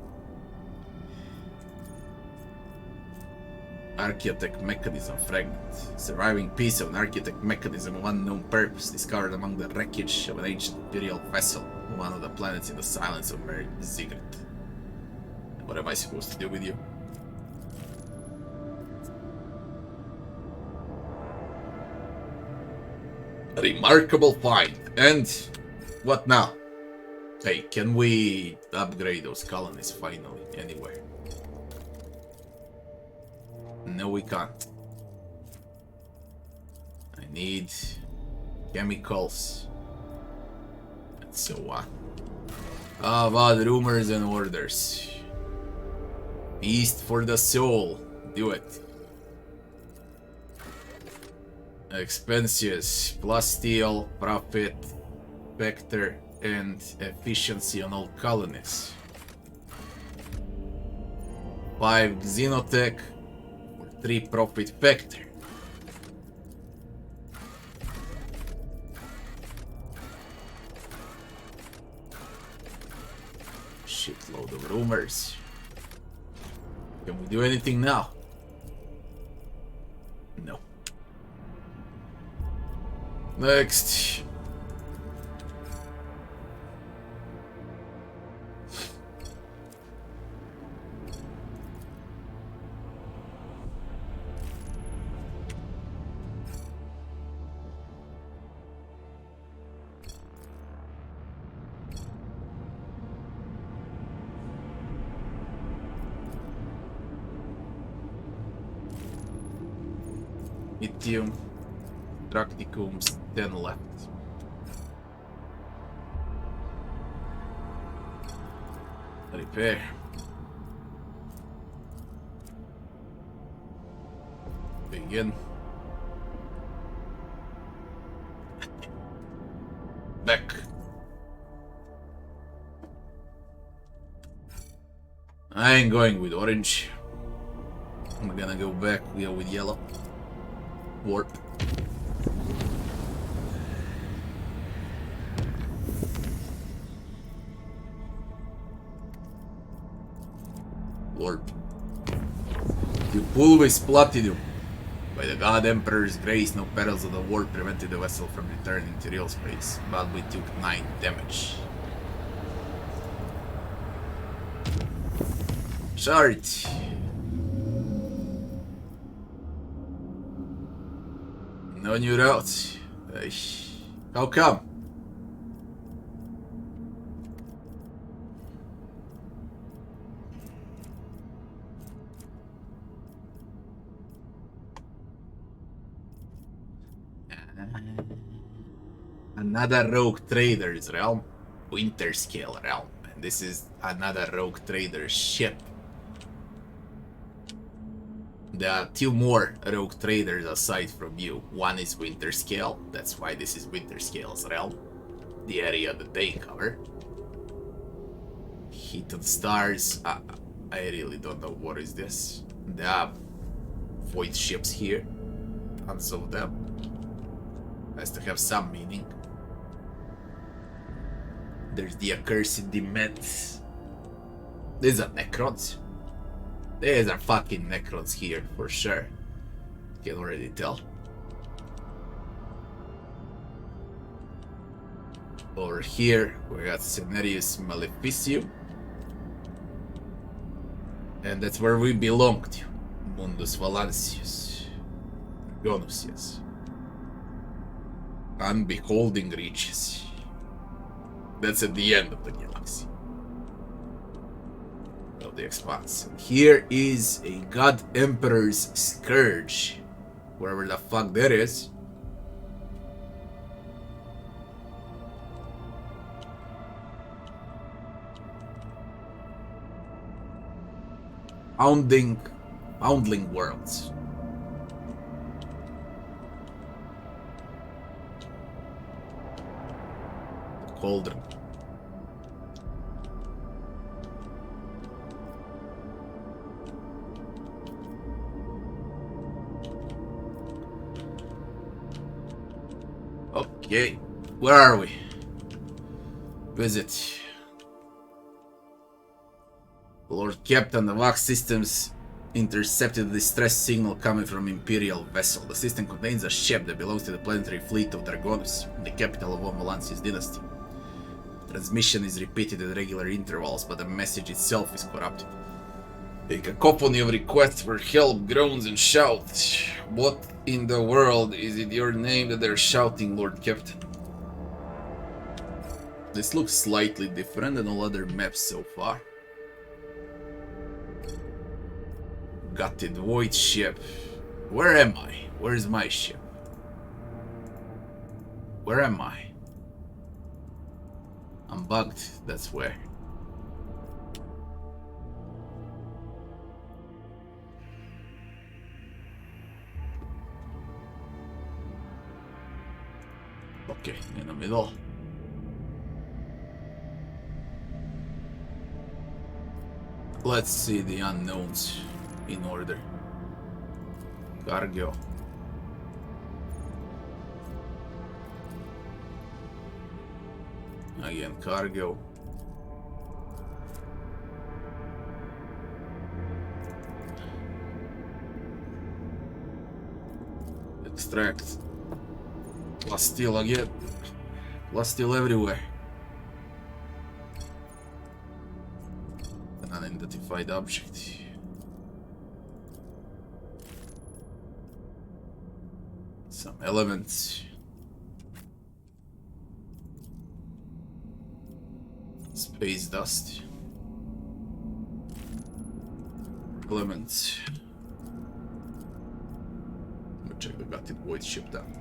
Architect mechanism fragment. Surviving piece of an architect mechanism of unknown purpose discovered among the wreckage of an ancient imperial vessel on one of the planets in the silence of Mary Ziggurat. What am I supposed to do with you? A remarkable find. And what now? Hey, can we upgrade those colonies finally anywhere? No, we can't. I need chemicals and so on. Avad rumors and orders. Feast for the soul. Do it. Expenses, plus steel, profit, vector, and efficiency on all colonies. 5 xenotech for 3 profit vector. Shitload of rumors. Can we do anything now? No. Next. Medium. Practicums, 10 left. Repair. Begin. Back. I ain't going with orange. I'm gonna go back, go with yellow. Warp. Warp. You pull with platinum. By the God Emperor's grace, no perils of the war prevented the vessel from returning to real space, but we took 9 damage. Shard. No new routes. How come? Another rogue trader's realm, winter scale realm, and this is another rogue trader's ship. There are 2 more rogue traders aside from you. One is winter scale, that's why this is winter scale's realm, the area that they cover. Heat of Stars, I really don't know what is this. There are void ships here, tons of them. Has to have some meaning. There's the accursed demons. These are Necrons. These are fucking Necrons here, for sure. Can already tell. Over here, we got Cenarius Maleficium. And that's where we belong to. Mundus Valancius. Gonusius. Unbeholding reaches. That's at the end of the galaxy. Of the expanse. And here is a God Emperor's Scourge. Wherever the fuck that is. Foundling Worlds. Cauldron. Okay, where are we? Visit. Lord Captain, the Vox systems intercepted a distress signal coming from Imperial vessel. The system contains a ship that belongs to the planetary fleet of Dragonus, the capital of Von Valancius dynasty. Transmission is repeated at regular intervals, but the message itself is corrupted. A cacophony of requests for help, groans and shouts. What in the world is it your name that they're shouting, Lord Captain? This looks slightly different than all other maps so far. Gutted void ship. Where am I? Where's my ship? Where am I? I'm bugged, that's where. Okay, in the middle. Let's see the unknowns in order. Cargo. Again, cargo. Extract. Plasteel again. Plasteel everywhere. An unidentified object. Some elements. Space dust. Elements. Let me check the gutted void ship down.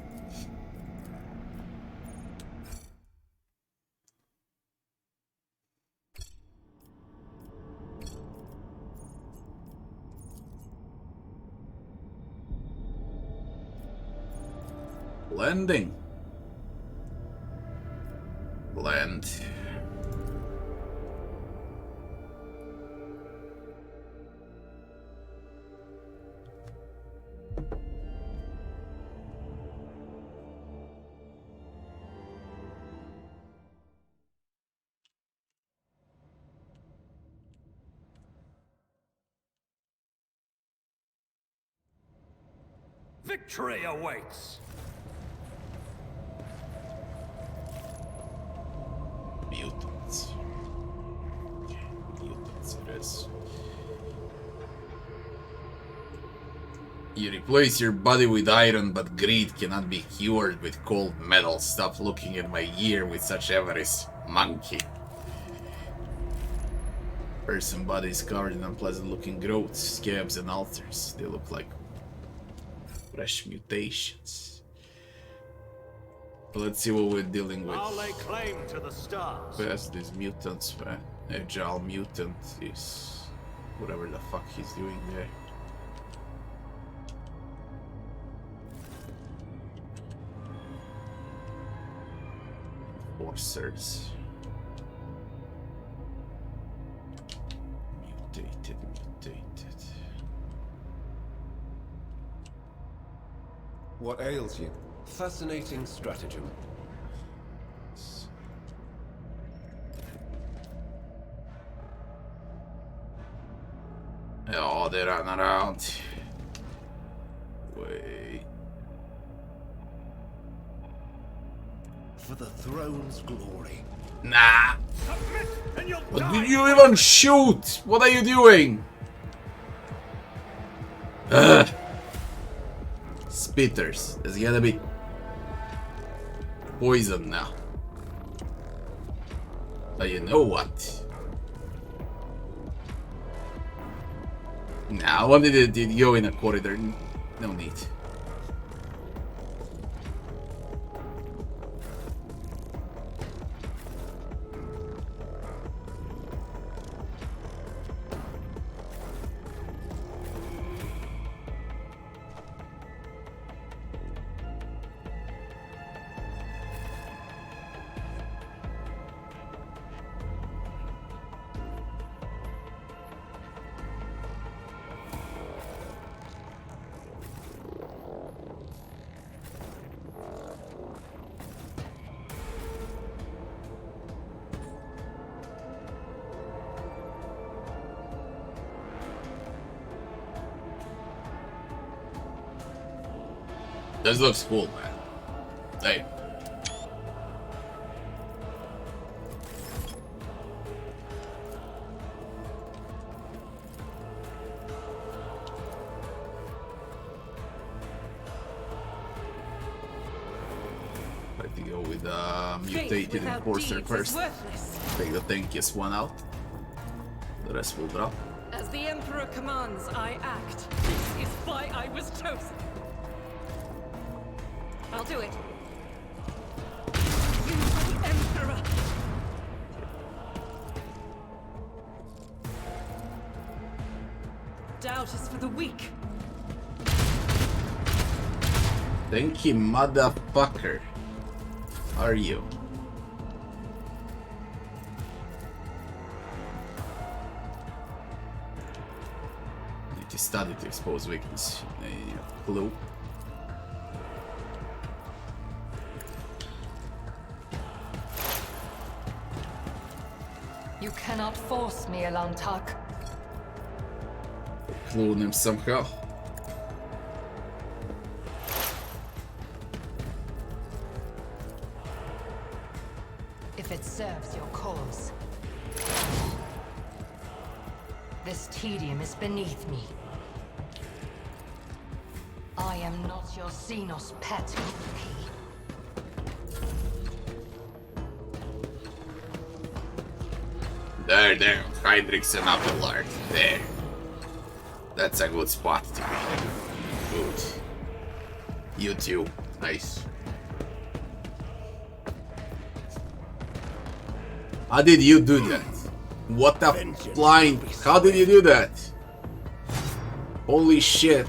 Landing. Land. Victory awaits! Mutants. Mutants it is. You replace your body with iron, but greed cannot be cured with cold metal. Stop looking at my gear with such avarice, monkey. Person body is covered in unpleasant looking growths, scabs and ulcers. They look like fresh mutations. Let's see what we're dealing with. I'll lay claim to the stars. Past these mutants, agile mutant is whatever the fuck he's doing there. Forcers. Mutated. What ails you? Fascinating stratagem. Oh, they run around. Wait. For the throne's glory. Nah. Submit and you'll What die. did you even shoot? What are you doing? Ugh. Spitters. There's gotta be poison now. But you know what? Nah, I wanted to go in a corridor. No need. This looks cool, man. Hey. I have to go with mutated enforcer first. Take the tankiest one out. The rest will drop. As the Emperor commands, I act. This is why I was chosen. I'll do it. You are the Emperor. Doubt is for the weak. Thank you, motherfucker. Are you? Need to study to expose weakness. Clue. You cannot force me, Elantak. Clue him somehow. If it serves your cause. This tedium is beneath me. I am not your Xenos pet cookie. There. Hydrix and Abelard. There. That's a good spot to be. Good. You too. Nice. How did you do that? What the flying? How did you do that? Holy shit.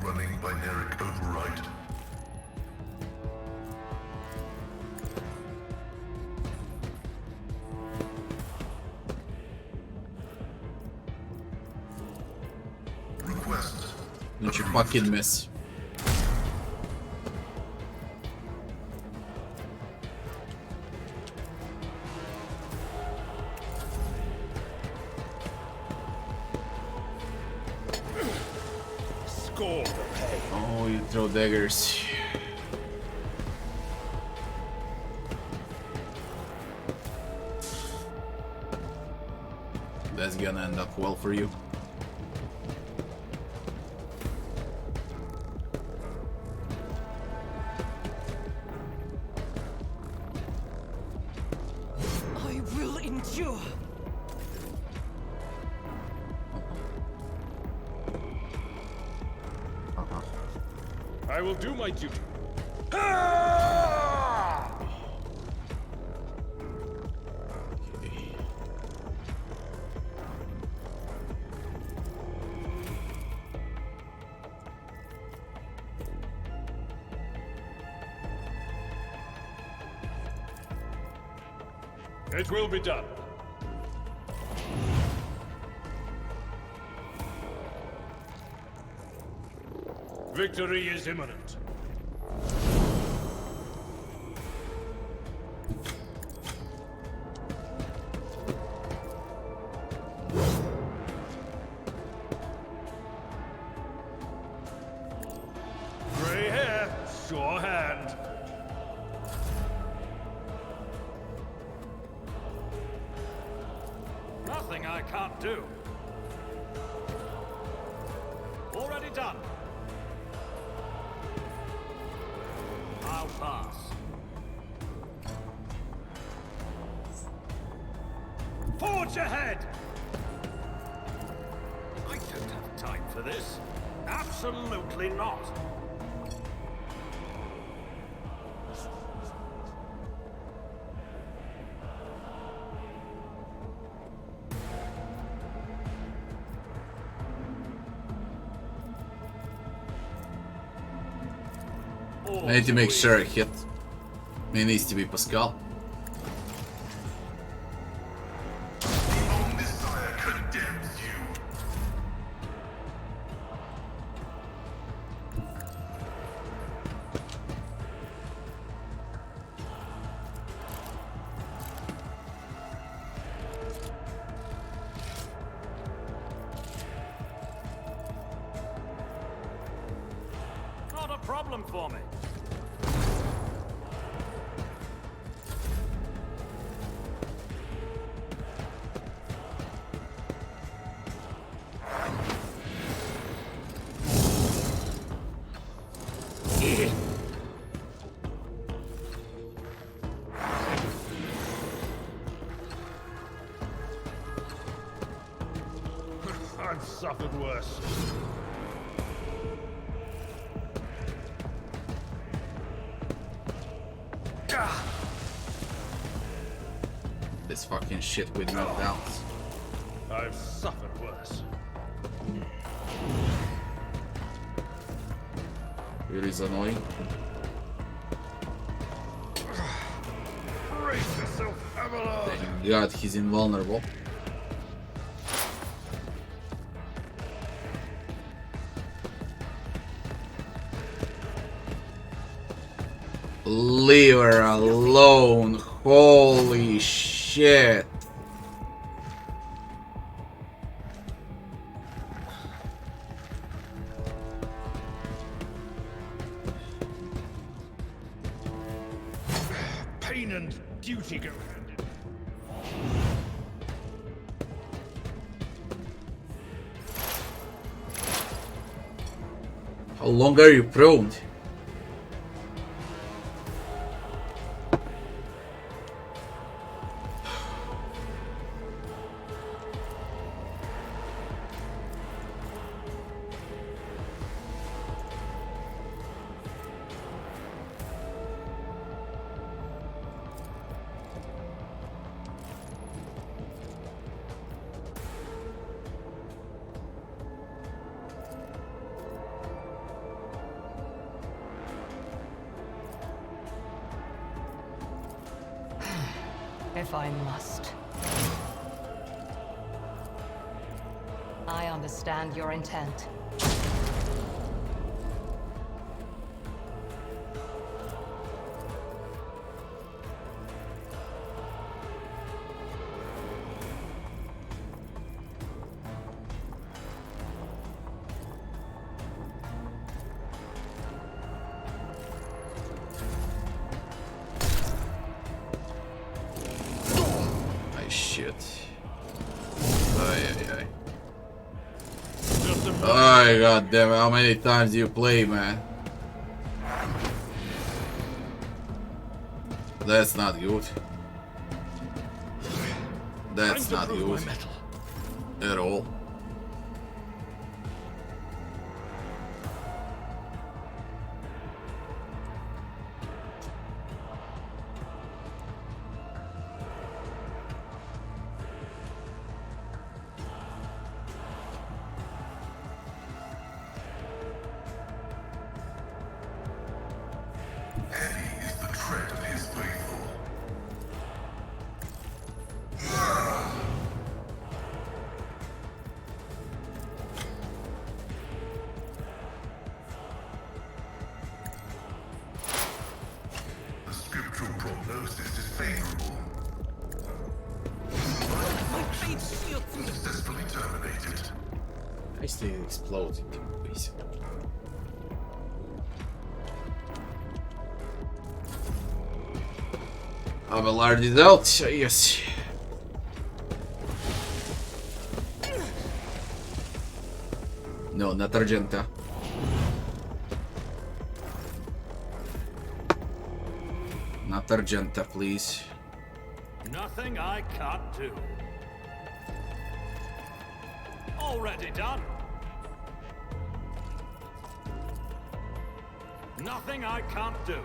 Running binaric override. Request. Don't you fucking miss. Oh, you throw daggers. That's gonna end up well for you. I will endure. I will do my duty. It will be done. Victory is imminent. Gray hair, sure hand. Nothing I can't do. Already done. I'll pass. Forge ahead! I don't have time for this. Absolutely not. I need to make sure I hit. It needs to be Pascal. The Messiah condemns you. Not a problem for me. I've suffered worse. This fucking shit with knockdowns. I've suffered worse. It is annoying. Brace yourself, Avalon! Thank God he's invulnerable. Leave her alone. Holy shit. Pain and duty go hand in hand. How long are you prone? If I must. I understand your intent. Shit. Ay. Oh god damn it, how many times do you play, man? That's not good. That's not good at all. Heavy is the tread of his faithful. The scriptural prognosis is favorable. Successfully terminated. I still explode into base. Abelard is out, yes. No, not Argenta. Not Argenta, please. Nothing I can't do. Already done. Nothing I can't do.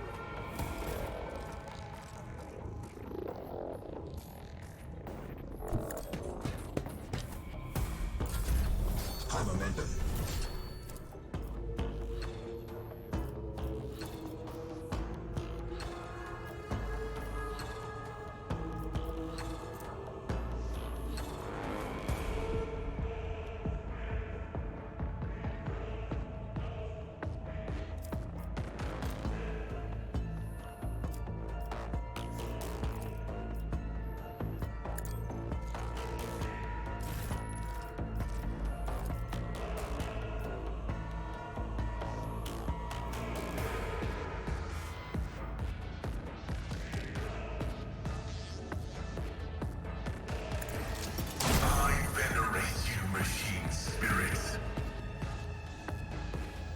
High momentum.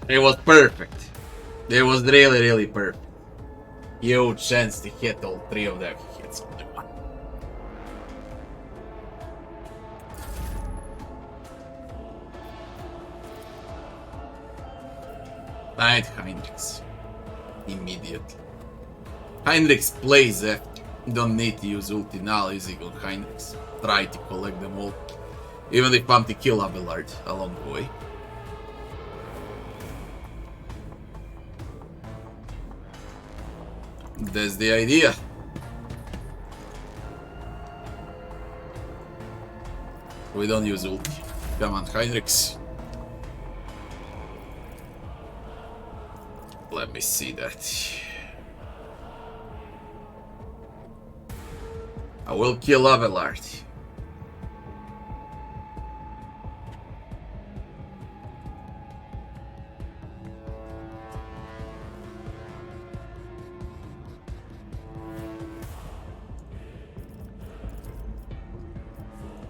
It was perfect. It was really, really perfect. Huge chance to hit all three of them. He hits only one. Knight Heinrichs. Immediately. Heinrichs plays after. Don't need to use ulti now using on Heinrichs. Try to collect them all. Even if I'm to kill Abelard along the way. That's the idea. We don't use ulti. Come on, Heinrichs. Let me see that. I will kill Abelard.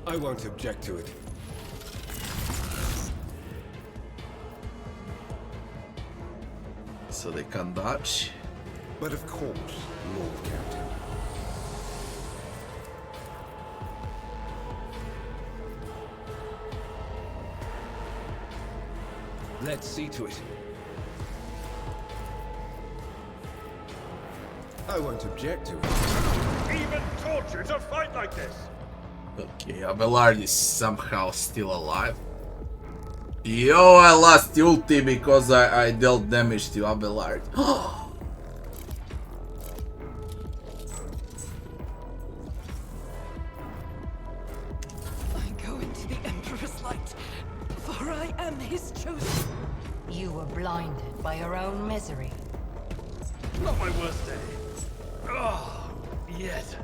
I won't object to it. So they can dodge. But of course, Lord Captain. Let's see to it. I won't object to it. Even torture to fight like this! Okay, Abelard is somehow still alive. Yo, I lost ulti because I dealt damage to Abelard. I go into the Emperor's light, for I am his chosen. You were blinded by your own misery. Not my worst day. Oh, yet.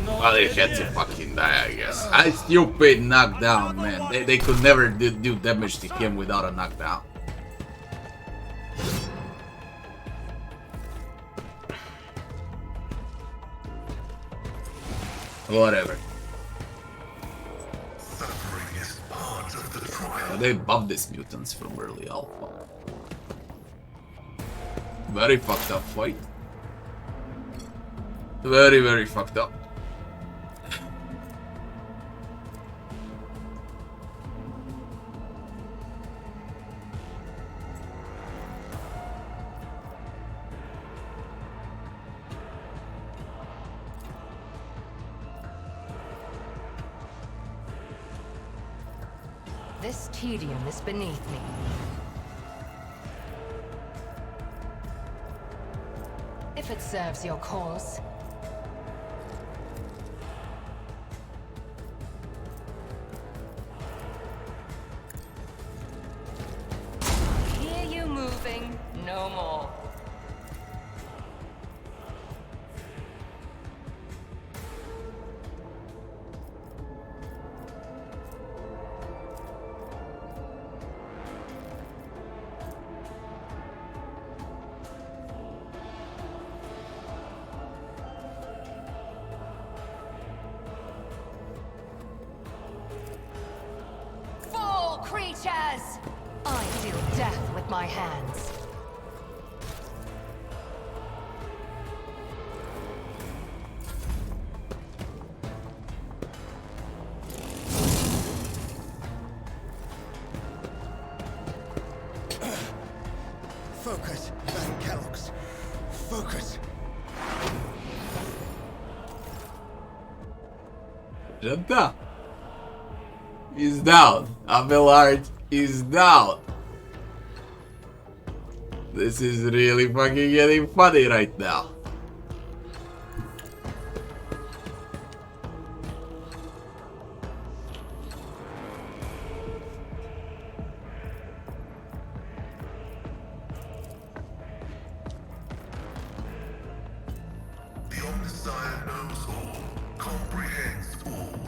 Not Well, they had yet. to fucking die, I guess. I stupid knockdown, man. They could never do damage to him without a knockdown. Whatever. Suffering is part of the trial. They buffed these mutants from early alpha. Very fucked up fight. Very, very fucked up. This tedium is beneath me. If it serves your cause. Hear you moving, no more. Creatures! I deal death with my hands. Focus, Van Kellogg's. Focus. Janta is down. Abelard is down. This is really fucking getting funny right now. The Omnissiah knows all, comprehends all.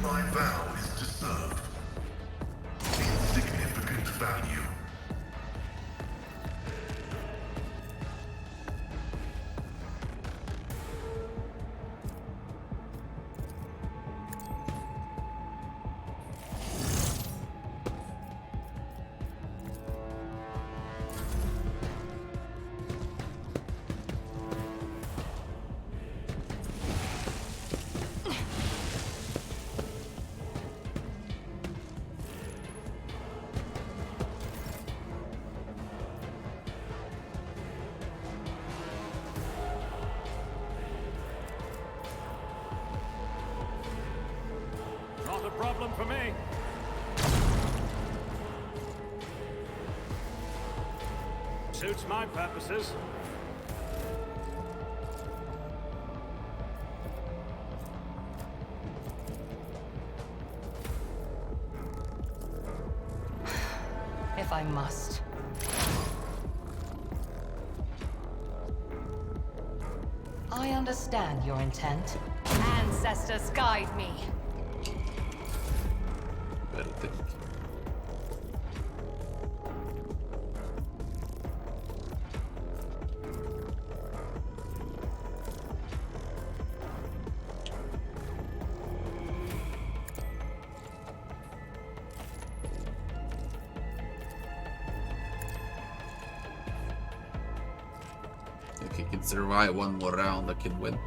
My vow is to serve. Insignificant value. problem for me. Suits my purposes. If I must. I understand your intent. Ancestors guide me. Better think. If he can survive one more round, I can win.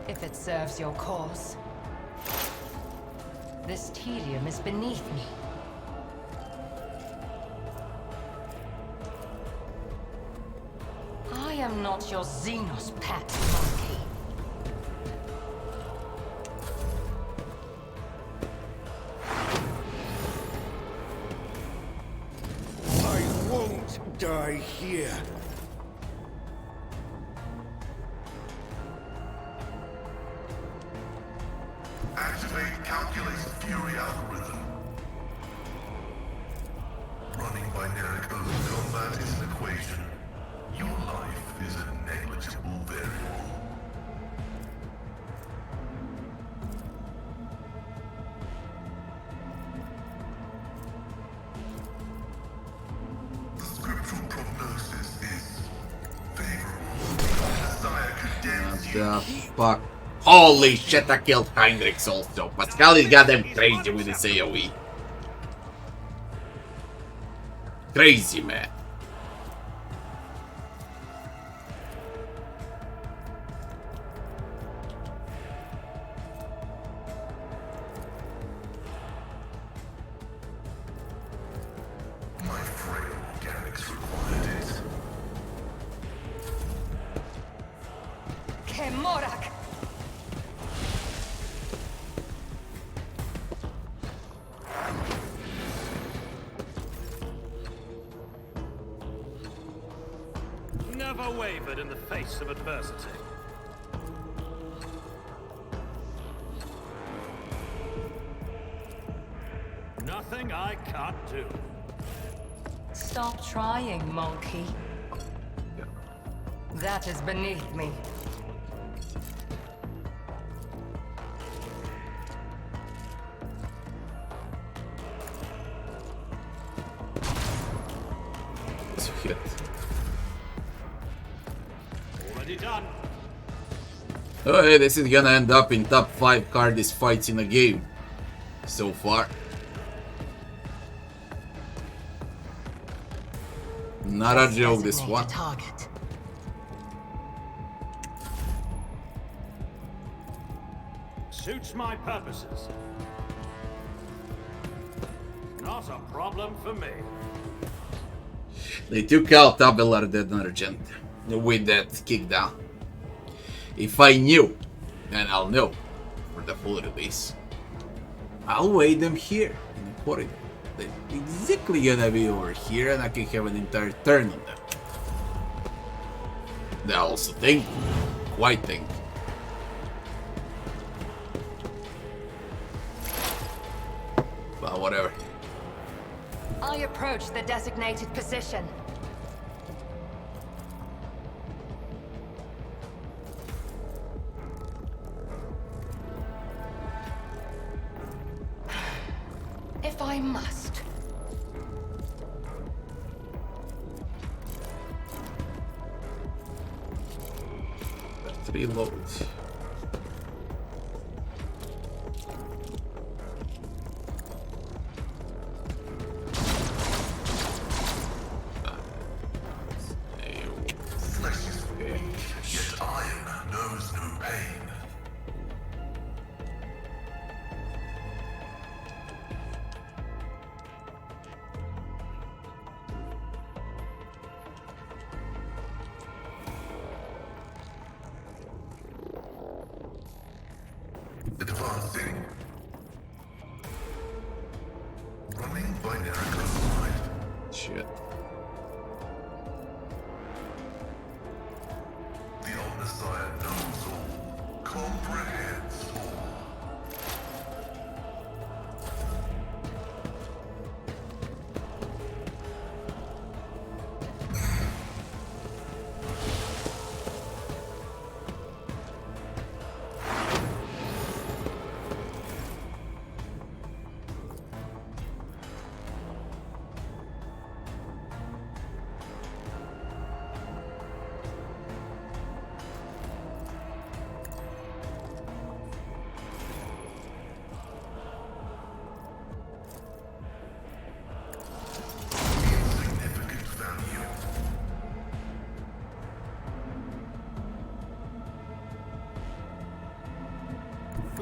If it serves your cause. This tedium is beneath me. I am not your Xenos pet monkey. I won't die here. Activate calculated fury algorithm. Running binary code combat is an equation. Your life is a negligible variable. The scriptural prognosis is favorable. Messiah condemns you. The fuck? Holy shit, I killed Heinrichs also. Pascal is goddamn crazy with his AoE. Crazy, man. My frail organics required it. Kemorak! Never wavered in the face of adversity. Nothing I can't do. Stop trying, monkey. That is beneath me. Shit. Already done. Oh, hey, this is gonna end up in top 5 hardest fights in a game so far. Not a joke, this Designate one. a target. Suits my purposes. Not a problem for me. They took out Abelard and Argent with that kickdown. If I knew, and I'll know for the full release, I'll wait them here in the corridor. They're exactly gonna be over here, and I can have an entire turn on them. They also think, quite think. But whatever. I approach the designated position. If I must. Let's reload. Flesh is weak, yet iron knows no pain. Shit. The Omnissiah knows all, comprehends all.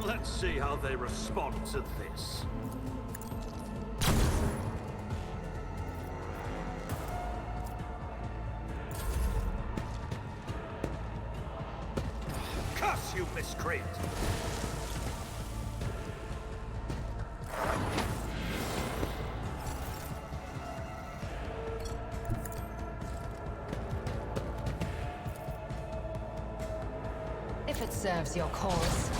Let's see how they respond to this. Curse you, miscreant! If it serves your cause.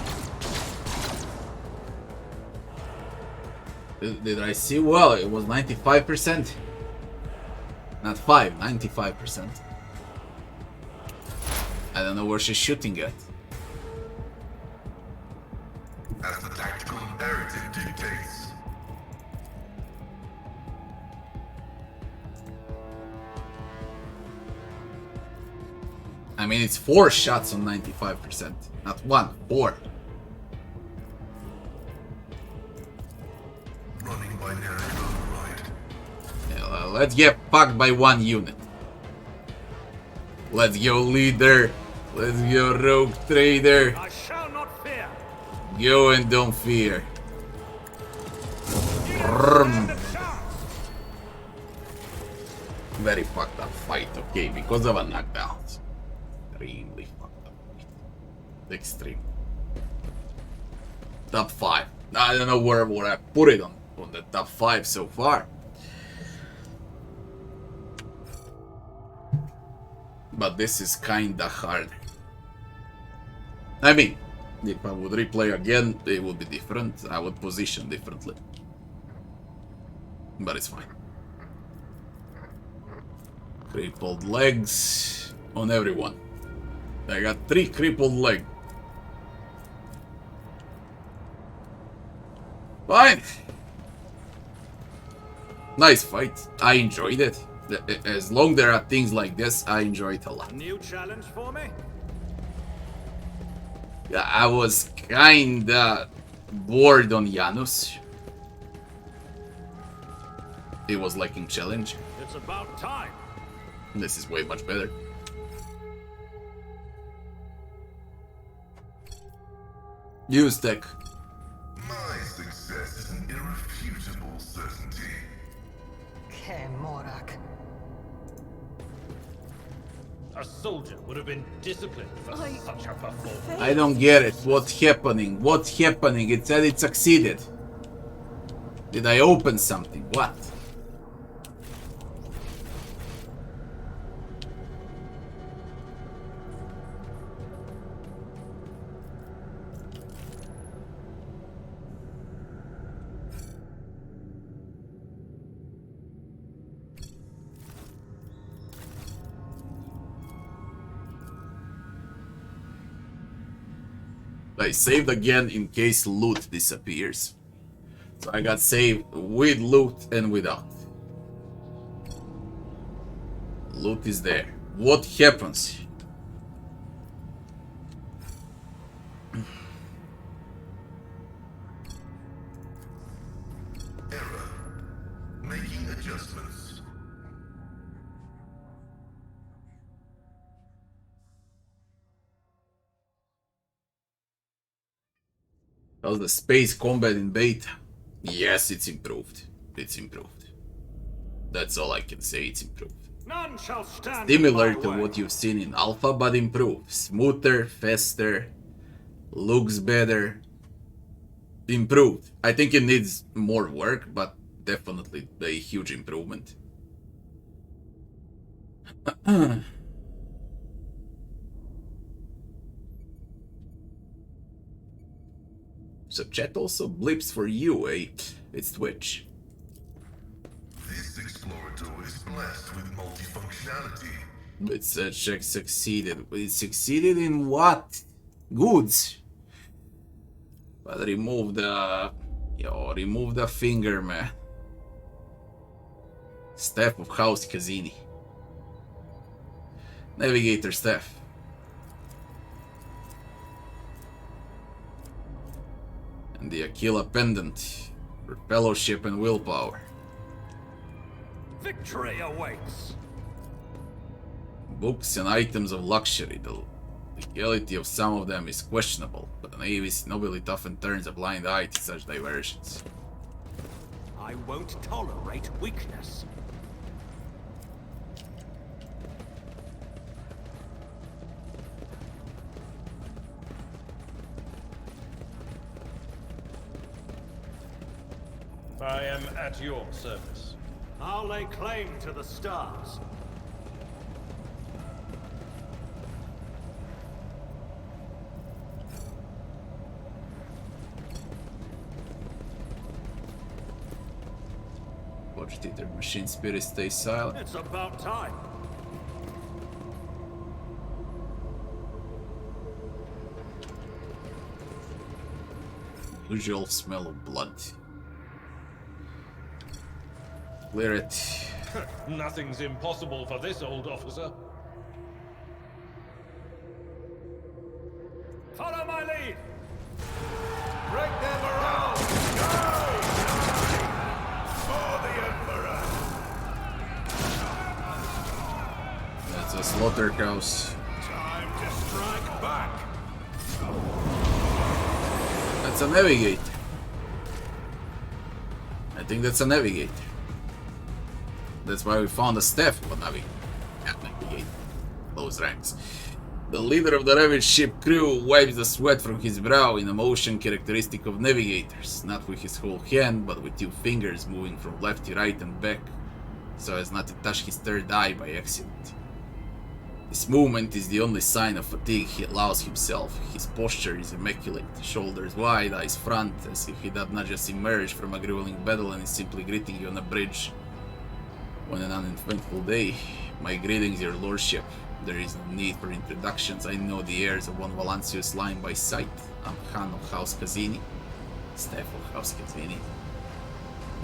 Did I see? Well, it was 95%. Not 5, 95%. I don't know where she's shooting at. As the tactical imperative dictates. I mean, it's 4 shots on 95%. Not 1, 4. Running by narrative override. Yeah, let's get fucked by 1 unit. Let's go, leader. Let's go, rogue trader. I shall not fear. Go and don't fear. Very fucked up fight, okay, because of a knockdown. Extremely fucked up fight. Extreme. Top 5. I don't know where I put it on the top 5 so far. But this is kinda hard. I mean, if I would replay again, it would be different. I would position differently. But it's fine. Crippled legs on everyone. I got 3 crippled legs. Fine. Nice fight. I enjoyed it. As long as there are things like this, I enjoy it a lot. New challenge for me? Yeah, I was kinda bored on Janus. It was lacking challenge. It's about time. This is way much better. Use tech. My success is an irrefutable certainty. Okay, Morak. A soldier would have been disciplined for such a performance. I don't get it. What's happening? What's happening? It said it succeeded. Did I open something? What? I saved again in case loot disappears. So I got saved with loot and without. Loot is there. What happens? Error. Making adjustments. How's the space combat in beta? Yes, it's improved. It's improved. That's all I can say, it's improved. None shall stand Similar in my to way. what you've seen in alpha, but improved. Smoother, faster, looks better. Improved. I think it needs more work, but definitely a huge improvement. So chat also blips for you, eh? It's Twitch. This explorator is blessed with multifunctionality. It's check succeeded. It succeeded in what? Goods. But remove the... Yo, remove the finger, man. Staff of House Cassini. Navigator staff. And the Aquila pendant for fellowship and willpower. Victory awaits. Books and items of luxury. The legality of some of them is questionable, but the Navy's nobility often turns a blind eye to such diversions. I won't tolerate weakness. I am at your service. I'll lay claim to the stars. Watch theater machine spirit stay silent. It's about time. Usual smell of blood. Clear it. Nothing's impossible for this old officer. Follow my lead. Break them around! For the Emperor! That's a slaughterhouse. Time to strike back! That's a navigator. I think that's a navigator. That's why we found a staff of a navigator. Close ranks. The leader of the ravaged ship crew wipes the sweat from his brow in a motion characteristic of navigators, not with his whole hand, but with two fingers moving from left to right and back, so as not to touch his third eye by accident. This movement is the only sign of fatigue he allows himself. His posture is immaculate, shoulders wide, eyes front, as if he did not just emerge from a grueling battle and is simply greeting you on a bridge on an uneventful day. My greetings, your lordship. There is no need for introductions. I know the heirs of one Valancius line by sight. I'm Khan of House Cassini, staff of House Cassini,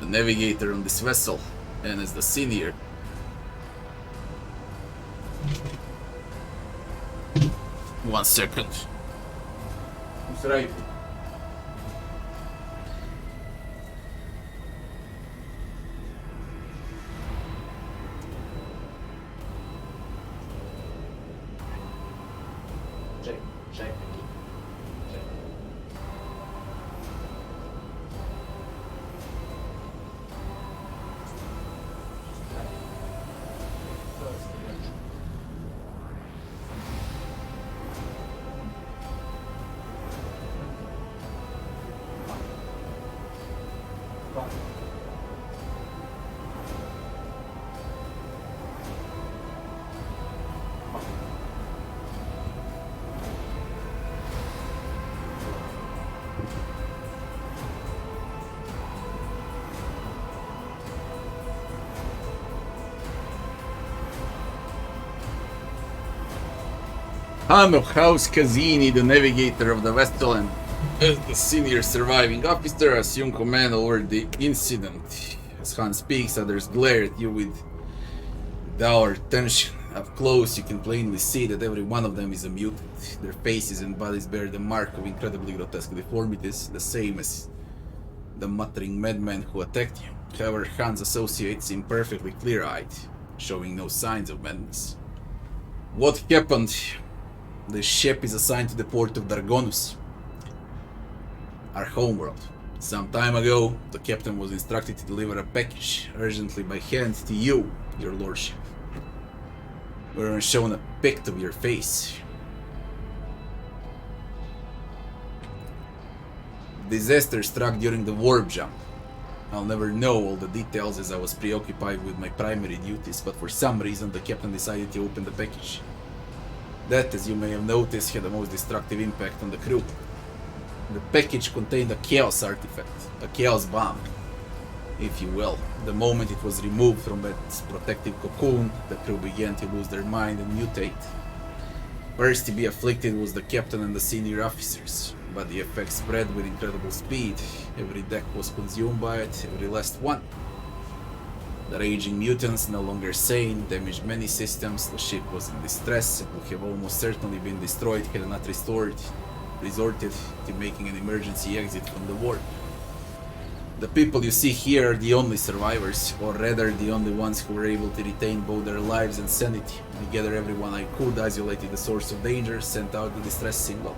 the navigator on this vessel, and as the senior. One second. Who's right? Check. Khan of House Cassini, the navigator of the vessel and as the senior surviving officer, assume command over the incident. As Han speaks, others glare at you with dour attention. Up close, you can plainly see that every one of them is a mutant. Their faces and bodies bear the mark of incredibly grotesque deformities, the same as the muttering madman who attacked you. However, Han's associates seem perfectly clear-eyed, showing no signs of madness. What happened? The ship is assigned to the port of Dargonus, our homeworld. Some time ago, the captain was instructed to deliver a package urgently by hand to you, your lordship. We were shown a pic of your face. Disaster struck during the warp jump. I'll never know all the details as I was preoccupied with my primary duties, but for some reason the captain decided to open the package. That, as you may have noticed, had the most destructive impact on the crew. The package contained a chaos artifact, a chaos bomb, if you will. The moment it was removed from its protective cocoon, the crew began to lose their mind and mutate. First to be afflicted was the captain and the senior officers, but the effect spread with incredible speed. Every deck was consumed by it, every last one. The raging mutants, no longer sane, damaged many systems. The ship was in distress. It would have almost certainly been destroyed had it not resorted to making an emergency exit from the warp. The people you see here are the only survivors, or rather the only ones who were able to retain both their lives and sanity. I gathered everyone I could, isolated the source of danger, sent out the distress signal.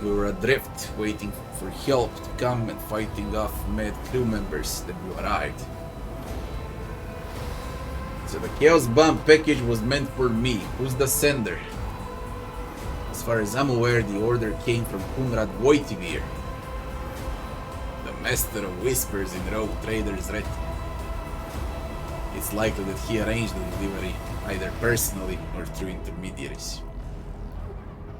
We were adrift, waiting for help to come and fighting off mad crew members that you arrived. So the Chaos Bomb package was meant for me. Who's the sender? As far as I'm aware, the order came from Kunrad Wojtyvir, the master of whispers in Rogue Trader's Red. It's likely that he arranged the delivery, either personally or through intermediaries.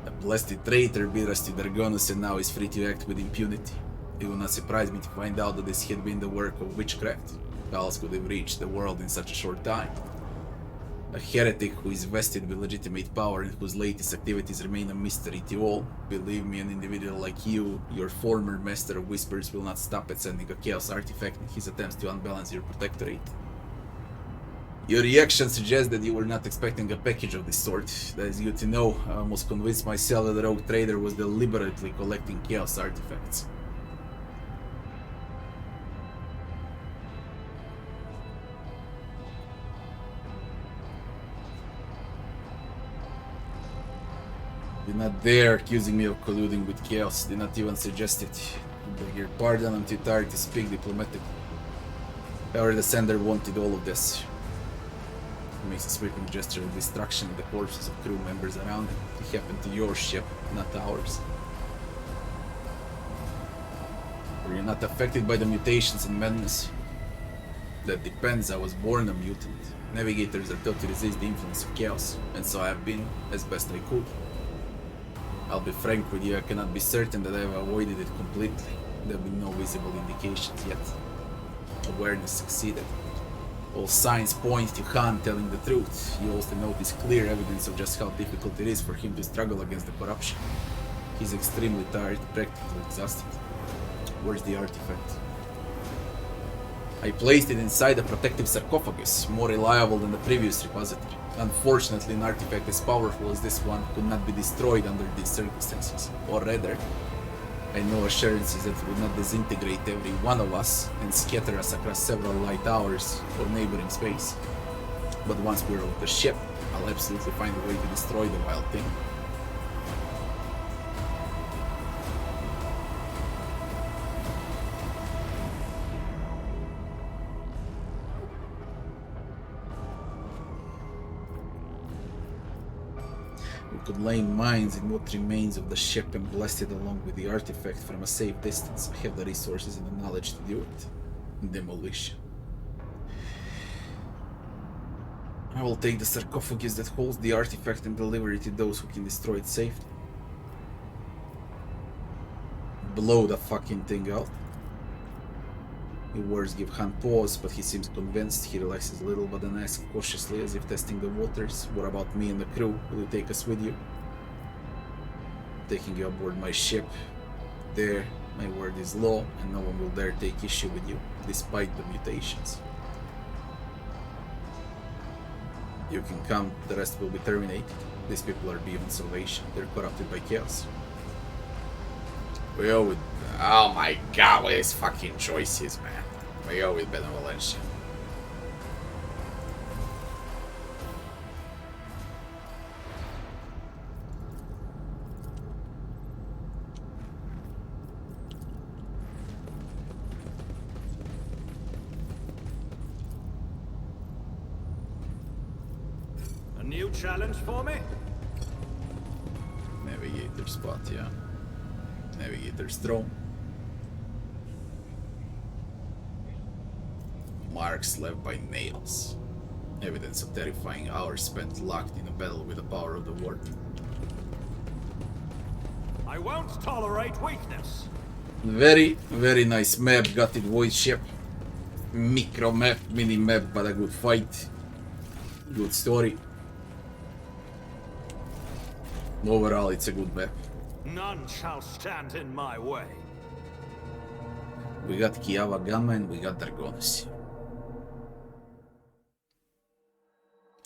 The blasted traitor beat us to Dargonus and now is free to act with impunity. It would not surprise me to find out that this had been the work of witchcraft. How else could have reached the world in such a short time? A heretic who is vested with legitimate power and whose latest activities remain a mystery to all. Believe me, an individual like you, your former master of whispers, will not stop at sending a chaos artifact in his attempts to unbalance your protectorate. Your reaction suggests that you were not expecting a package of this sort. That is good to know. I almost convinced myself that the rogue trader was deliberately collecting chaos artifacts. Do not dare accusing me of colluding with chaos. Do not even suggest it. I beg your pardon, I'm too tired to speak diplomatically. However, the sender wanted all of this. He makes a sweeping gesture of destruction of the corpses of crew members around him. It happened to your ship, not ours. Were you not affected by the mutations and madness? That depends. I was born a mutant. Navigators are taught to resist the influence of chaos, and so I have been, as best I could. I'll be frank with you, I cannot be certain that I have avoided it completely. There have been no visible indications yet. Awareness succeeded. All signs point to Han telling the truth. You also notice clear evidence of just how difficult it is for him to struggle against the corruption. He's extremely tired, practically exhausted. Where's the artifact? I placed it inside a protective sarcophagus, more reliable than the previous repository. Unfortunately, an artifact as powerful as this one could not be destroyed under these circumstances. Or rather, I know assurances that it would not disintegrate every one of us and scatter us across several light hours or neighboring space. But once we're off the ship, I'll absolutely find a way to destroy the wild thing. Could lay mines in what remains of the ship and blast it along with the artifact from a safe distance. I have the resources and the knowledge to do it. Demolition. I will take the sarcophagus that holds the artifact and deliver it to those who can destroy it safely. Blow the fucking thing out. The words give Han pause, but he seems convinced. He relaxes a little, but then asks cautiously, as if testing the waters, "What about me and the crew? Will you take us with you?" "Taking you aboard my ship. There, my word is law, and no one will dare take issue with you, despite the mutations. You can come, the rest will be terminated. These people are beyond salvation. They're corrupted by chaos." We go with... Oh my god, what is fucking choices, man. We go with benevolence. A new challenge for me? Navigator spot, yeah. Navigator's throne. Marks left by nails. Evidence of terrifying hours spent locked in a battle with the power of the word. I won't tolerate weakness. Very, very nice map. Got it void ship. Micro map, mini map, but a good fight. Good story. Overall, it's a good map. None shall stand in my way. We got Kiava Gamma and we got Dragonus.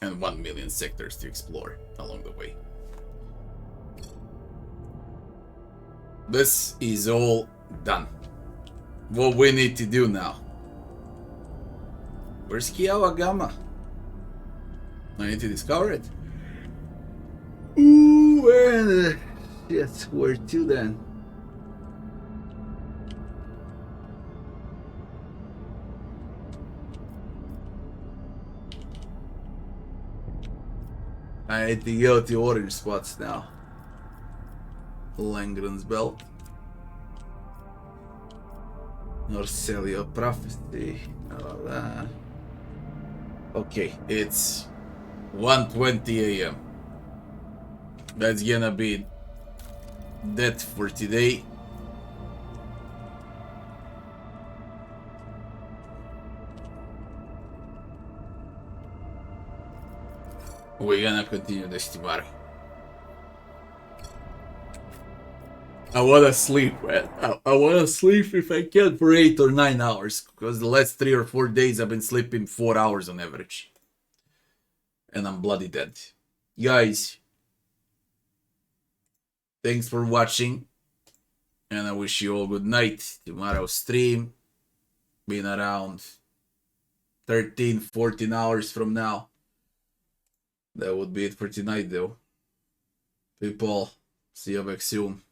And 1 million sectors to explore along the way. This is all done. What we need to do now. Where's Kiava Gamma? I need to discover it. Ooh, where the... Yes, where to then? I need to go to orange spots now. Langren's Belt. Norcelio Prophecy. Okay, it's 1:20 AM. That's gonna be that for today. We're gonna continue this tomorrow. I wanna sleep, man. I wanna sleep if I can for 8 or 9 hours. Because the last 3 or 4 days I've been sleeping 4 hours on average. And I'm bloody dead. Guys, thanks for watching. And I wish you all good night. Tomorrow's stream being around 13-14 hours from now. That would be it for tonight though. People, see you back soon.